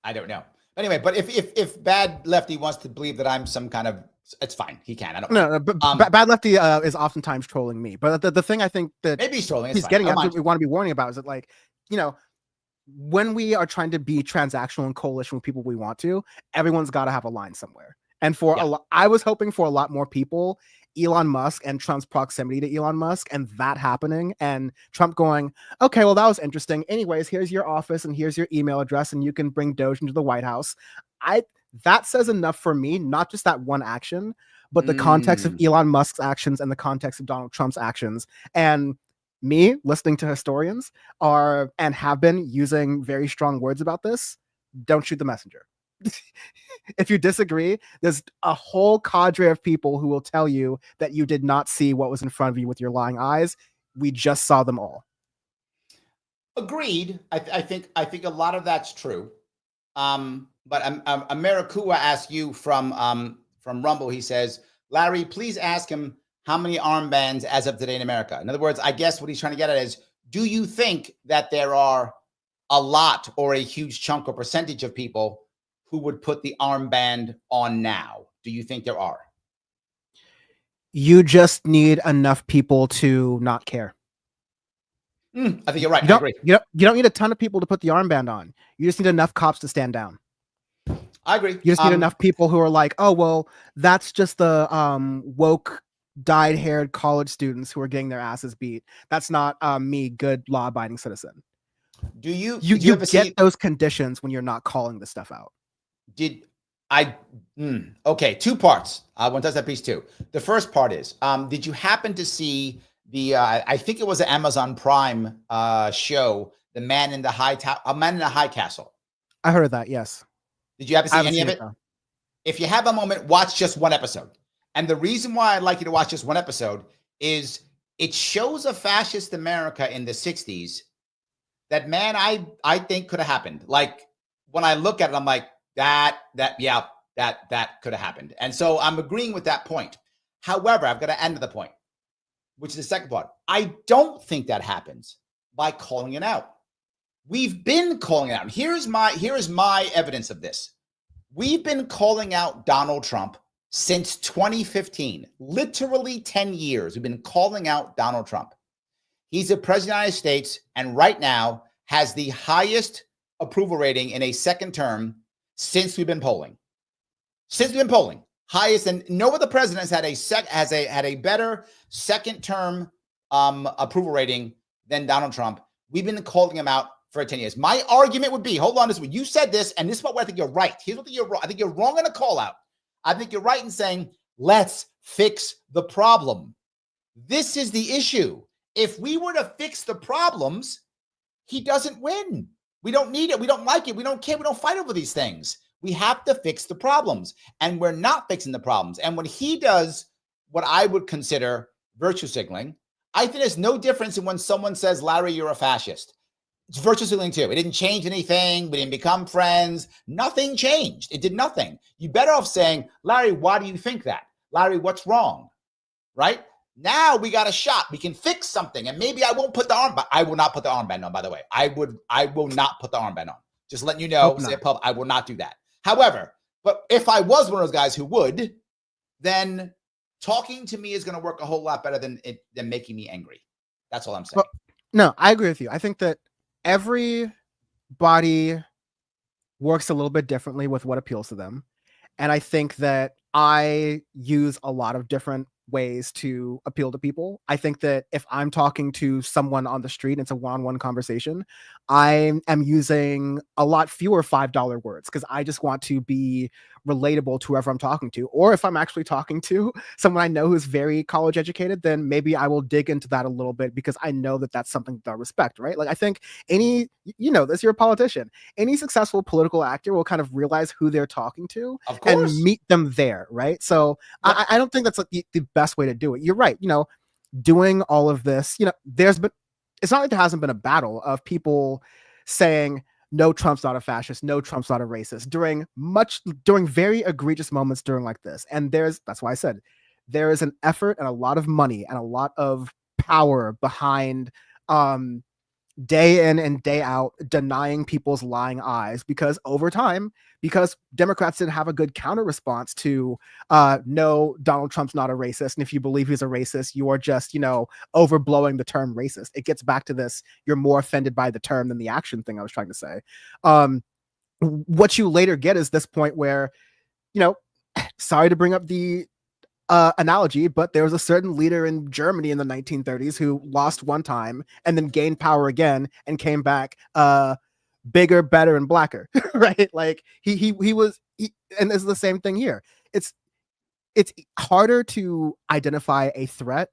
I don't know. Anyway, but if Bad Lefty wants to believe that I'm some kind of, it's fine. He can. I don't know.
No, but Bad Lefty is oftentimes trolling me. But the thing I think that
maybe he's trolling.
He's getting at, what we want to be warning about is that, like, you know, when we are trying to be transactional and coalition with people we want to, everyone's got to have a line somewhere. And for I was hoping for a lot more people, Elon Musk and Trump's proximity to Elon Musk and that happening, and Trump going, okay, well, that was interesting. Anyways, here's your office and here's your email address and you can bring Doge into the White House. That says enough for me, not just that one action, but the context of Elon Musk's actions and the context of Donald Trump's actions. And me listening to historians and have been using very strong words about this. Don't shoot the messenger. If you disagree, there's a whole cadre of people who will tell you that you did not see what was in front of you with your lying eyes. We just saw them all.
Agreed. I think a lot of that's true. But Americua asked you from Rumble. He says, Larry, please ask him how many armbands as of today in America. In other words, I guess what he's trying to get at is, do you think that there are a lot or a huge chunk or percentage of people who would put the armband on now? Do you think there are?
You just need enough people to not care.
I think you're right. I agree.
You don't need a ton of people to put the armband on. You just need enough cops to stand down.
I agree.
You just need enough people who are like, oh, well, that's just the woke, dyed-haired college students who are getting their asses beat. That's not me, good law-abiding citizen.
Do you
get those conditions when you're not calling this stuff out?
Okay, two parts. I want to touch that piece too. The first part is, did you happen to see the, I think it was an Amazon Prime show, The Man in the High Castle?
I heard of that, yes.
Did you happen to see any of it? If you have a moment, watch just one episode. And the reason why I'd like you to watch just one episode is it shows a fascist America in the 60s that, man, I think could have happened. Like, when I look at it, I'm like, that could have happened. And so I'm agreeing with that point. However, I've got to end to the point, which is the second part. I don't think that happens by calling it out. We've been calling it out. Here is my evidence of this. We've been calling out Donald Trump since 2015, literally 10 years. We've been calling out Donald Trump. He's the president of the United States, and right now has the highest approval rating in a second term since we've been polling. Highest, and no other president has had a better second term approval rating than Donald Trump. We've been calling him out for 10 years. My argument would be, hold on, this one. You said this, and this is what I think you're right. Here's what you're wrong. I think you're wrong in a call out. I think you're right in saying, let's fix the problem. This is the issue. If we were to fix the problems, he doesn't win. We don't need it. We don't like it. We don't care. We don't fight over these things. We have to fix the problems, and we're not fixing the problems. And when he does what I would consider virtue signaling, I think there's no difference in when someone says, Larry, you're a fascist. It's virtue signaling too. It didn't change anything. We didn't become friends. Nothing changed. It did nothing. You're better off saying, Larry, why do you think that? Larry, what's wrong? Right? Now we got a shot. We can fix something. And maybe I won't put the armband. I will not put the armband on, by the way. I will not put the armband on. Just letting you know, I will not do that. However, but if I was one of those guys who would, then talking to me is going to work a whole lot better than making me angry. That's all I'm saying.
Well, no, I agree with you. I think that everybody works a little bit differently with what appeals to them. And I think that I use a lot of different ways to appeal to people. I think that if I'm talking to someone on the street and it's a one-on-one conversation, I am using a lot fewer $5 words because I just want to be relatable to whoever I'm talking to. Or if I'm actually talking to someone I know who's very college educated, then maybe I will dig into that a little bit because I know that that's something that I respect, right? Like I think this, you're a politician. Any successful political actor will kind of realize who they're talking to and meet them there, right? So yeah. I don't think that's like the best way to do it. You're right. Doing all of this, it's not like there hasn't been a battle of people saying, no, Trump's not a fascist. No, Trump's not a racist during very egregious moments during like this. And that's why I said there is an effort and a lot of money and a lot of power behind day in and day out denying people's lying eyes, because over time, because Democrats didn't have a good counter response to no, Donald Trump's not a racist, and if you believe he's a racist, you are just overblowing the term racist. It gets back to this, you're more offended by the term than the action thing I was trying to say. What you later get is this point where sorry to bring up the analogy, but there was a certain leader in Germany in the 1930s who lost one time and then gained power again and came back bigger, better, and blacker, right? Like he was, and it's the same thing here. It's harder to identify a threat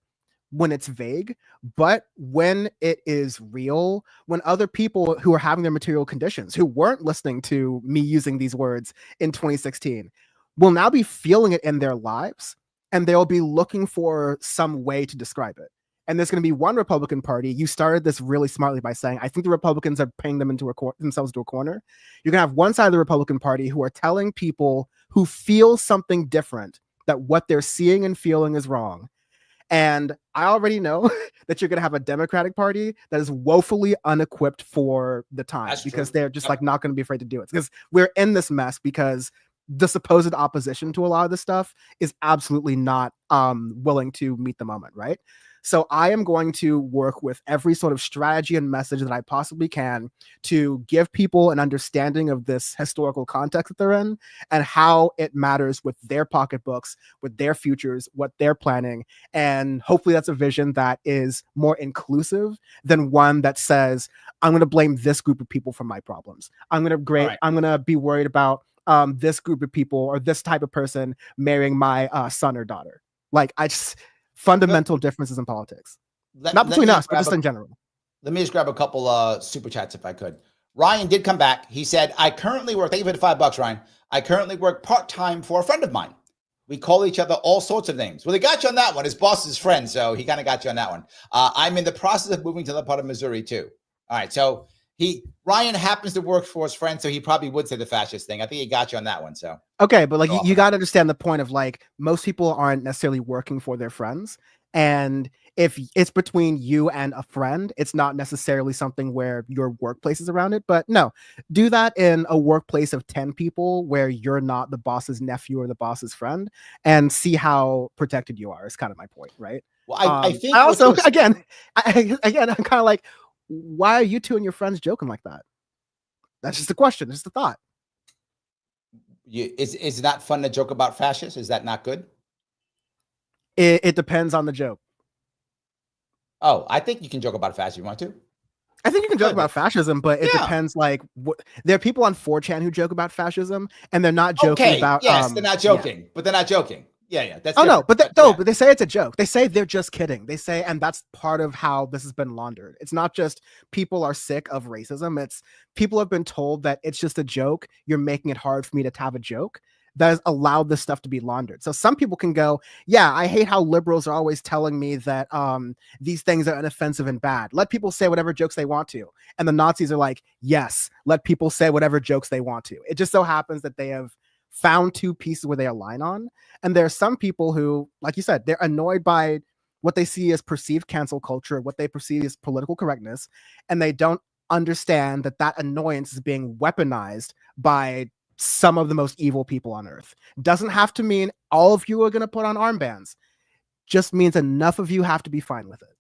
when it's vague, but when it is real, when other people who are having their material conditions, who weren't listening to me using these words in 2016, will now be feeling it in their lives, and they'll be looking for some way to describe it. And there's going to be one Republican Party. You started this really smartly by saying, I think the Republicans are paying them themselves into a corner. You're going to have one side of the Republican Party who are telling people who feel something different that what they're seeing and feeling is wrong. And I already know that you're going to have a Democratic Party that is woefully unequipped for the time, because they're just like not going to be afraid to do it, because we're in this mess because the supposed opposition to a lot of this stuff is absolutely not willing to meet the moment, right? So I am going to work with every sort of strategy and message that I possibly can to give people an understanding of this historical context that they're in and how it matters with their pocketbooks, with their futures, what they're planning. And hopefully that's a vision that is more inclusive than one that says, I'm going to blame this group of people for my problems. I'm going to be worried about this group of people or this type of person marrying my son or daughter. Like, fundamental differences in politics. Not between us, but just in general.
Let me just grab a couple super chats if I could. Ryan did come back. He said, I currently work, thank you for the $5, Ryan. I currently work part-time for a friend of mine. We call each other all sorts of names. Well, they got you on that one. His boss is friend, so he kind of got you on that one. I'm in the process of moving to the part of Missouri too. All right, so Ryan happens to work for his friend, so he probably would say the fascist thing. I think he got you on that one. So
okay, but like you got to understand the point of, like, most people aren't necessarily working for their friends, and if it's between you and a friend, it's not necessarily something where your workplace is around it. But no, do that in a workplace of 10 people where you're not the boss's nephew or the boss's friend, and see how protected you are. Is kind of my point, right?
Well, I think
I also again, I'm kind of like, why are you two and your friends joking like that? That's just a question. Just a thought.
Is it not fun to joke about fascists? Is that not good?
It depends on the joke.
Oh, I think you can joke about fascism if you want to.
I think you can joke about fascism, but it depends. Like, there are people on 4chan who joke about fascism, and they're not joking about.
Yes, they're not joking, but they're not joking. Yeah. That's
but they say it's a joke. They say they're just kidding. They say, and that's part of how this has been laundered. It's not just people are sick of racism. It's people have been told that it's just a joke. You're making it hard for me to have a joke. That has allowed this stuff to be laundered. So some people can go, yeah, I hate how liberals are always telling me that these things are inoffensive and bad. Let people say whatever jokes they want to. And the Nazis are like, yes, let people say whatever jokes they want to. It just so happens that they have found two pieces where they align on. And there are some people who, like you said, they're annoyed by what they see as perceived cancel culture, what they perceive as political correctness, and they don't understand that that annoyance is being weaponized by some of the most evil people on earth. Doesn't have to mean all of you are going to put on armbands. Just means enough of you have to be fine with it.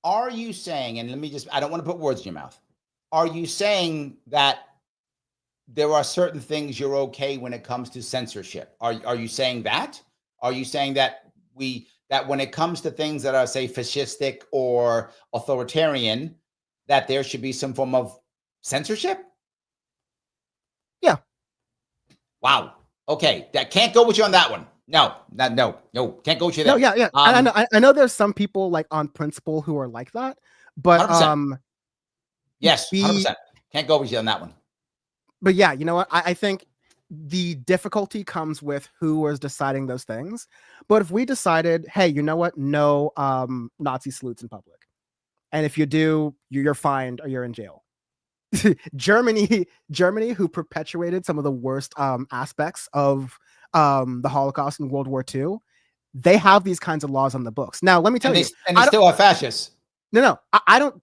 Are you saying, and I don't want to put words in your mouth. Are you saying that there are certain things you're okay when it comes to censorship? Are you saying that? Are you saying that when it comes to things that are, say, fascistic or authoritarian, that there should be some form of censorship?
Yeah.
Wow. Okay. That can't go with you on that one. No, can't go with you there.
No, yeah. I know there's some people like on principle who are like that, but
100%. Yes, 100%. Can't go with you on that one.
But yeah, you know what? I think the difficulty comes with who is deciding those things. But if we decided, hey, you know what? No Nazi salutes in public. And if you do, you're fined or you're in jail. Germany, who perpetuated some of the worst aspects of the Holocaust and World War II, they have these kinds of laws on the books. Now, let me tell you.
And they still are fascists.
No, I don't.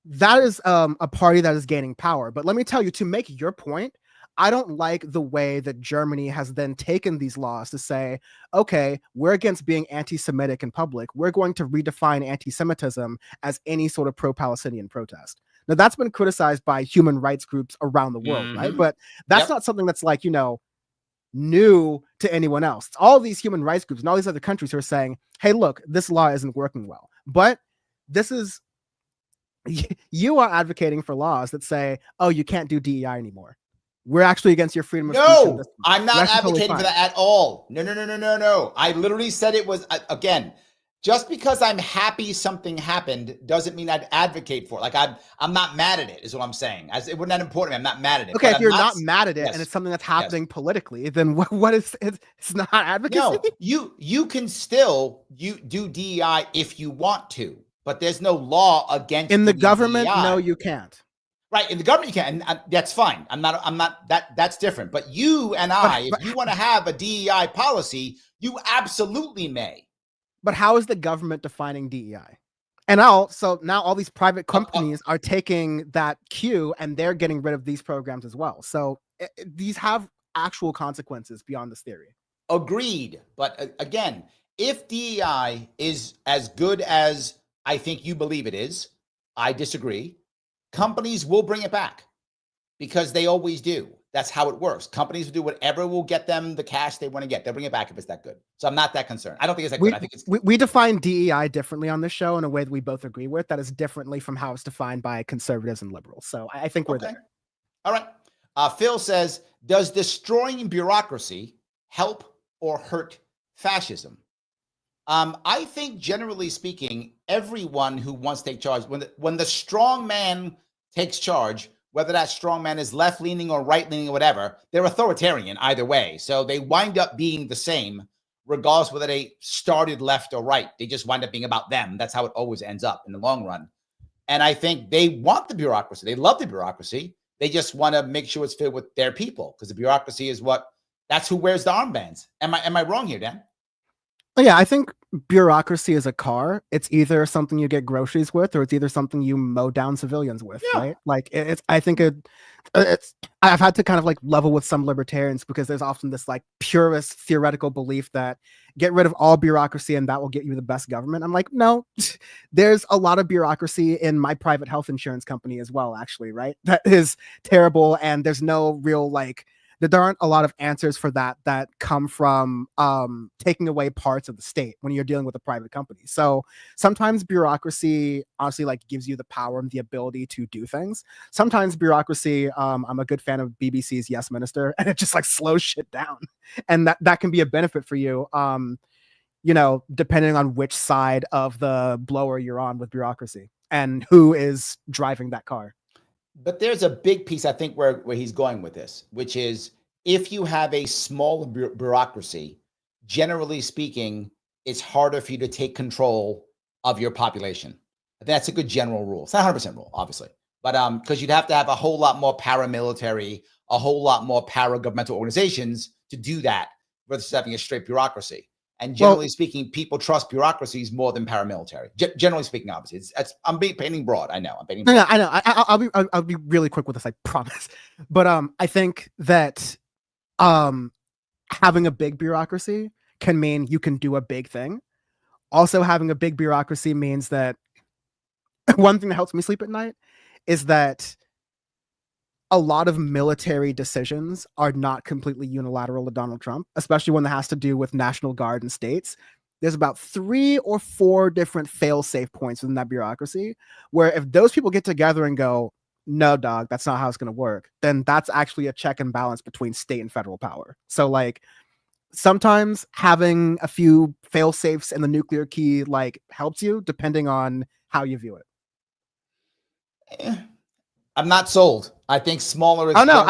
That is a party that is gaining power. But let me tell you, to make your point, I don't like the way that Germany has then taken these laws to say, okay, we're against being anti-Semitic in public. We're going to redefine anti-Semitism as any sort of pro-Palestinian protest. Now, that's been criticized by human rights groups around the world, right? But that's not something that's like, new to anyone else. It's all these human rights groups and all these other countries who are saying, hey, look, this law isn't working well. But you are advocating for laws that say, oh, you can't do DEI anymore. We're actually against your freedom of speech.
No, I'm not advocating for that at all. No. I literally said it was, again, just because I'm happy something happened doesn't mean I'd advocate for it. Like I'm not mad at it, is what I'm saying. It wasn't that important. I'm not mad at it.
Okay, if you're not mad at it and it's something that's happening politically, then what is it? It's not advocacy.
No, you can still do DEI if you want to, but there's no law against
in the government.
DEI.
No, you can't.
Right, in the government you can, and that's fine. I'm not that's different. But you and if you want to have a DEI policy, you absolutely may.
But how is the government defining DEI? And now all these private companies are taking that cue and they're getting rid of these programs as well. So these have actual consequences beyond this theory.
Agreed. But again, if DEI is as good as I think you believe it is, I disagree. Companies will bring it back because they always do. That's how it works. Companies will do whatever will get them the cash they want to get. They'll bring it back if it's that good. So I'm not that concerned. I don't think it's that good. I think it's
we define DEI differently on this show in a way that we both agree with. That is differently from how it's defined by conservatives and liberals. So I think we're there.
All right. Phil says, does destroying bureaucracy help or hurt fascism? I think generally speaking, everyone who wants to take charge, when the strong man takes charge, whether that strong man is left-leaning or right-leaning or whatever, they're authoritarian either way. So they wind up being the same, regardless whether they started left or right. They just wind up being about them. That's how it always ends up in the long run. And I think they want the bureaucracy. They love the bureaucracy. They just want to make sure it's filled with their people, because the bureaucracy is that's who wears the armbands. Am I wrong here, Dan?
Yeah, I think bureaucracy is a car. It's either something you get groceries with, or it's either something you mow down civilians with, right? Like I think I've had to kind of like level with some libertarians, because there's often this like purist theoretical belief that get rid of all bureaucracy and that will get you the best government. I'm like, no, there's a lot of bureaucracy in my private health insurance company as well, actually, right? That is terrible. And there's no real there aren't a lot of answers for that come from taking away parts of the state when you're dealing with a private company. So sometimes bureaucracy honestly gives you the power and the ability to do things. Sometimes bureaucracy, I'm a good fan of BBC's Yes Minister, and it just slows shit down. And that can be a benefit for you, depending on which side of the blower you're on with bureaucracy and who is driving that car.
But there's a big piece, I think, where he's going with this, which is if you have a small bureaucracy, generally speaking, it's harder for you to take control of your population. I think that's a good general rule. It's not 100% rule, obviously, but because you'd have to have a whole lot more paramilitary, a whole lot more para-governmental organizations to do that versus having a straight bureaucracy. And generally speaking, people trust bureaucracies more than paramilitary. Generally speaking, obviously, I'm painting broad. I know. I'm painting broad.
I know. I'll be really quick with this, I promise. But I think that Having a big bureaucracy can mean you can do a big thing. Also, having a big bureaucracy means that one thing that helps me sleep at night is that a lot of military decisions are not completely unilateral to Donald Trump, especially when it has to do with National Guard and states. There's about 3 or 4 different fail-safe points within that bureaucracy where if those people get together and go, no, dog, that's not how it's going to work, then that's actually a check and balance between state and federal power. So, like, sometimes having a few fail-safes in the nuclear key, like, helps you depending on how you view it.
I'm not sold. I think smaller is
no,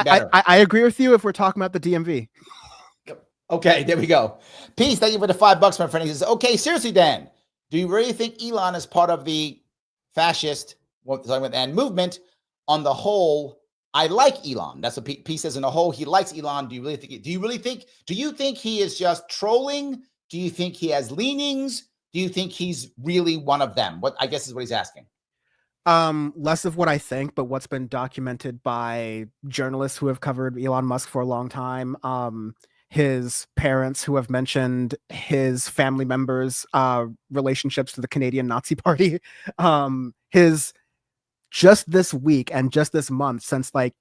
better.
I agree with you if we're talking about the DMV.
Okay, there we go. Peace, thank you for the $5, my friend. He says, okay, seriously, Dan, do you really think Elon is part of the fascist and movement? On the whole, I like Elon. That's what Peace says. On the whole, he likes Elon. Do you think he is just trolling? Do you think he has leanings? Do you think he's really one of them? What I guess is what he's asking.
Less of what I think, but what's been documented by journalists who have covered Elon Musk for a long time. His parents who have mentioned his family members' relationships to the Canadian Nazi Party. His just this week and just this month, since like,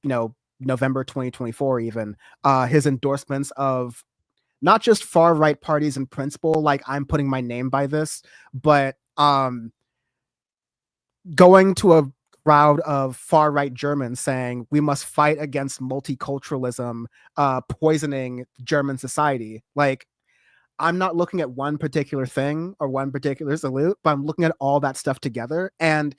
November 2024, even his endorsements of not just far right parties in principle, like I'm putting my name by this, but going to a crowd of far right Germans saying we must fight against multiculturalism, poisoning German society. Like, I'm not looking at one particular thing or one particular salute, but I'm looking at all that stuff together. And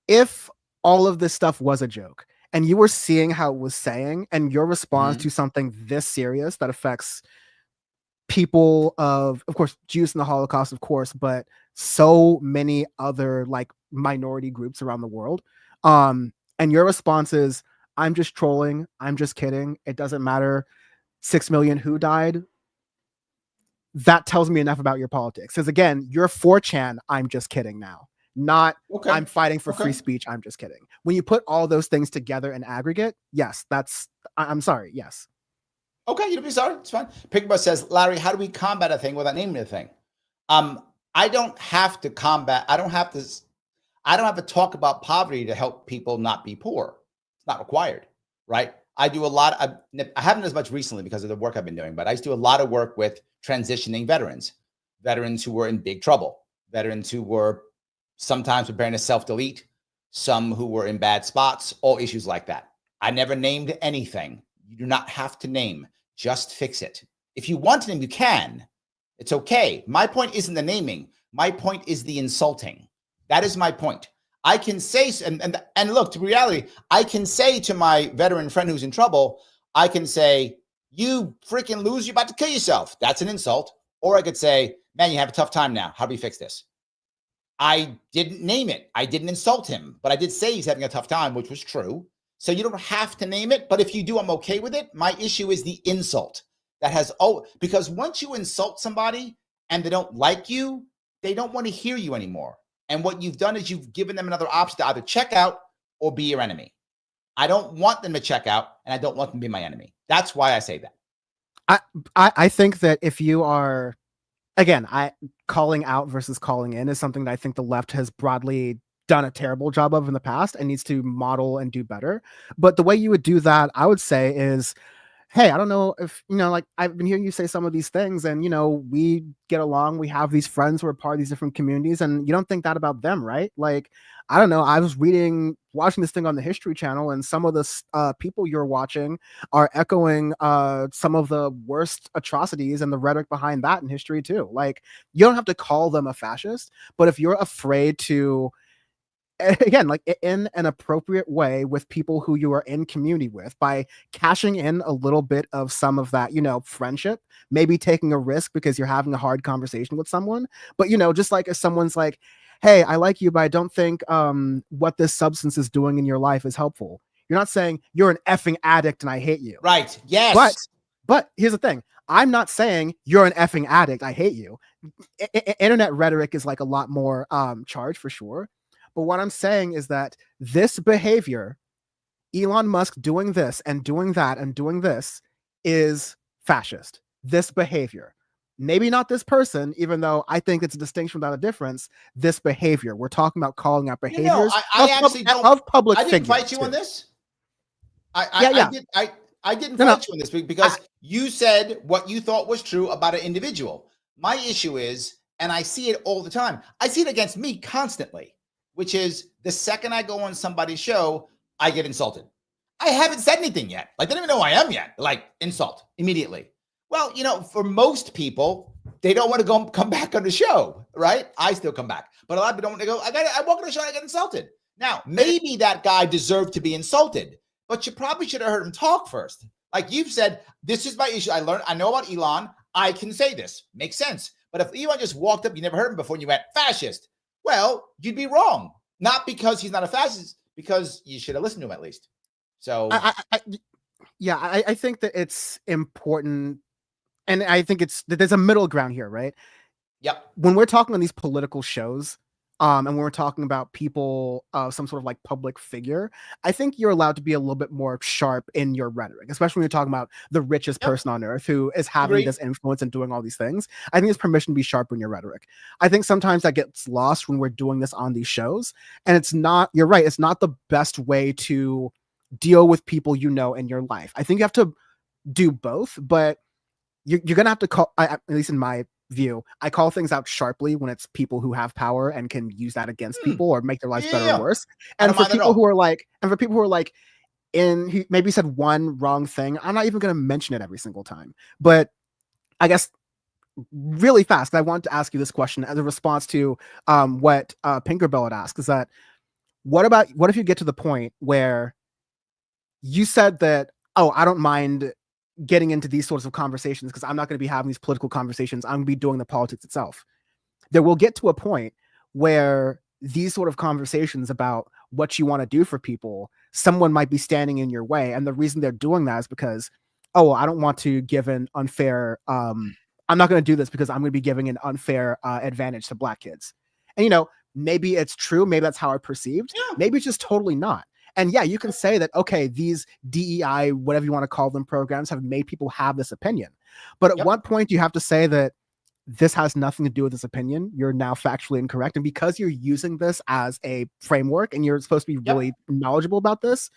if all of this stuff was a joke and you were seeing how it was saying, and your response to something this serious that affects people of course, Jews in the Holocaust, of course, but so many other like minority groups around the world. And your response is, I'm just trolling. I'm just kidding. It doesn't matter. 6 million who died. That tells me enough about your politics. Because again, you're 4chan. I'm just kidding now. Not okay. I'm fighting for free speech. I'm just kidding. When you put all those things together in aggregate, yes, I'm sorry. Yes.
Okay, you don't be sorry. It's fine. Pigba says, Larry, how do we combat a thing without naming the thing? I don't have to combat. I don't have to talk about poverty to help people not be poor. It's not required, right? I do a lot. I haven't as much recently because of the work I've been doing, but I used to do a lot of work with transitioning veterans who were in big trouble, veterans who were sometimes preparing to self-delete, some who were in bad spots, all issues like that. I never named anything. You do not have to name. Just fix it. If you want to name, you can. It's okay. My point isn't the naming. My point is the insulting. That is my point. I can say, and look, to reality, I can say to my veteran friend who's in trouble, I can say, you freaking lose, you're about to kill yourself. That's an insult. Or I could say, man, you have a tough time now. How do we fix this? I didn't name it. I didn't insult him, but I did say he's having a tough time, which was true. So you don't have to name it, but if you do, I'm okay with it. My issue is the insult that has, because once you insult somebody and they don't like you, they don't want to hear you anymore. And what you've done is you've given them another option to either check out or be your enemy. I don't want them to check out and I don't want them to be my enemy. That's why I say that.
I think that if you are, again, calling out versus calling in is something that I think the left has broadly done a terrible job of in the past and needs to model and do better. But the way you would do that, I would say, is, hey, I don't know if, like, I've been hearing you say some of these things and, we get along, we have these friends who are part of these different communities, and you don't think that about them, right? Like, I don't know, I was watching this thing on the History Channel, and some of the people you're watching are echoing some of the worst atrocities and the rhetoric behind that in history too. Like, you don't have to call them a fascist, but if you're afraid to, again, like in an appropriate way with people who you are in community with, by cashing in a little bit of some of that, friendship, maybe taking a risk because you're having a hard conversation with someone. But, just like if someone's like, hey, I like you, but I don't think what this substance is doing in your life is helpful. You're not saying you're an effing addict and I hate you.
Right. Yes.
But here's the thing. I'm not saying you're an effing addict, I hate you. Internet rhetoric is like a lot more charged for sure. But what I'm saying is that this behavior, Elon Musk doing this and doing that and doing this, is fascist. This behavior. Maybe not this person, even though I think it's a distinction without a difference. This behavior. We're talking about calling out behaviors
I actually don't.
of public
I didn't
figures.
fight you
too.
on this. I didn't
No,
fight you on this because you said what you thought was true about an individual. My issue is, and I see it all the time, I see it against me constantly, which is the second I go on somebody's show, I get insulted. I haven't said anything yet. Like, they don't even know who I am yet. Like, insult immediately. Well, for most people, they don't want to come back on the show, right? I still come back. But a lot of people don't want to go, I walk on the show and I get insulted. Now, maybe that guy deserved to be insulted, but you probably should have heard him talk first. Like you've said, this is my issue. I know about Elon. I can say this. Makes sense. But if Elon just walked up, you never heard him before, and you went, fascist, well, you'd be wrong. Not because he's not a fascist, because you should have listened to him at least. So
I think that it's important. And I think there's a middle ground here, right?
Yep.
When we're talking on these political shows, and when we're talking about people, some sort of like public figure, I think you're allowed to be a little bit more sharp in your rhetoric, especially when you're talking about the richest person on earth who is having this influence and doing all these things. I think it's permission to be sharp in your rhetoric. I think sometimes that gets lost when we're doing this on these shows, and it's not. You're right. It's not the best way to deal with people in your life. I think you have to do both, but you're gonna have to call. At least in my view, I call things out sharply when it's people who have power and can use that against people or make their lives better or worse. And for people who are like, he maybe said one wrong thing, I'm not even going to mention it every single time. But I guess really fast, I want to ask you this question as a response to what Pinkerbell had asked, is that what if you get to the point where you said that, oh, I don't mind getting into these sorts of conversations because I'm not going to be having these political conversations. I'm going to be doing the politics itself. There will get to a point where these sort of conversations about what you want to do for people, someone might be standing in your way. And the reason they're doing that is because, oh, well, I don't want to give an unfair, I'm not going to do this because I'm going to be giving an unfair advantage to Black kids. And, maybe it's true. Maybe that's how I perceived. Yeah. Maybe it's just totally not. And yeah, you can say that, okay, these DEI, whatever you want to call them, programs have made people have this opinion. But at what point do you have to say that this has nothing to do with this opinion? You're now factually incorrect. And because you're using this as a framework and you're supposed to be really knowledgeable about this,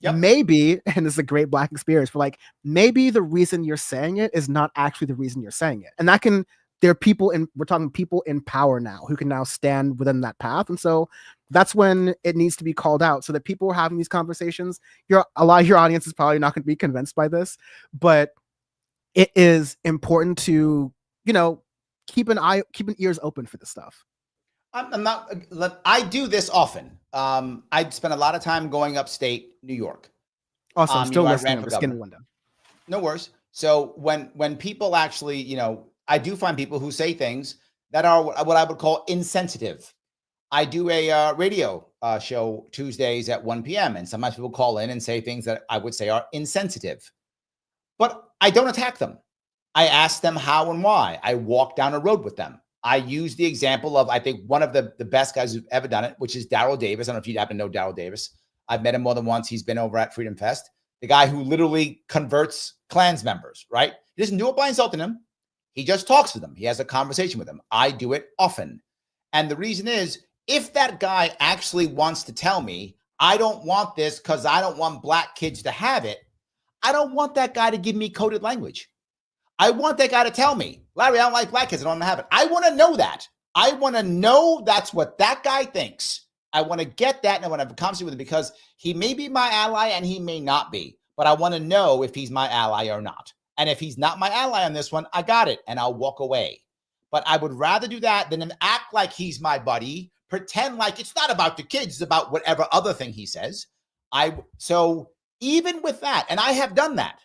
maybe, and this is a great Black experience, for like, maybe the reason you're saying it is not actually the reason you're saying it. And there are people we're talking people in power now who can now stand within that path. And so that's when it needs to be called out, so that people who are having these conversations, a lot of your audience is probably not going to be convinced by this, but it is important to, keep ears open for this stuff.
I do this often. I spend a lot of time going upstate New York.
Awesome. Still listening on the skinny window.
No worries. So when people actually, I do find people who say things that are what I would call insensitive. I do a radio show Tuesdays at 1 p.m. and sometimes people call in and say things that I would say are insensitive, but I don't attack them. I ask them how and why. I walk down a road with them. I use the example of, I think, one of the best guys who've ever done it, which is Daryl Davis. I don't know if you happen to know Daryl Davis. I've met him more than once. He's been over at Freedom Fest. The guy who literally converts Klans members, right? He doesn't do it by insulting them. He just talks to them. He has a conversation with them. I do it often. And the reason is, if that guy actually wants to tell me, I don't want this because I don't want Black kids to have it, I don't want that guy to give me coded language. I want that guy to tell me, Larry, I don't like Black kids. I don't want to have it. I want to know that. I want to know that's what that guy thinks. I want to get that, and I want to have a conversation with him, because he may be my ally and he may not be, but I want to know if he's my ally or not. And if he's not my ally on this one, I got it, and I'll walk away. But I would rather do that than act like he's my buddy, pretend like it's not about the kids, it's about whatever other thing he says. So even with that, and I have done that.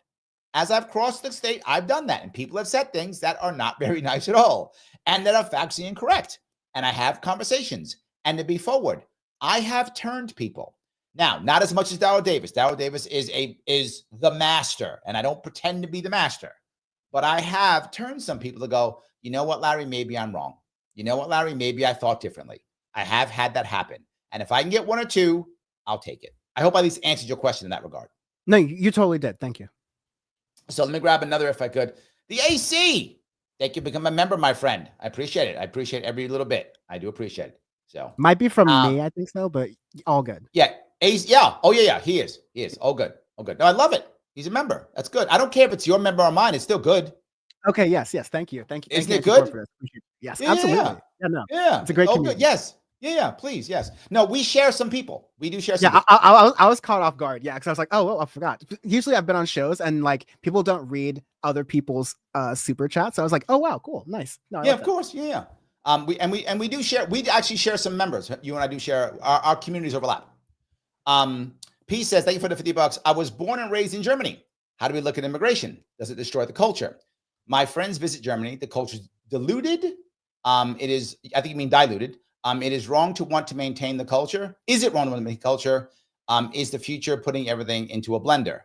As I've crossed the state, I've done that. And people have said things that are not very nice at all and that are factually incorrect. And I have conversations. And to be forward, I have turned people. Now, not as much as Daryl Davis. Daryl Davis is the master, and I don't pretend to be the master. But I have turned some people to go, you know what, Larry, maybe I'm wrong. You know what, Larry, maybe I thought differently. I have had that happen. And if I can get one or two, I'll take it. I hope I at least answered your question in that regard.
No, you totally did. Thank you.
So let me grab another if I could. The AC. Thank you. Become a member, my friend. I appreciate it. I appreciate every little bit. I do appreciate it. So
Might be from me, I think so, but all good.
Yeah. AC. Yeah. Oh yeah. He is. All good. All good. No, I love it. He's a member. That's good. I don't care if it's your member or mine. It's still good.
Okay. Yes. Thank you.
Isn't it good?
Yes. Absolutely. Yeah. No. It's a great community.
Good. Yes. Yeah. Please. Yes. No. We share some people. We do share some.
Yeah. I was caught off guard. Yeah, because I was like, oh well, I forgot. Usually I've been on shows and like people don't read other people's super chats. So I was like, oh wow, cool, nice. No,
yeah, of course. Yeah. We do share. We actually share some members. You and I do share. Our communities overlap. P says, thank you for the $50. I was born and raised in Germany. How do we look at immigration? Does it destroy the culture? My friends visit Germany. The culture's diluted. It is, I think you mean diluted. It is wrong to want to maintain the culture. Is it wrong to want to maintain culture? Is the future putting everything into a blender?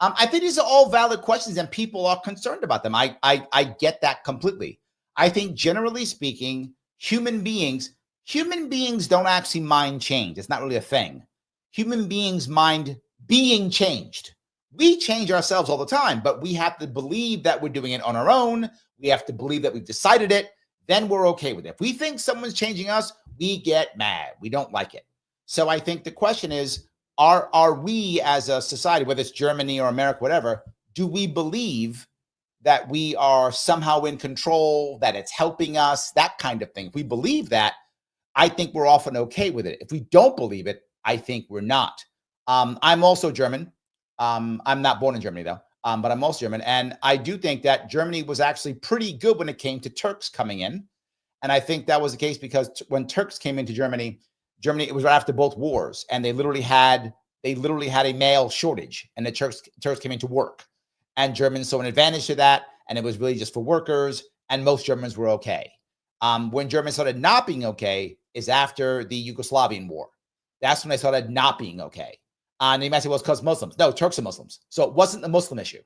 I think these are all valid questions and people are concerned about them. I get that completely. I think generally speaking, human beings don't actually mind change. It's not really a thing. Human beings mind being changed. We change ourselves all the time, but we have to believe that we're doing it on our own. We have to believe that we've decided it. Then we're okay with it. If we think someone's changing us, we get mad. We don't like it. So I think the question is, are we as a society, whether it's Germany or America, whatever, do we believe that we are somehow in control, that it's helping us, that kind of thing? If we believe that, I think we're often okay with it. If we don't believe it, I think we're not. I'm also German. I'm not born in Germany though, but I'm also German. And I do think that Germany was actually pretty good when it came to Turks coming in. And I think that was the case because when Turks came into Germany, it was right after both wars. And they literally had a male shortage and the Turks came in to work. And Germans saw an advantage to that. And it was really just for workers. And most Germans were okay. When Germans started not being okay is after the Yugoslavian war. That's when they started not being okay. And you might say, well, it's because Muslims. No, Turks are Muslims. So it wasn't the Muslim issue.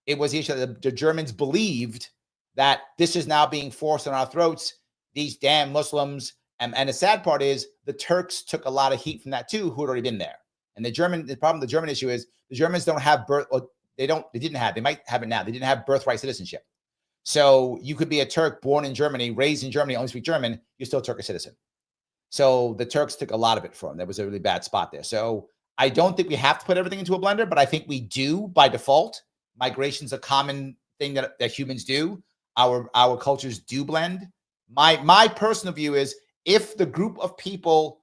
It was the issue that the Germans believed that this is now being forced on our throats, these damn Muslims. And the sad part is the Turks took a lot of heat from that too, who had already been there. And the German issue is the Germans don't have they might have it now. They didn't have birthright citizenship. So you could be a Turk born in Germany, raised in Germany, only speak German, you're still a Turkish citizen. So the Turks took a lot of it from them. There was a really bad spot there. So I don't think we have to put everything into a blender, but I think we do by default. Migration's a common thing that humans do. Our cultures do blend. My personal view is if the group of people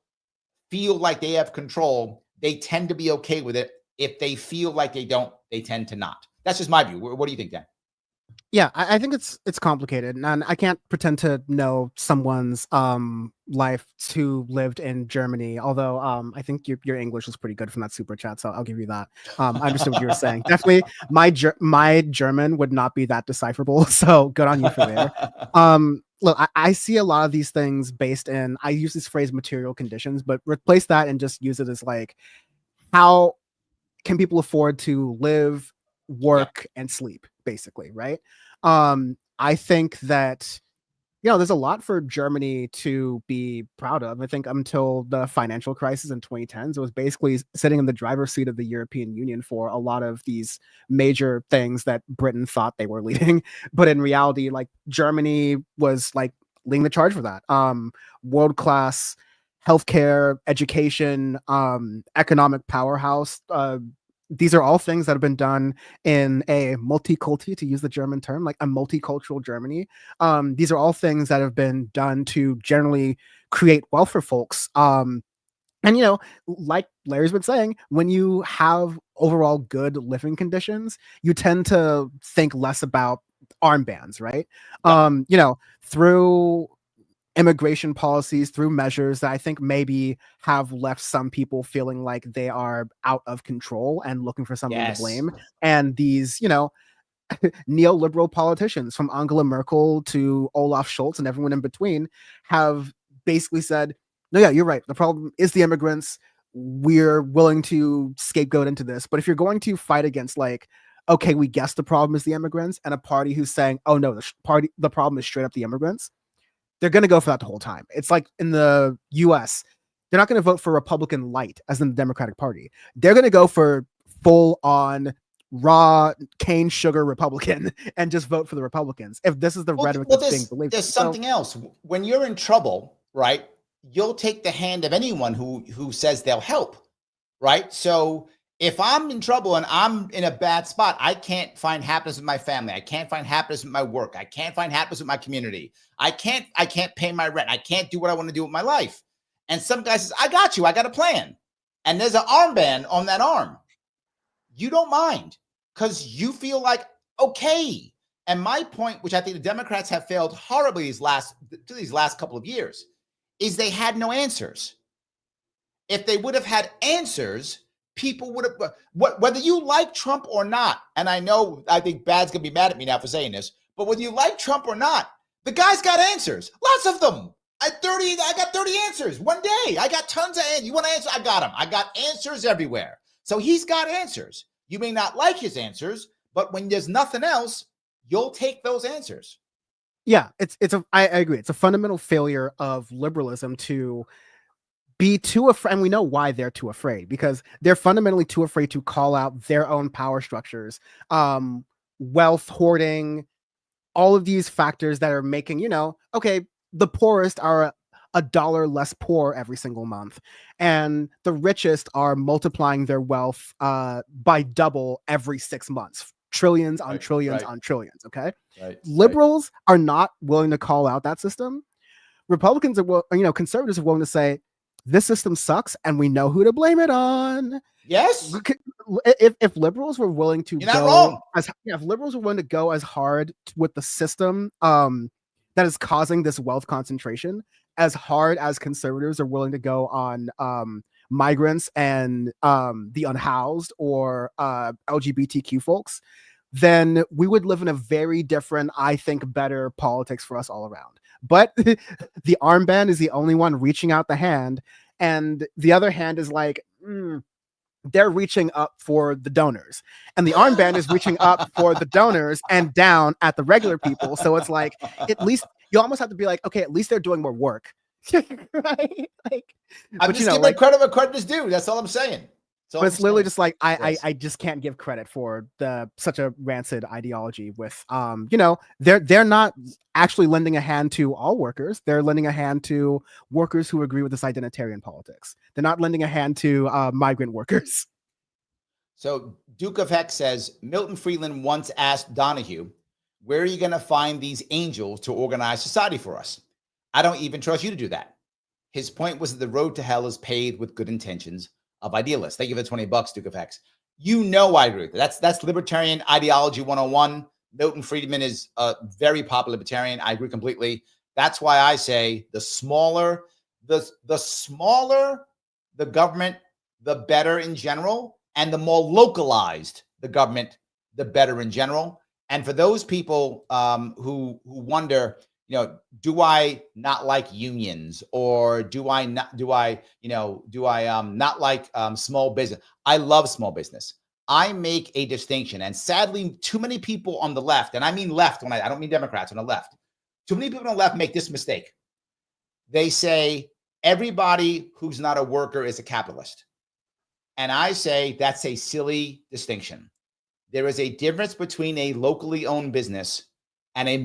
feel like they have control, they tend to be okay with it. If they feel like they don't, they tend to not. That's just my view. What do you think, Dan?
Yeah, I think it's complicated, and I can't pretend to know someone's life who lived in Germany. Although I think your English was pretty good from that super chat, so I'll give you that. I understood what you were saying. Definitely, my German would not be that decipherable. So good on you for there. Look, I see a lot of these things based in. I use this phrase "material conditions," but replace that and just use it as like, how can people afford to live, work, and sleep, basically, right? I think that, there's a lot for Germany to be proud of. I think until the financial crisis in 2010s, it was basically sitting in the driver's seat of the European Union for a lot of these major things that Britain thought they were leading. But in reality, like, Germany was like leading the charge for that. World-class healthcare, education, economic powerhouse. These are all things that have been done in a multiculti, to use the German term, like a multicultural Germany. These are all things that have been done to generally create wealth for folks. And, like Larry's been saying, when you have overall good living conditions, you tend to think less about armbands, right?
Yeah.
Through immigration policies, through measures that I think maybe have left some people feeling like they are out of control and looking for something to blame. And these, neoliberal politicians from Angela Merkel to Olaf Scholz and everyone in between have basically said, no, yeah, you're right. The problem is the immigrants. We're willing to scapegoat into this. But if you're going to fight against, like, okay, we guess the problem is the immigrants, and a party who's saying, oh no, the problem is straight up the immigrants, they're going to go for that the whole time. It's like in the US, they're not going to vote for Republican light, as in the Democratic Party. They're going to go for full on raw cane sugar Republican and just vote for the Republicans if this is the rhetoric that's being believed.
There's something else. When you're in trouble, right, you'll take the hand of anyone who says they'll help, right? So if I'm in trouble and I'm in a bad spot, I can't find happiness with my family. I can't find happiness with my work. I can't find happiness with my community. I can't pay my rent. I can't do what I want to do with my life. And some guy says, I got you. I got a plan. And there's an armband on that arm. You don't mind because you feel like, okay. And my point, which I think the Democrats have failed horribly these last couple of years, is they had no answers. If they would have had answers, people would have, whether you like Trump or not, and I think Bad's going to be mad at me now for saying this, but whether you like Trump or not, the guy's got answers, lots of them. I got 30 answers one day. I got tons of answers. You want to answer? I got them. I got answers everywhere. So he's got answers. You may not like his answers, but when there's nothing else, you'll take those answers.
Yeah, I agree. It's a fundamental failure of liberalism to be too afraid. And we know why they're too afraid, because they're fundamentally too afraid to call out their own power structures, wealth hoarding, all of these factors that are making, okay, the poorest are $1 less poor every single month, and the richest are multiplying their wealth by double every 6 months, trillions on trillions on trillions. Okay, liberals are not willing to call out that system. Republicans are, conservatives are willing to say this system sucks, and we know who to blame it on.
Yes,
if liberals were willing to,
you're not wrong.
If liberals were willing to go as hard with the system that is causing this wealth concentration, as hard as conservatives are willing to go on migrants and the unhoused or LGBTQ folks, then we would live in a very different, I think, better politics for us all around. But the armband is the only one reaching out the hand, and the other hand is like, they're reaching up for the donors, and the armband is reaching up for the donors and down at the regular people. So it's like, at least you almost have to be like, okay, at least they're doing more work. Right? Like,
I'm just giving credit where credit is due. That's all I'm saying.
But it's literally just like, I just can't give credit for such a rancid ideology with, they're not actually lending a hand to all workers. They're lending a hand to workers who agree with this identitarian politics. They're not lending a hand to migrant workers.
So Duke of Heck says, Milton Friedland once asked Donahue, where are you going to find these angels to organize society for us? I don't even trust you to do that. His point was that the road to hell is paved with good intentions of idealists. Thank you for the $20, Duke of Hex. I agree with that. That's libertarian ideology 101. Milton Friedman is a very popular libertarian. I agree completely. That's why I say the smaller the government, the better in general, and the more localized the government, the better in general. And for those people who wonder, do I not like unions, or do I not like small business? I love small business. I make a distinction, and sadly, too many people on the left, and I mean left when I don't mean Democrats, on the left, too many people on the left make this mistake. They say everybody who's not a worker is a capitalist. And I say that's a silly distinction. There is a difference between a locally owned business and a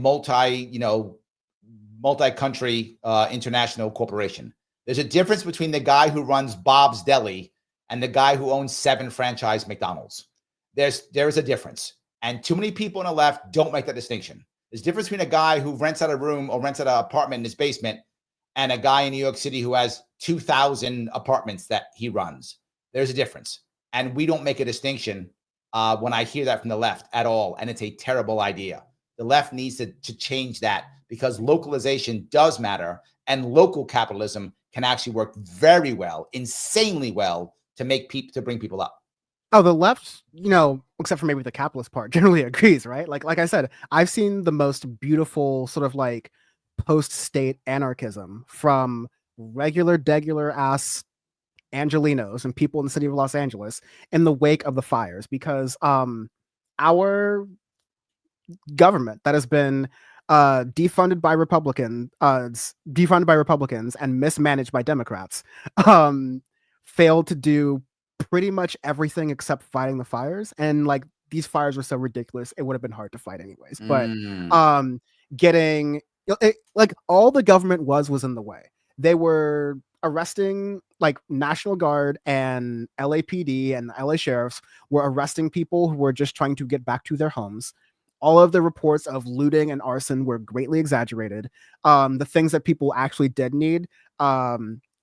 multi-country international corporation. There's a difference between the guy who runs Bob's Deli and the guy who owns 7 franchise McDonald's. There's a difference. And too many people on the left don't make that distinction. There's a difference between a guy who rents out a room or rents out an apartment in his basement and a guy in New York City who has 2,000 apartments that he runs. There's a difference. And we don't make a distinction when I hear that from the left at all. And it's a terrible idea. The left needs to change that, because localization does matter, and local capitalism can actually work very well, insanely well, to bring people up.
Oh, the left, except for maybe the capitalist part, generally agrees, right? Like I said, I've seen the most beautiful sort of like post-state anarchism from regular ass Angelenos and people in the city of Los Angeles in the wake of the fires, because our government that has been defunded by Republicans and mismanaged by Democrats failed to do pretty much everything except fighting the fires. And like these fires were so ridiculous, it would have been hard to fight anyways. But
Mm.
getting like all the government was in the way. They were arresting, like National Guard and LAPD and LA sheriffs were arresting people who were just trying to get back to their homes. All of the reports of looting and arson were greatly exaggerated. The things that people actually did need,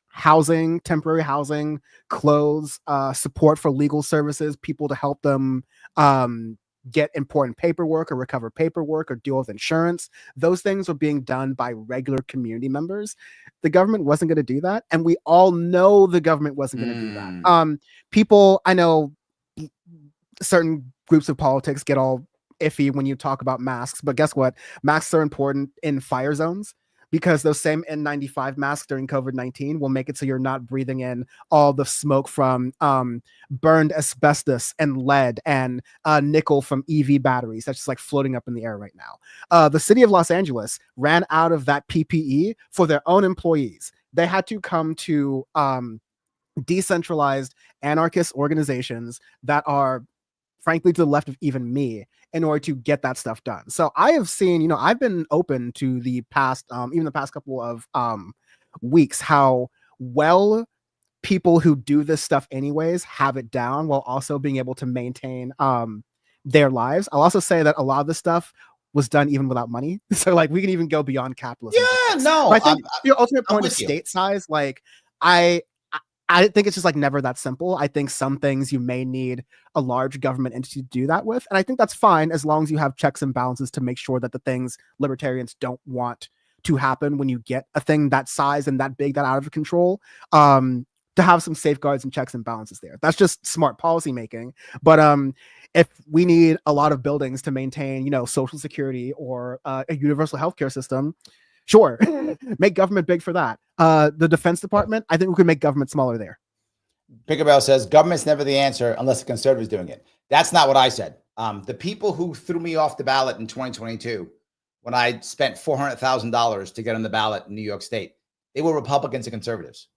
housing, temporary housing, clothes, support for legal services, people to help them get important paperwork or recover paperwork or deal with insurance. Those things were being done by regular community members. The government wasn't going to do that. And we all know the government wasn't going to do that. People, I know certain groups of politics get all iffy when you talk about masks, but guess what? Masks are important in fire zones, because those same N95 masks during COVID-19 will make it so you're not breathing in all the smoke from burned asbestos and lead and nickel from EV batteries that's just like floating up in the air right now. The city of Los Angeles ran out of that PPE for their own employees. They had to come to decentralized anarchist organizations that are frankly to the left of even me in order to get that stuff done. So I have seen, I've been open to the past, even the past couple of weeks, how well people who do this stuff anyways have it down while also being able to maintain their lives. I'll also say that a lot of this stuff was done even without money. So like we can even go beyond capitalism.
Yeah, no.
But I think your ultimate point of state size, like I think it's just like never that simple. I think some things you may need a large government entity to do that with. And I think that's fine as long as you have checks and balances to make sure that the things libertarians don't want to happen when you get a thing that size and that big, that out of control, to have some safeguards and checks and balances there. That's just smart policy making. But if we need a lot of buildings to maintain, Social Security or a universal healthcare system, sure, make government big for that. The Defense Department, I think we could make government smaller there.
Pickerbell says government's never the answer unless the conservatives doing it. That's not what I said. The people who threw me off the ballot in 2022, when I spent $400,000 to get on the ballot in New York State, they were Republicans and conservatives.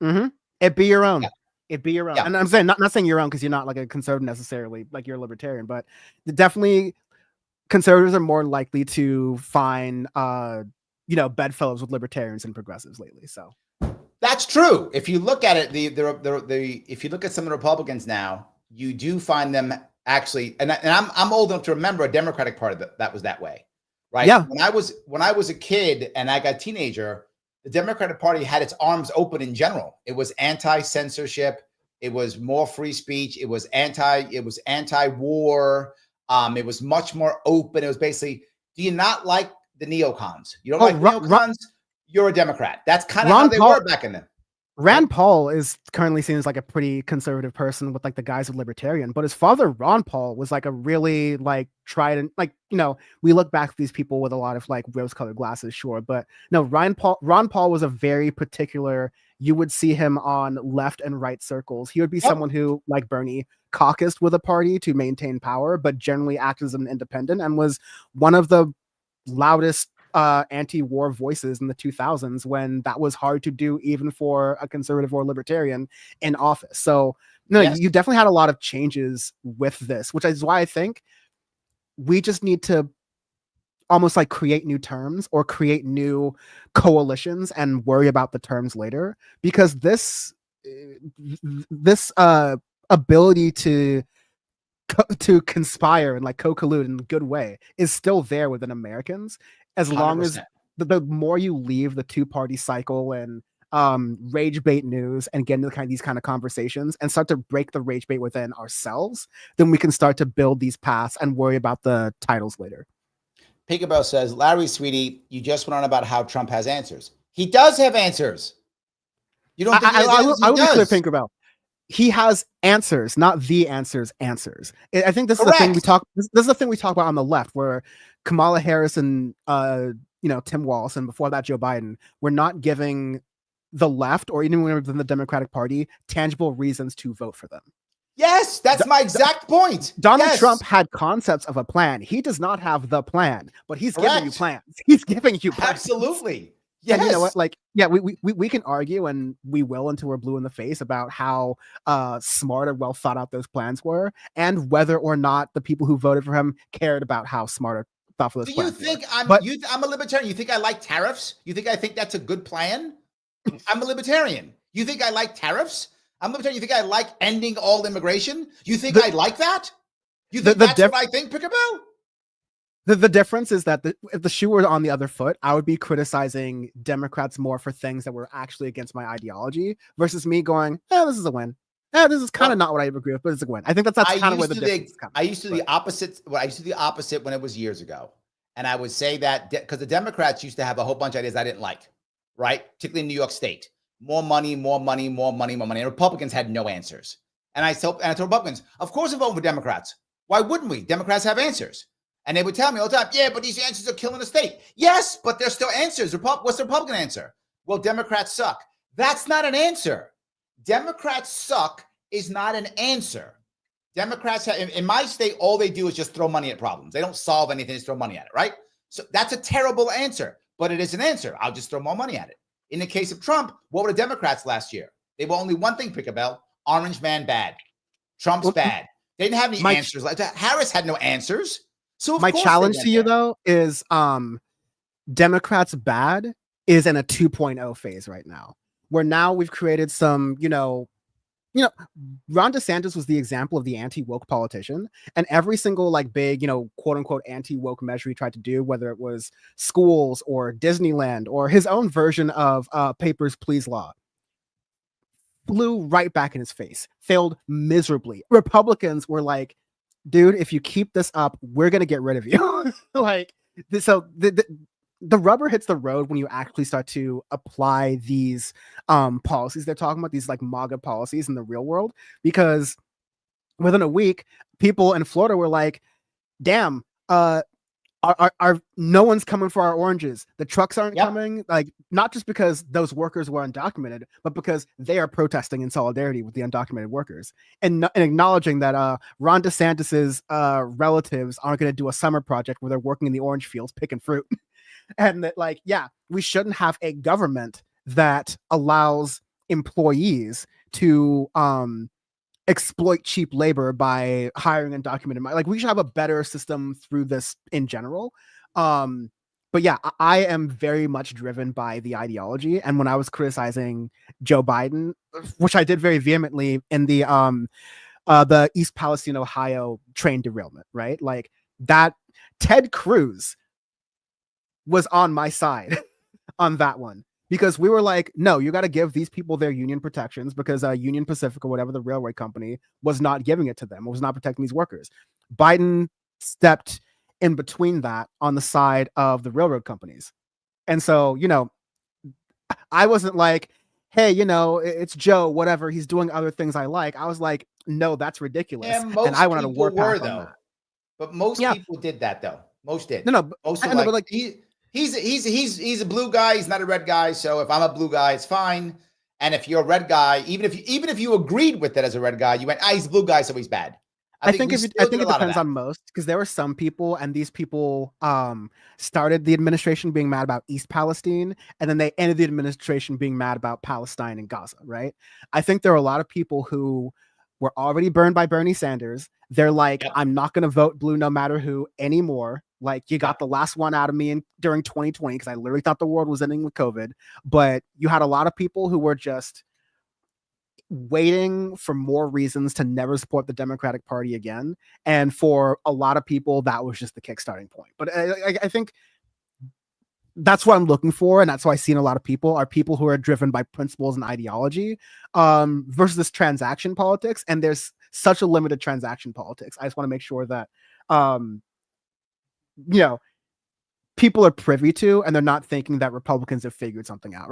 Mm-hmm. It'd be your own.
Yeah.
It'd be your own.
Yeah.
And I'm saying not saying your own because you're not like a conservative necessarily, like you're a libertarian, but definitely conservatives are more likely to find bedfellows with libertarians and progressives lately. So
that's true. If you look at it, if you look at some of the Republicans now, you do find them actually, and I'm old enough to remember a Democratic Party that was that way, right?
Yeah.
When I was a kid and I got a teenager, the Democratic Party had its arms open in general. It was anti-censorship. It was more free speech. It was anti-war. It was much more open. It was basically, do you not like the neocons? You don't like neocons? You're a Democrat. That's kind of how they were back in then.
Rand Paul is currently seen as like a pretty conservative person with like the guise of libertarian, but his father, Ron Paul, was like a really like tried and like, we look back at these people with a lot of like rose-colored glasses, sure. But no, Ron Paul was a very particular, you would see him on left and right circles. He would be someone who, like Bernie, caucused with a party to maintain power, but generally acted as an independent and was one of the loudest anti-war voices in the 2000s when that was hard to do even for a conservative or libertarian in office. So you definitely had a lot of changes with this, which is why I think we just need to almost like create new terms or create new coalitions and worry about the terms later, because this ability to conspire and like co-collude in a good way is still there within Americans, as 100%. Long as the more you leave the two-party cycle and rage bait news and get into these kind of conversations and start to break the rage bait within ourselves, then we can start to build these paths and worry about the titles later.
Pickerbell says, Larry, sweetie, you just went on about how Trump has answers. He does have answers. You don't think
I will be clear, Pickerbell. He has answers, not the answers. I think this is the thing we talk. This is the thing we talk about on the left, where Kamala Harris and Tim Walz, and before that Joe Biden, were not giving the left or even within the Democratic Party tangible reasons to vote for them.
Yes, that's my exact point.
Donald Trump had concepts of a plan. He does not have the plan, but he's giving you plans. He's giving you plans.
Absolutely.
And you know what? Like, yeah, we can argue, and we will until we're blue in the face about how smart or well thought out those plans were, and whether or not the people who voted for him cared about how smart or thoughtful those
Do you
plans
think
were.
I'm a libertarian? You think I like tariffs? You think I think that's a good plan? I'm a libertarian. You think I like tariffs? I'm a libertarian. You think I like ending all immigration? You think I like that? You think that's what I think, Pickerbell?
The difference is that if the shoe were on the other foot, I would be criticizing Democrats more for things that were actually against my ideology versus me going, this is a win. This is kind of not what I agree with, but it's a win. I think that's kind of where the difference comes.
I used to do the opposite. Well, I used to do the opposite when it was years ago. And I would say that because the Democrats used to have a whole bunch of ideas I didn't like, right? Particularly in New York State. More money, more money, more money, more money. And Republicans had no answers. And I told Republicans, of course I'm voting for Democrats. Why wouldn't we? Democrats have answers. And they would tell me all the time, yeah, but these answers are killing the state. Yes, but they're still answers. What's the Republican answer? Well, Democrats suck. That's not an answer. Democrats suck is not an answer. Democrats have, in my state, all they do is just throw money at problems. They don't solve anything, just throw money at it, right? So that's a terrible answer, but it is an answer. I'll just throw more money at it. In the case of Trump, what were the Democrats last year? They were only one thing, Pickerbell, orange man bad. Trump's bad. They didn't have any answers like that. Harris had no answers. So
my challenge to you though is Democrats bad is in a 2.0 phase right now, where now we've created some, Ron DeSantis was the example of the anti-woke politician, and every single like big, quote unquote anti-woke measure he tried to do, whether it was schools or Disneyland or his own version of Papers, Please law, flew right back in his face, failed miserably. Republicans were like, dude, if you keep this up, we're going to get rid of you. The rubber hits the road when you actually start to apply these policies they're talking about, these like MAGA policies in the real world, because within a week, people in Florida were like, damn, no one's coming for our oranges. The trucks aren't coming, like not just because those workers were undocumented, but because they are protesting in solidarity with the undocumented workers, and acknowledging that Ron DeSantis's relatives aren't going to do a summer project where they're working in the orange fields picking fruit. And that, like, we shouldn't have a government that allows employees to exploit cheap labor by hiring undocumented. Like, we should have a better system through this in general. But yeah, I am very much driven by the ideology. And when I was criticizing Joe Biden, which I did very vehemently in the East Palestine, Ohio train derailment, right? Like that, Ted Cruz was on my side on that one, because we were like, no, you got to give these people their union protections, because Union Pacific or whatever the railway company was not giving it to them, was not protecting these workers. Biden stepped in between that on the side of the railroad companies. And so, I wasn't like, hey, it's Joe, whatever, he's doing other things I like. I was like, no, that's ridiculous. And I wanted to work back on that.
But most people did that though. Most did.
No,
most of like he's a blue guy. He's not a red guy. So if I'm a blue guy, it's fine. And if you're a red guy, even if you agreed with it as a red guy, you went, he's a blue guy, so he's bad. I think it
depends on most, because there were some people, and these people started the administration being mad about East Palestine, and then they ended the administration being mad about Palestine and Gaza, right? I think there are a lot of people who were already burned by Bernie Sanders. They're like, I'm not going to vote blue no matter who anymore. Like, you got the last one out of me during 2020, because I literally thought the world was ending with COVID. But you had a lot of people who were just waiting for more reasons to never support the Democratic Party again. And for a lot of people, that was just the kickstarting point. But I think that's what I'm looking for, and that's what I see in a lot of people, are people who are driven by principles and ideology versus this transaction politics. And there's such a limited transaction politics. I just want to make sure that people are privy to, and they're not thinking that Republicans have figured something out.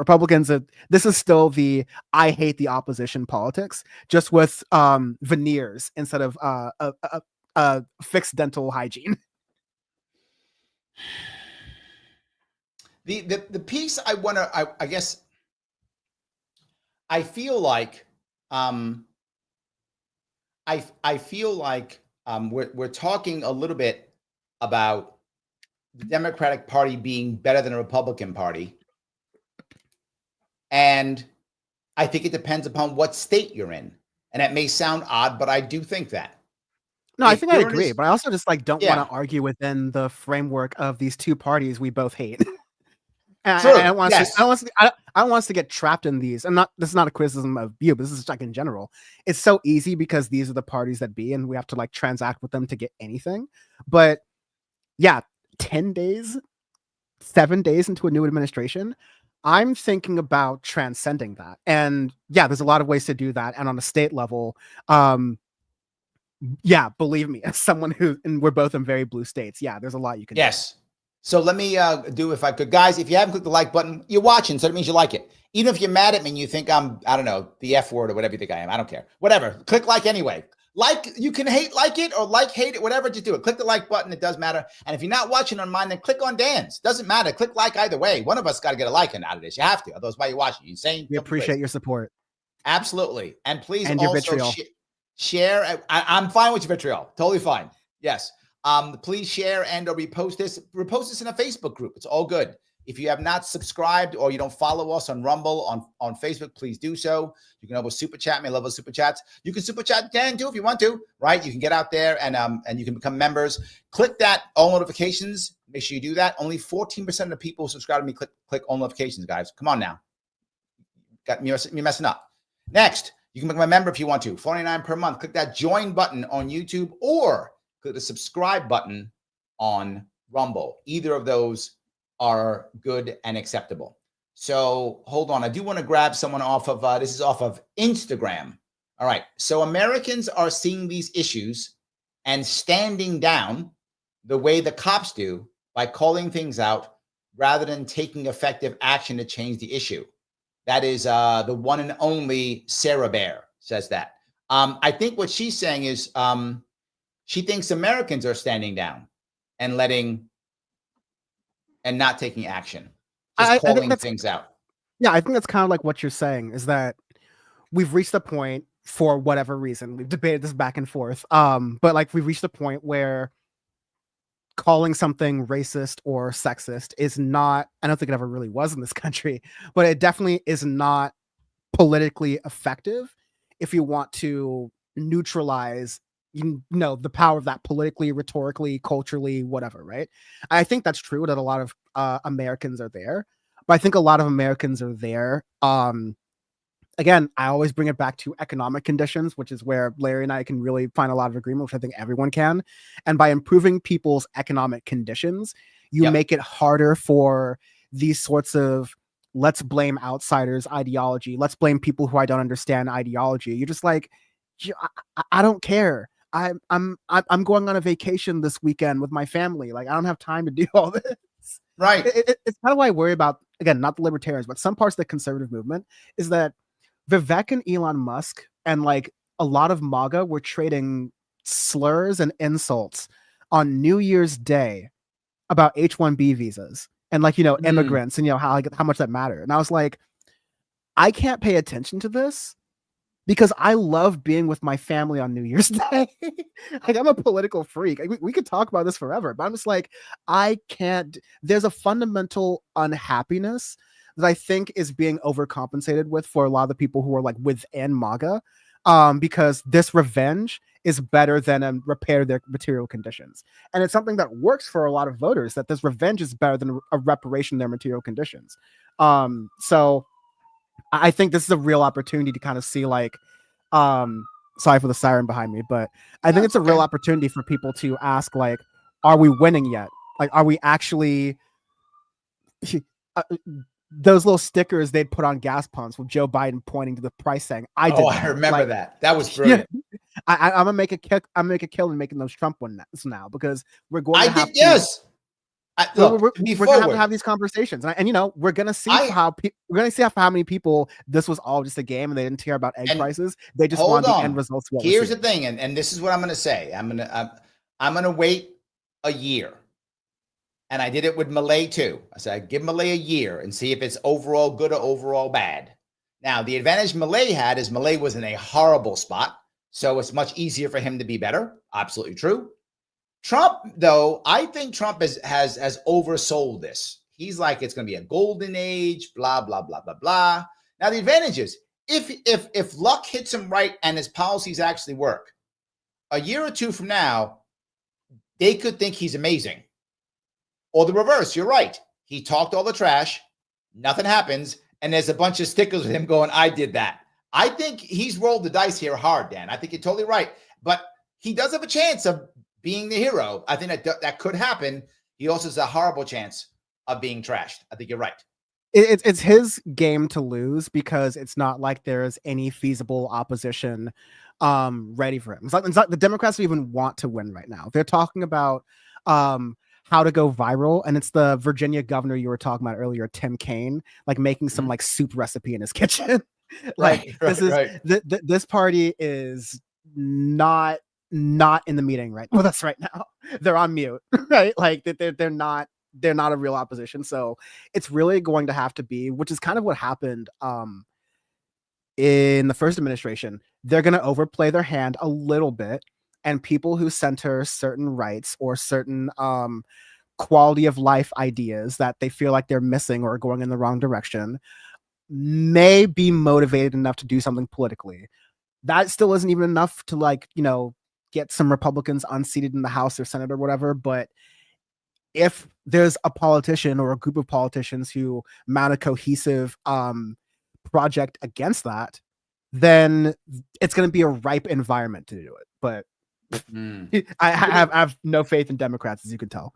This is still the I hate the opposition politics, just with veneers instead of fixed dental hygiene.
The piece I want to, I guess, I feel like we're talking a little bit about the Democratic Party being better than a Republican Party, And I think it depends upon what state you're in. And that may sound odd, but I do think that.
No, I
If
think I
you're in
agree, but I also just like don't want
yeah,
to argue within the framework of these two parties we both hate. I
true.
don't want us to,
Yes.
I don't want us to get trapped in these. And not this is not a criticism of you, but this is like in general. It's so easy because these are the parties that be, and we have to like transact with them to get anything. But yeah, 10 days, 7 days into a new administration, I'm thinking about transcending that. And yeah, there's a lot of ways to do that. And on a state level, yeah, believe me, as someone who, and we're both in very blue states, yeah, there's a lot you can do.
Yes. So let me do, if I could, guys, if you haven't clicked the like button, you're watching, so that means you like it. Even if you're mad at me and you think I'm, I don't know, the F word or whatever you think I am, I don't care. Whatever, click like anyway. Like, you can like it or hate it, whatever, just do it. Click the like button, it does matter. And if you're not watching on mine, then click on Dan's. Doesn't matter, click like either way. One of us got to get a like out of this. You have to, otherwise why are you watching? You insane?
We appreciate your support.
Absolutely. And please
and your
also
vitriol.
share. I'm fine with your vitriol. Totally fine. Yes. Please share and or repost this. Repost this in a Facebook group. It's all good. If you have not subscribed or you don't follow us on Rumble, on Facebook, please do so. You can always super chat me. I love those super chats. You can super chat Dan too if you want to, right? You can get out there and you can become members. Click that all notifications. Make sure you do that. Only 14% of the people who subscribe to me click all notifications, guys. Come on now. You're messing up. Next, you can become a member if you want to. $49 per month. Click that join button on YouTube or click the subscribe button on Rumble. Either of those are good and acceptable. So hold on. I do want to grab someone off of, this is off of Instagram. All right. So Americans are seeing these issues and standing down the way the cops do by calling things out rather than taking effective action to change the issue. That is the one and only Sarah Bear says that. I think what she's saying is she thinks Americans are standing down and not taking action, just calling things out.
Yeah, I think that's kind of like what you're saying is that we've reached a point for whatever reason. We've debated this back and forth. But like we've reached a point where calling something racist or sexist is not, I don't think it ever really was in this country, but it definitely is not politically effective if you want to neutralize the power of that politically, rhetorically, culturally, whatever, right? I think that's true that a lot of Americans are there, but I think a lot of Americans are there. Again, I always bring it back to economic conditions, which is where Larry and I can really find a lot of agreement, which I think everyone can. And by improving people's economic conditions, you make it harder for these sorts of let's blame outsiders ideology. Let's blame people who I don't understand ideology. You're just like, I don't care. I'm going on a vacation this weekend with my family. Like I don't have time to do all this.
Right.
It's kind of why I worry about, again, not the libertarians, but some parts of the conservative movement is that Vivek and Elon Musk and like a lot of MAGA were trading slurs and insults on New Year's Day about H-1B visas and like, immigrants and, how much that mattered. And I was like, I can't pay attention to this because I love being with my family on New Year's Day. Like I'm a political freak. We could talk about this forever, but I'm just like, I can't. There's a fundamental unhappiness that I think is being overcompensated with for a lot of the people who are like within MAGA, because this revenge is better than repair their material conditions. And it's something that works for a lot of voters, that this revenge is better than a reparation of their material conditions. So I think this is a real opportunity to kind of see like, sorry for the siren behind me, but I think it's a real opportunity for people to ask like, are we winning yet? Like, are we actually those little stickers they'd put on gas pumps with Joe Biden pointing to the price saying, I
remember that. That was brilliant.
Yeah, I'm gonna make a kill in making those Trump ones now because we're going to have
look,
we're gonna have to have these conversations, and we're gonna see how many people this was all just a game and they didn't care about egg prices. They just want the end results.
Here's the thing, and this is what I'm gonna say. I'm gonna wait a year, and I did it with Malay too. I said I'd give Malay a year and see if it's overall good or overall bad. Now the advantage Malay had is Malay was in a horrible spot, so it's much easier for him to be better. Absolutely true. Trump, though, I think Trump has oversold this. He's like, it's going to be a golden age, blah, blah, blah, blah, blah. Now, the advantage is if luck hits him right and his policies actually work, a year or two from now, they could think he's amazing. Or the reverse, you're right. He talked all the trash, nothing happens, and there's a bunch of stickers with him going, I did that. I think he's rolled the dice here hard, Dan. I think you're totally right. But he does have a chance of being the hero. I think that could happen. He also has a horrible chance of being trashed. I think you're right.
It's his game to lose because it's not like there's any feasible opposition ready for him. It's like the Democrats don't even want to win right now. They're talking about how to go viral, and it's the Virginia governor you were talking about earlier, Tim Kaine, like making some like soup recipe in his kitchen. This party is not in the meeting right with us right now. They're on mute, right? Like they're not a real opposition. So it's really going to have to be, which is kind of what happened in the first administration. They're going to overplay their hand a little bit, and people who center certain rights or certain quality of life ideas that they feel like they're missing or going in the wrong direction may be motivated enough to do something politically. That still isn't even enough to, like, you know, get some Republicans unseated in the House or Senate or whatever. But if there's a politician or a group of politicians who mount a cohesive project against that, then it's going to be a ripe environment to do it. But I have no faith in Democrats, as you can tell.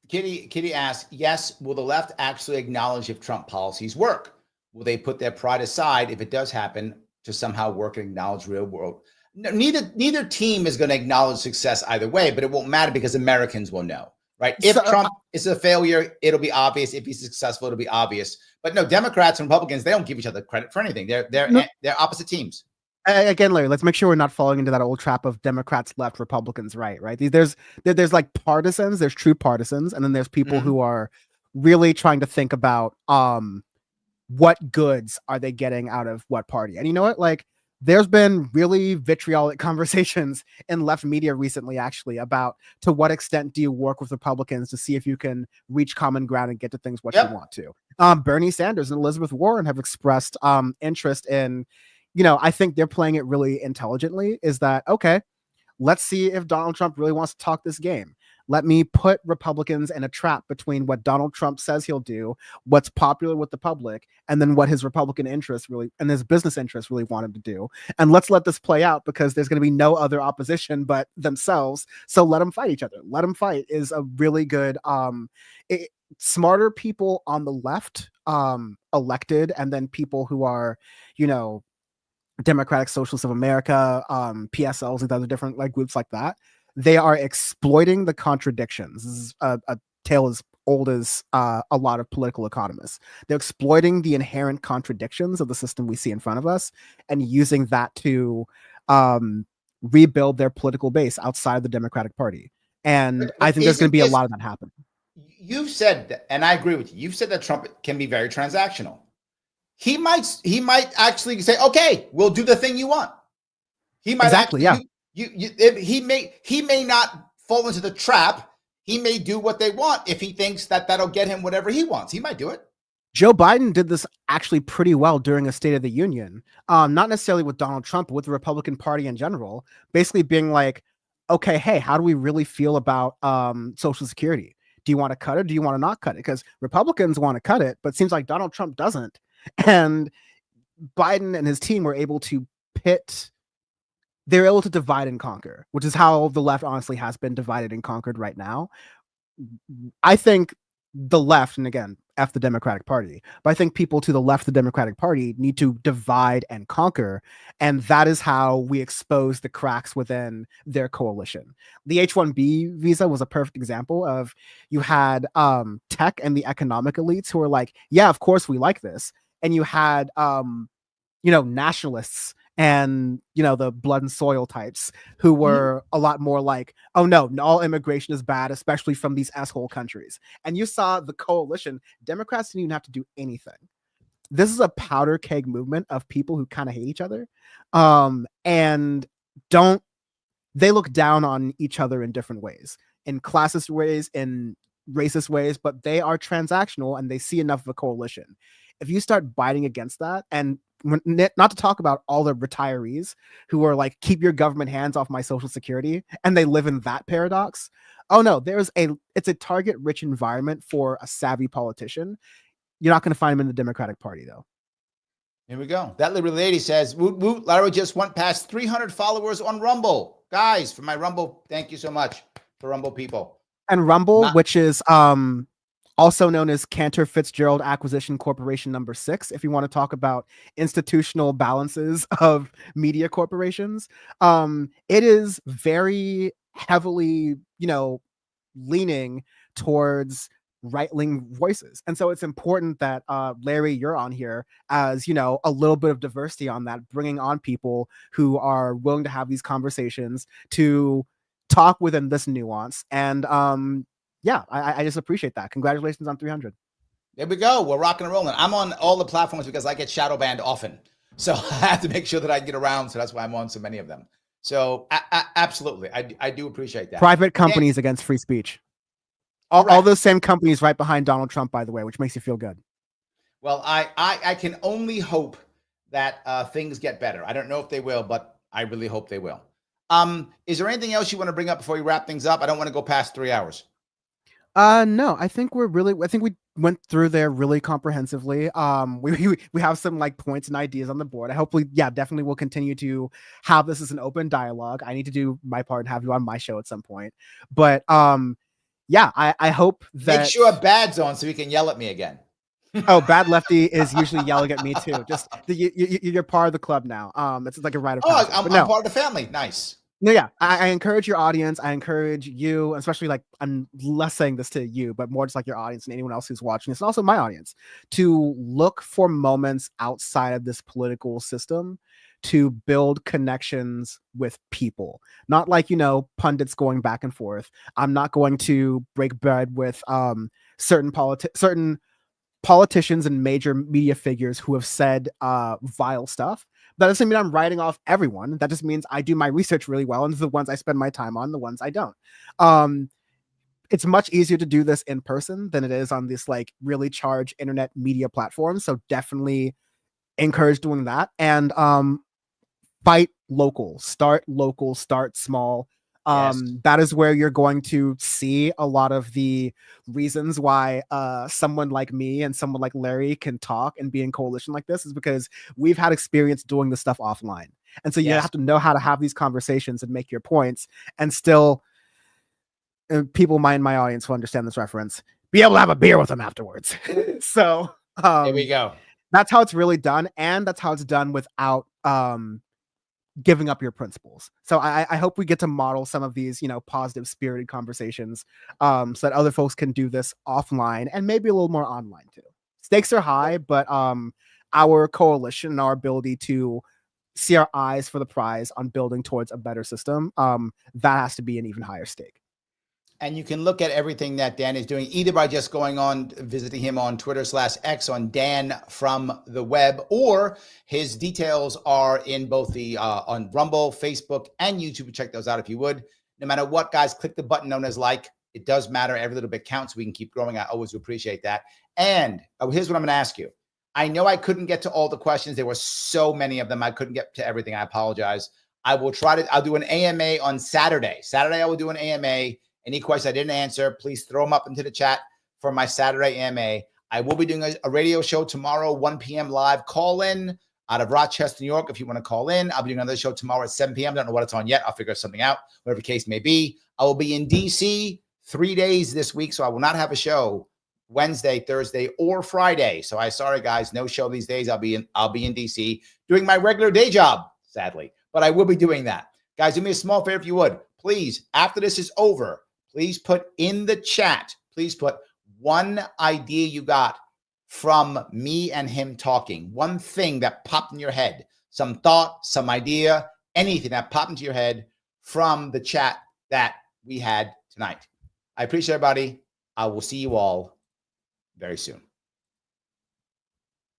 Kitty asks, yes, will the left actually acknowledge if Trump policies work? Will they put their pride aside if it does happen to somehow work and acknowledge real world? No, neither team is going to acknowledge success either way, but it won't matter because Americans will know, right? If Trump is a failure, it'll be obvious. If he's successful, it'll be obvious. But no, Democrats and Republicans, they don't give each other credit for anything. They're opposite teams.
Again, Larry, let's make sure we're not falling into that old trap of Democrats left, Republicans right, right? There's like partisans, there's true partisans, and then there's people who are really trying to think about what goods are they getting out of what party. And you know what? Like, there's been really vitriolic conversations in left media recently, actually, about to what extent do you work with Republicans to see if you can reach common ground and get to things what you want to. Bernie Sanders and Elizabeth Warren have expressed interest in, you know, I think they're playing it really intelligently, is that, okay, let's see if Donald Trump really wants to talk this game. Let me put Republicans in a trap between what Donald Trump says he'll do, what's popular with the public, and then what his Republican interests really and his business interests really want him to do. And let's let this play out because there's going to be no other opposition but themselves. So let them fight each other. Let them fight is a really good, smarter people on the left elected, and then people who are, you know, Democratic Socialists of America, PSLs, and other different like groups like that. They are exploiting the contradictions. This is a tale as old as a lot of political economists. They're exploiting the inherent contradictions of the system we see in front of us and using that to rebuild their political base outside the Democratic Party. And I think there's going to be a lot of that happening.
You've said that, and I agree with you. You've said that Trump can be very transactional. He might actually say, okay, we'll do the thing you want. He might
exactly, yeah.
He may not fall into the trap. He may do what they want if he thinks that that'll get him whatever he wants. He might do it.
Joe Biden did this actually pretty well during a State of the Union, not necessarily with Donald Trump, but with the Republican Party in general, basically being like, okay, hey, how do we really feel about Social Security? Do you want to cut it? Do you want to not cut it? Because Republicans want to cut it, but it seems like Donald Trump doesn't. And Biden and his team were able to they're able to divide and conquer, which is how the left honestly has been divided and conquered right now. I think the left, and again, F the Democratic Party, but I think people to the left of the Democratic Party need to divide and conquer. And that is how we expose the cracks within their coalition. The H-1B visa was a perfect example of, you had tech and the economic elites who were like, yeah, of course we like this. And you had, nationalists and, the blood and soil types who were a lot more like, oh no, all immigration is bad, especially from these asshole countries. And you saw the coalition. Democrats didn't even have to do anything. This is a powder keg movement of people who kind of hate each other. And they look down on each other in different ways, in classist ways, in racist ways, but they are transactional and they see enough of a coalition. if you start biting against that, and not to talk about all the retirees who are like, keep your government hands off my social security, and they live in that paradox. Oh no, it's a target rich environment for a savvy politician. You're not going to find him in the Democratic Party, though.
Here we go. That little lady says, woot, woot, Larry just went past 300 followers on Rumble. Guys, for my Rumble, thank you so much for Rumble people.
And Rumble, which is also known as Cantor Fitzgerald Acquisition Corporation number 6, if you want to talk about institutional balances of media corporations. It is very heavily, leaning towards right-wing voices. And so it's important that Larry, you're on here as, a little bit of diversity on that, bringing on people who are willing to have these conversations, to talk within this nuance. And yeah, I just appreciate that. Congratulations on 300.
There we go. We're rocking and rolling. I'm on all the platforms because I get shadow banned often. So I have to make sure that I get around. So that's why I'm on so many of them. So absolutely. I do appreciate that.
Private companies against free speech. All those same companies right behind Donald Trump, by the way, which makes you feel good.
Well, I can only hope that things get better. I don't know if they will, but I really hope they will. Is there anything else you want to bring up before we wrap things up? I don't want to go past 3 hours.
No, I think we went through there really comprehensively. We have some like points and ideas on the board. I hopefully, definitely will continue to have this as an open dialogue. I need to do my part and have you on my show at some point. But I hope that
make sure Bad's on so he can yell at me again.
Oh, Bad Lefty is usually yelling at me too. Just you're part of the club now. It's like a rite of passage.
I'm part of the family. Nice.
No, yeah. I encourage your audience. I encourage you, especially like, I'm less saying this to you, but more just like your audience and anyone else who's watching this, and also my audience, to look for moments outside of this political system to build connections with people. Not like, pundits going back and forth. I'm not going to break bread with certain politicians and major media figures who have said vile stuff. That doesn't mean I'm writing off everyone. That just means I do my research really well, and the ones I spend my time on, the ones I don't. It's much easier to do this in person than it is on this like really charged internet media platform. So definitely encourage doing that. And fight local, start small.
Yes.
That is where you're going to see a lot of the reasons why someone like me and someone like Larry can talk and be in coalition like this, is because we've had experience doing this stuff offline. And so you have to know how to have these conversations and make your points, and still, people in my audience will understand this reference, be able to have a beer with them afterwards. So
there we go.
That's how it's really done. And that's how it's done without giving up your principles. So I hope we get to model some of these, positive spirited conversations, so that other folks can do this offline and maybe a little more online too. Stakes are high, but our coalition and our ability to see our eyes for the prize on building towards a better system, that has to be an even higher stake.
And you can look at everything that Dan is doing either by just going on, visiting him on Twitter/X on Dan from the web, or his details are in both the on Rumble, Facebook, and YouTube. Check those out if you would. No matter what, guys, click the button known as like. It does matter. Every little bit counts. We can keep growing. I always appreciate that. And here's what I'm going to ask you. I know I couldn't get to all the questions. There were so many of them. I couldn't get to everything. I apologize. I'll do an AMA on Saturday. Saturday, I will do an AMA. Any questions I didn't answer, please throw them up into the chat for my Saturday AMA. I will be doing a radio show tomorrow, 1 p.m. live. Call in out of Rochester, New York, if you want to call in. I'll be doing another show tomorrow at 7 p.m. Don't know what it's on yet. I'll figure something out, whatever the case may be. I will be in D.C. 3 days this week, so I will not have a show Wednesday, Thursday, or Friday. So sorry, guys, no show these days. I'll be in D.C. doing my regular day job, sadly, but I will be doing that. Guys, do me a small favor if you would. Please, after this is over, please put in the chat, please put one idea you got from me and him talking. One thing that popped in your head, some thought, some idea, anything that popped into your head from the chat that we had tonight. I appreciate everybody. I will see you all very soon.